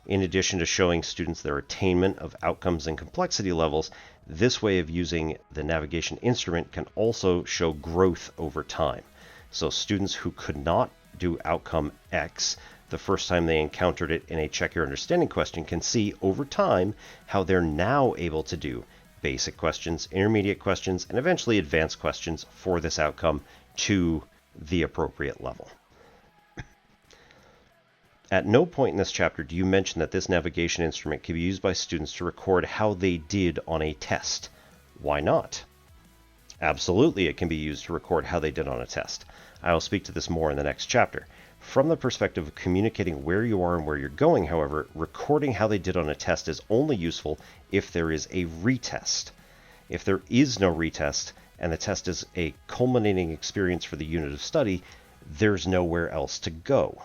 In addition to showing students their attainment of outcomes and complexity levels, this way of using the navigation instrument can also show growth over time. So students who could not do outcome X the first time they encountered it in a check your understanding question can see over time how they're now able to do basic questions, intermediate questions, and eventually advanced questions for this outcome to the appropriate level. At no point in this chapter do you mention that this navigation instrument can be used by students to record how they did on a test. Why not? Absolutely, it can be used to record how they did on a test. I will speak to this more in the next chapter. From the perspective of communicating where you are and where you're going, however, recording how they did on a test is only useful if there is a retest. If there is no retest, and the test is a culminating experience for the unit of study, there's nowhere else to go.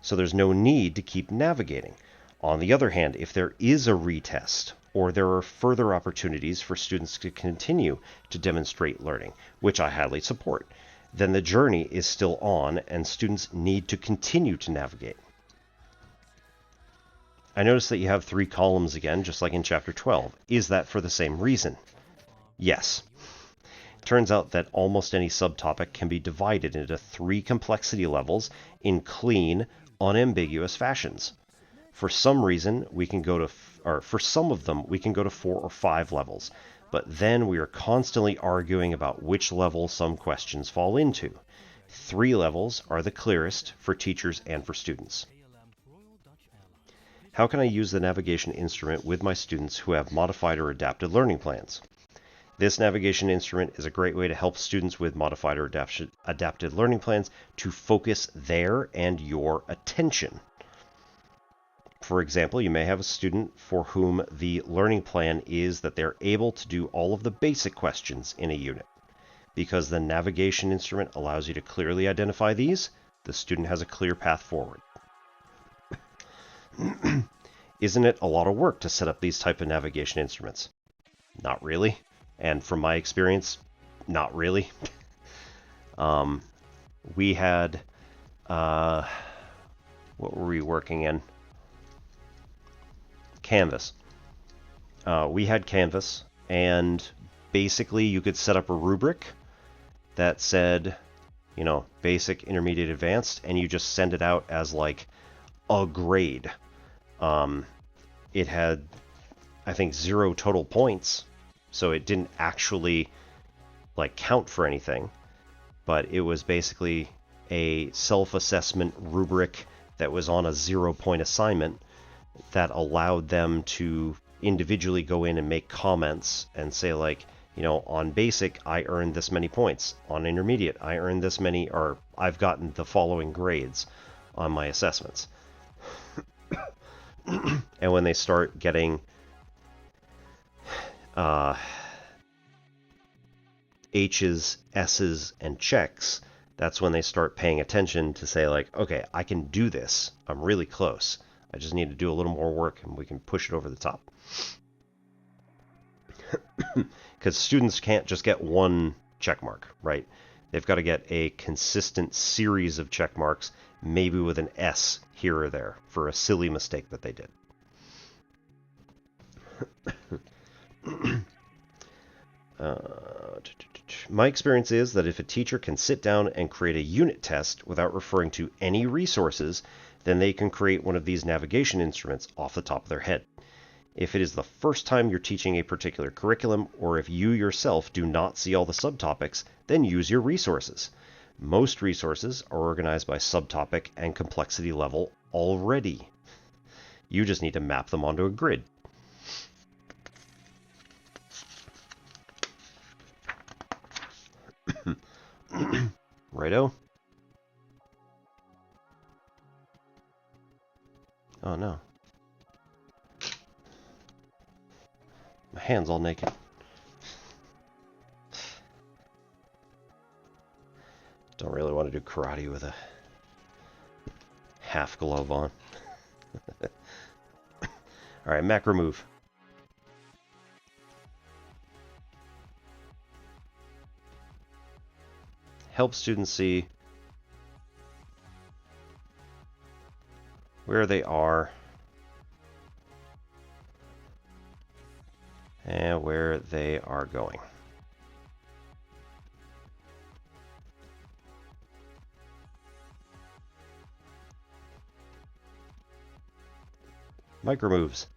So there's no need to keep navigating. On the other hand, if there is a retest, or there are further opportunities for students to continue to demonstrate learning, which I highly support, then the journey is still on and students need to continue to navigate. I notice that you have 3 columns again, just like in Chapter 12. Is that for the same reason? Yes. Turns out that almost any subtopic can be divided into 3 complexity levels in clean, unambiguous fashions. For some reason, we can go to, or for some of them, we can go to 4 or 5 levels. But then we are constantly arguing about which level some questions fall into. 3 levels are the clearest for teachers and for students. How can I use the navigation instrument with my students who have modified or adapted learning plans? This navigation instrument is a great way to help students with modified or adapted learning plans to focus their and your attention. For example, you may have a student for whom the learning plan is that they're able to do all of the basic questions in a unit. Because the navigation instrument allows you to clearly identify these, the student has a clear path forward. Isn't it a lot of work to set up these type of navigation instruments? Not really. And from my experience, not really. We had, what were we working in? Canvas. We had Canvas, and basically you could set up a rubric that said, you know, basic, intermediate, advanced, and you just send it out as like a grade. It had, I think, 0 total points, so it didn't actually like count for anything, but it was basically a self-assessment rubric that was on a 0-point assignment that allowed them to individually go in and make comments and say, like, you know, on basic, I earned this many points. On intermediate, I earned this many, or I've gotten the following grades on my assessments. And when they start getting H's, S's, and checks, that's when they start paying attention to say, like, okay, I can do this. I'm really close. I just need to do a little more work and we can push it over the top. Because students can't just get one check mark, right? They've got to get a consistent series of check marks, maybe with an S here or there for a silly mistake that they did. My experience is that if a teacher can sit down and create a unit test without referring to any resources, then they can create one of these navigation instruments off the top of their head. If it is the first time you're teaching a particular curriculum, or if you yourself do not see all the subtopics, then use your resources. Most resources are organized by subtopic and complexity level already. You just need to map them onto a grid. Righto. Oh no. My hand's all naked. Don't really want to do karate with a half glove on. Alright, macro move. Help students see where they are and where they are going. Micro moves.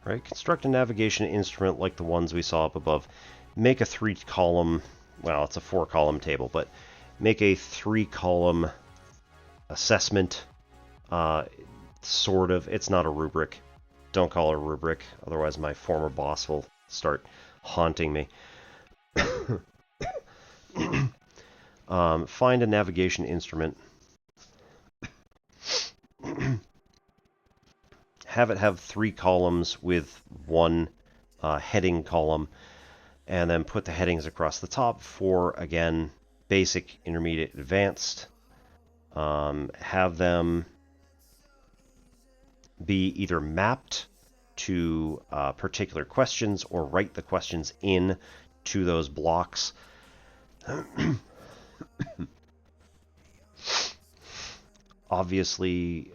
Right, construct a navigation instrument like the ones we saw up above. Make a 3-column, well, it's a 4-column table, but make a 3-column assessment. Sort of. It's not a rubric. Don't call it a rubric, otherwise my former boss will start haunting me. Find a navigation instrument. Have it have 3 columns with 1 heading column, and then put the headings across the top for, again, basic, intermediate, advanced. Have them be either mapped to particular questions or write the questions in to those blocks. Obviously,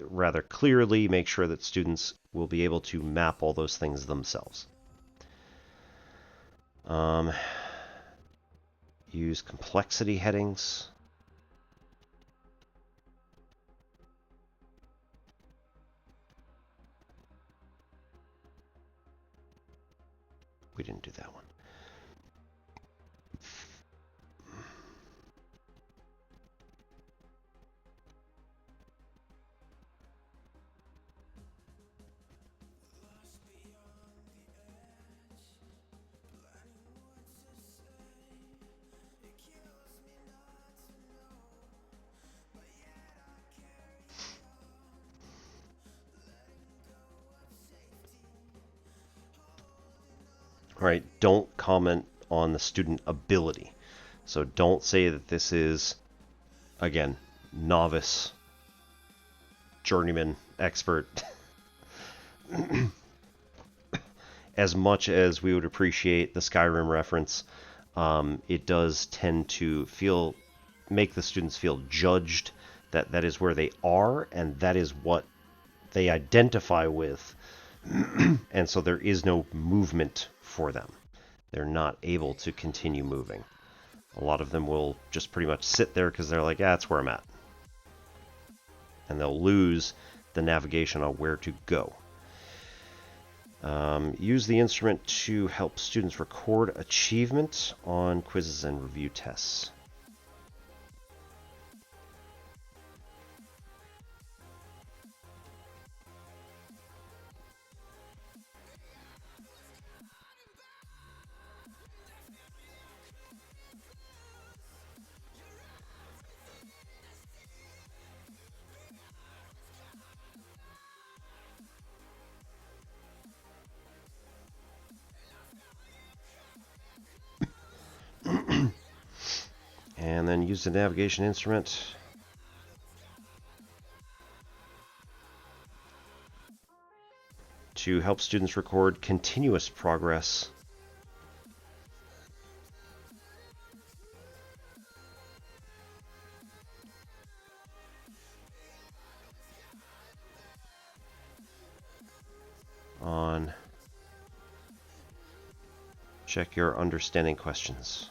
rather clearly, make sure that students will be able to map all those things themselves. Use complexity headings. We didn't do that one. Right, don't comment on the student ability. So don't say that this is, again, novice, journeyman, expert. As much as we would appreciate the Skyrim reference, it does tend to make the students feel judged, that is where they are, and that is what they identify with. And so there is no movement for them. They're not able to continue moving. A lot of them will just pretty much sit there because they're like, yeah, that's where I'm at. And they'll lose the navigation on where to go. Use the instrument to help students record achievement on quizzes and review tests. And then use the navigation instrument. To help students record continuous progress on check your understanding questions.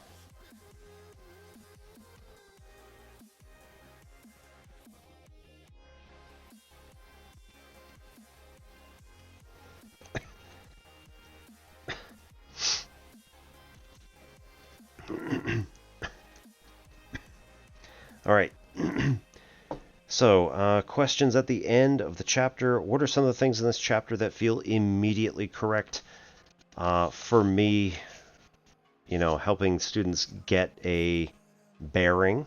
All right. So, questions at the end of the chapter. What are some of the things in this chapter that feel immediately correct? For me, helping students get a bearing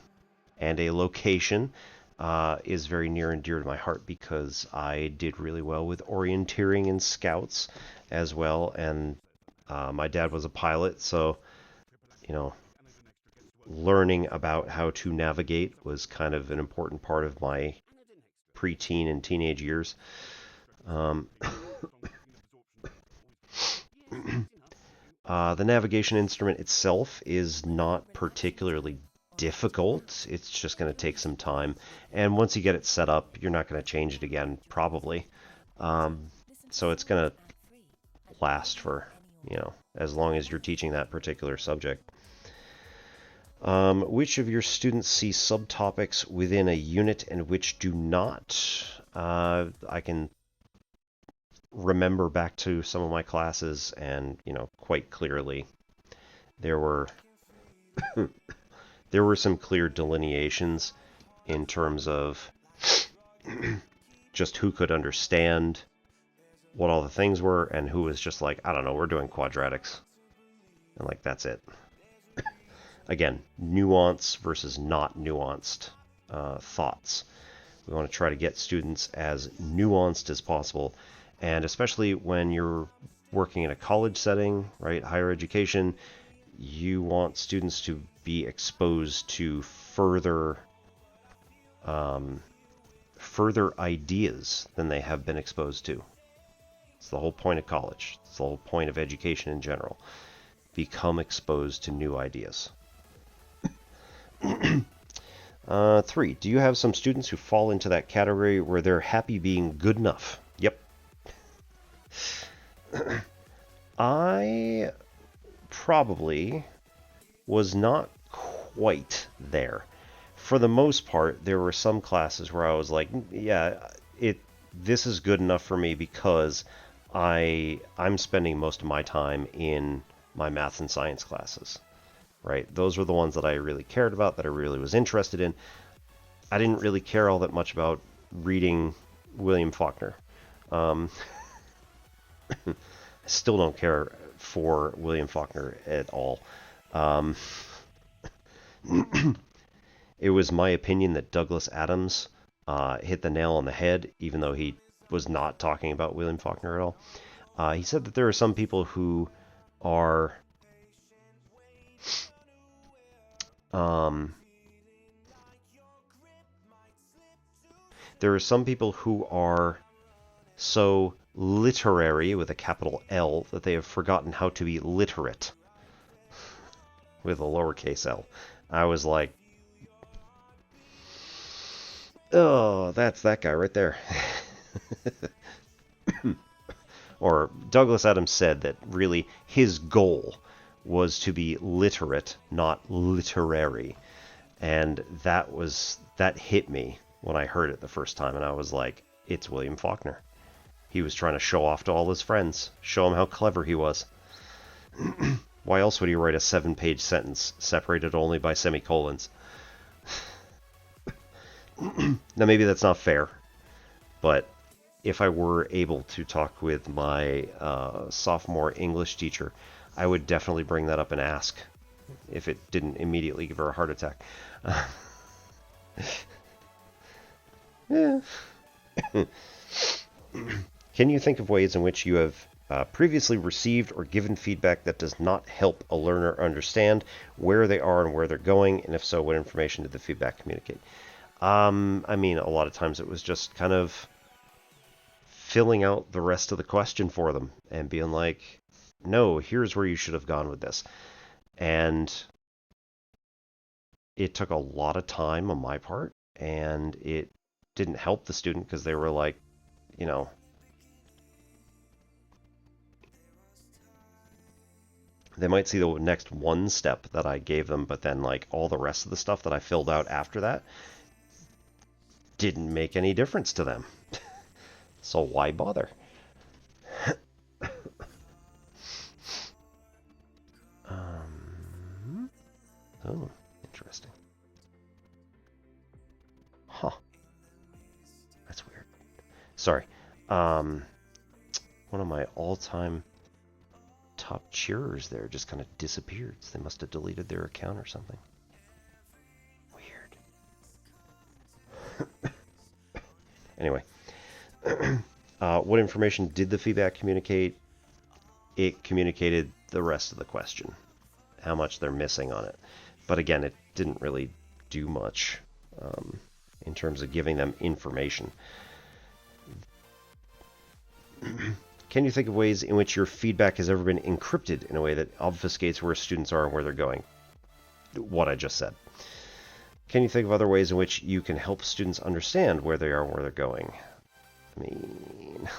and a location is very near and dear to my heart because I did really well with orienteering and scouts as well. And my dad was a pilot, so, learning about how to navigate was kind of an important part of my preteen and teenage years. The navigation instrument itself is not particularly difficult. It's just going to take some time. And once you get it set up, you're not going to change it again, probably. So it's going to last for, as long as you're teaching that particular subject. Which of your students see subtopics within a unit and which do not? I can remember back to some of my classes and, quite clearly there were there were some clear delineations in terms of just who could understand what all the things were and who was just like, I don't know, we're doing quadratics. And that's it. Again, nuance versus not nuanced thoughts. We want to try to get students as nuanced as possible. And especially when you're working in a college setting, right, higher education, you want students to be exposed to further ideas than they have been exposed to. It's the whole point of college. It's the whole point of education in general. Become exposed to new ideas. 3. Do you have some students who fall into that category where they're happy being good enough? Yep. I probably was not quite there. For the most part, there were some classes where I was like, yeah, this is good enough for me because I'm spending most of my time in my math and science classes. Right? Those were the ones that I really cared about, that I really was interested in. I didn't really care all that much about reading William Faulkner. I still don't care for William Faulkner at all. It was my opinion that Douglas Adams hit the nail on the head, even though he was not talking about William Faulkner at all. He said that there are some people who are so literary with a capital L that they have forgotten how to be literate with a lowercase l. I was like, oh, that's that guy right there. Or Douglas Adams said that really his goal was to be literate, not literary. And that hit me when I heard it the first time, and I was like, it's William Faulkner. He was trying to show off to all his friends, show them how clever he was. Why else would he write a 7-page sentence separated only by semicolons? Now maybe that's not fair, but if I were able to talk with my sophomore English teacher, I would definitely bring that up and ask if it didn't immediately give her a heart attack. Yeah. Can you think of ways in which you have previously received or given feedback that does not help a learner understand where they are and where they're going, and if so, what information did the feedback communicate? I mean, a lot of times it was just kind of filling out the rest of the question for them and being like, no, here's where you should have gone with this. And it took a lot of time on my part, and it didn't help the student because they were like, you know, they might see the next one step that I gave them, but then like all the rest of the stuff that I filled out after that didn't make any difference to them. So why bother? Oh, interesting. Huh. That's weird. Sorry. One of my all-time top cheerers there just kind of disappeared. So they must have deleted their account or something. Weird. Anyway. What information did the feedback communicate? It communicated the rest of the question. How much they're missing on it. But again, it didn't really do much in terms of giving them information. Can you think of ways in which your feedback has ever been encrypted in a way that obfuscates where students are and where they're going? What I just said. Can you think of other ways in which you can help students understand where they are and where they're going? I mean...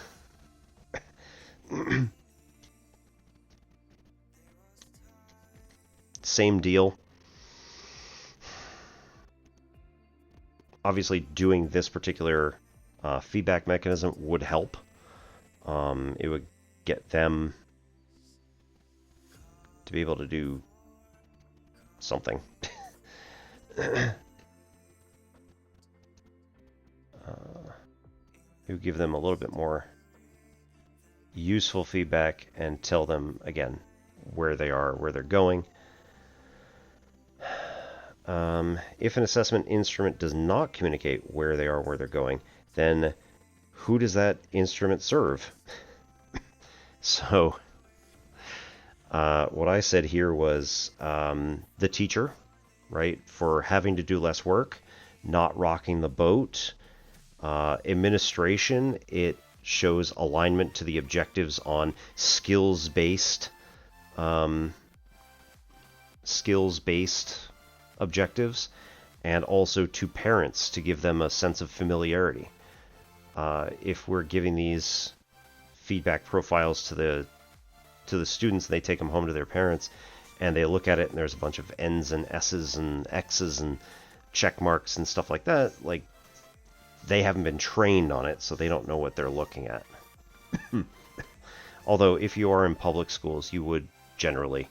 Same deal. Obviously, doing this particular feedback mechanism would help. It would get them to be able to do something. It would give them a little bit more useful feedback and tell them, again, where they are, where they're going. If an assessment instrument does not communicate where they are, where they're going, then who does that instrument serve? So, what I said here was the teacher, right, for having to do less work, not rocking the boat. Administration, it shows alignment to the objectives on skills-based objectives, and also to parents to give them a sense of familiarity. If we're giving these feedback profiles to the students, they take them home to their parents, and they look at it, and there's a bunch of N's and S's and X's and check marks and stuff like that. Like, they haven't been trained on it, so they don't know what they're looking at. Although, if you are in public schools, you would generally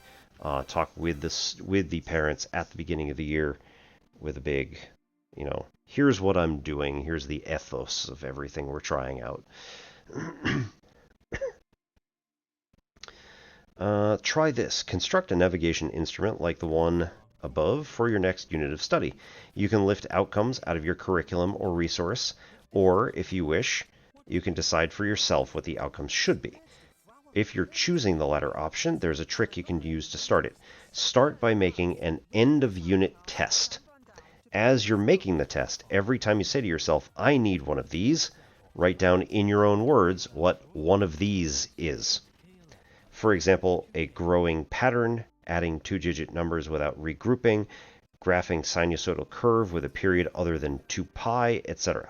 talk with the parents at the beginning of the year with a big, you know, here's what I'm doing, here's the ethos of everything we're trying out. Try this. Construct a navigation instrument like the one above for your next unit of study. You can lift outcomes out of your curriculum or resource, or, if you wish, you can decide for yourself what the outcomes should be. If you're choosing the latter option, there's a trick you can use to start it. Start by making an end-of-unit test. As you're making the test, every time you say to yourself, I need one of these, write down in your own words what one of these is. For example, a growing pattern, adding two-digit numbers without regrouping, graphing sinusoidal curve with a period other than 2 pi, etc.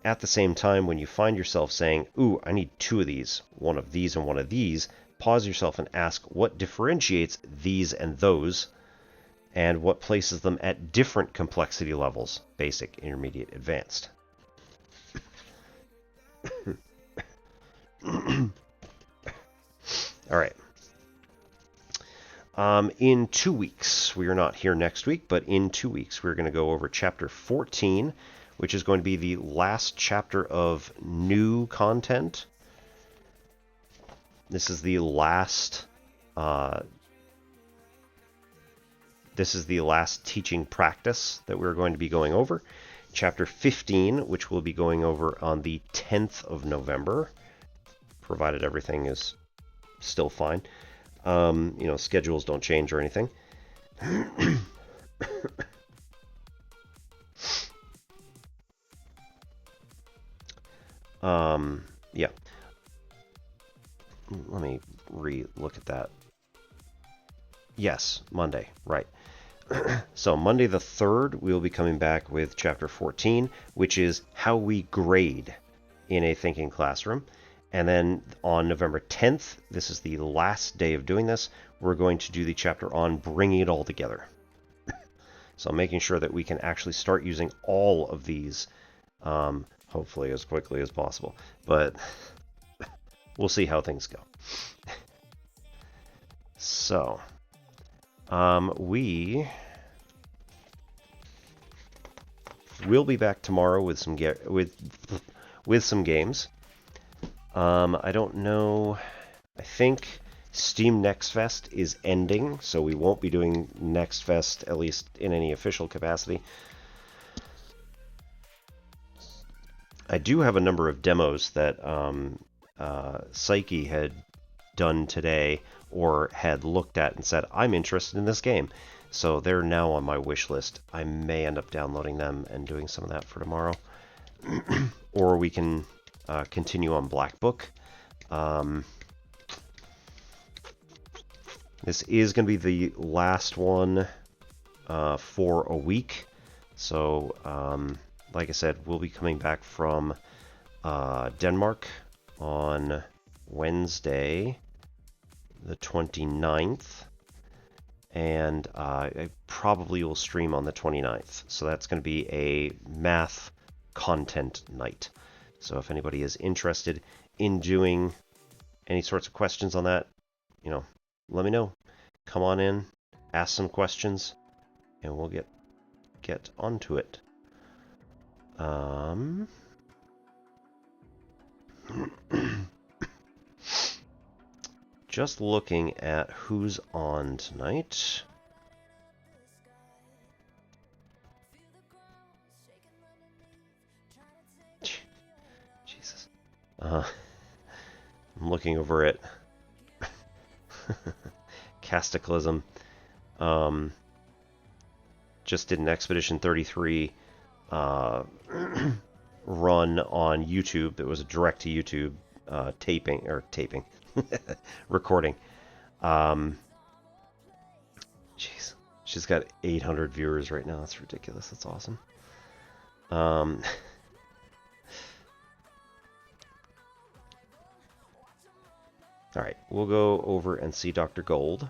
At the same time, when you find yourself saying, ooh, I need 2 of these, one of these and one of these, pause yourself and ask what differentiates these and those, and what places them at different complexity levels, basic, intermediate, advanced. All right. In 2 weeks, we are not here next week, but in 2 weeks, we're going to go over chapter 14, which is going to be the last chapter of new content. This is the last teaching practice that we're going to be going over. Chapter 15, which we'll be going over on the 10th of November, provided everything is still fine. You know, schedules don't change or anything. Yeah. Let me re-look at that. Yes, Monday, right. So Monday the 3rd, we'll be coming back with Chapter 14, which is how we grade in a thinking classroom. And then on November 10th, this is the last day of doing this, we're going to do the chapter on bringing it all together. So making sure that we can actually start using all of these, hopefully as quickly as possible. But we'll see how things go. So, we will be back tomorrow with some some games. I don't know. I think Steam Next Fest is ending, so we won't be doing Next Fest, at least in any official capacity. I do have a number of demos that Psyche had done today, or had looked at and said, I'm interested in this game. So they're now on my wish list. I may end up downloading them and doing some of that for tomorrow. Or we can continue on Black Book. This is going to be the last one for a week. So, like I said, we'll be coming back from Denmark on Wednesday, the 29th. And I probably will stream on the 29th. So that's going to be a math content night. So if anybody is interested in doing any sorts of questions on that, you know, let me know. Come on in, ask some questions, and we'll get onto it. Just looking at who's on tonight. Jesus. I'm looking over at Casticalism. Just did an Expedition 33 run on YouTube. It was a direct to YouTube taping. Recording. Jeez. She's got 800 viewers right now. That's ridiculous. That's awesome. Alright, we'll go over and see Dr. Gold,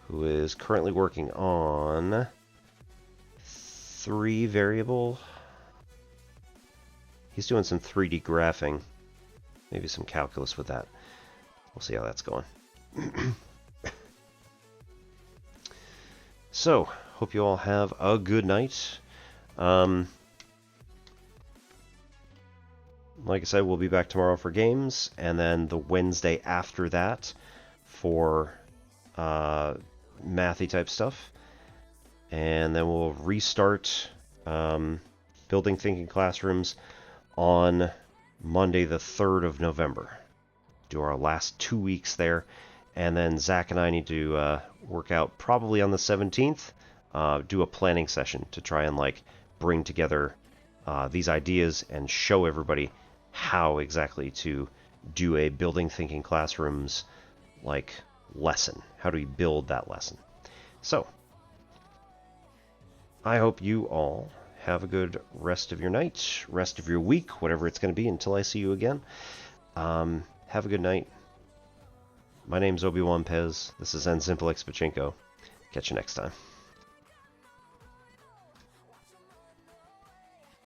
who is currently working on 3 variable. He's doing some 3D graphing. Maybe some calculus with that. We'll see how that's going. So, hope you all have a good night. Like I said, we'll be back tomorrow for games, and then the Wednesday after that for mathy type stuff. And then we'll restart building thinking classrooms on Monday the 3rd of November. Do our last 2 weeks there, and then Zach and I need to work out probably on the 17th, do a planning session to try and bring together these ideas and show everybody how exactly to do a building thinking classrooms lesson. How do we build that lesson? So, I hope you all have a good rest of your night, rest of your week, whatever it's going to be until I see you again. Have a good night. My name's Obi-Wan Pez. This is N Simple X Pachinko. Catch you next time.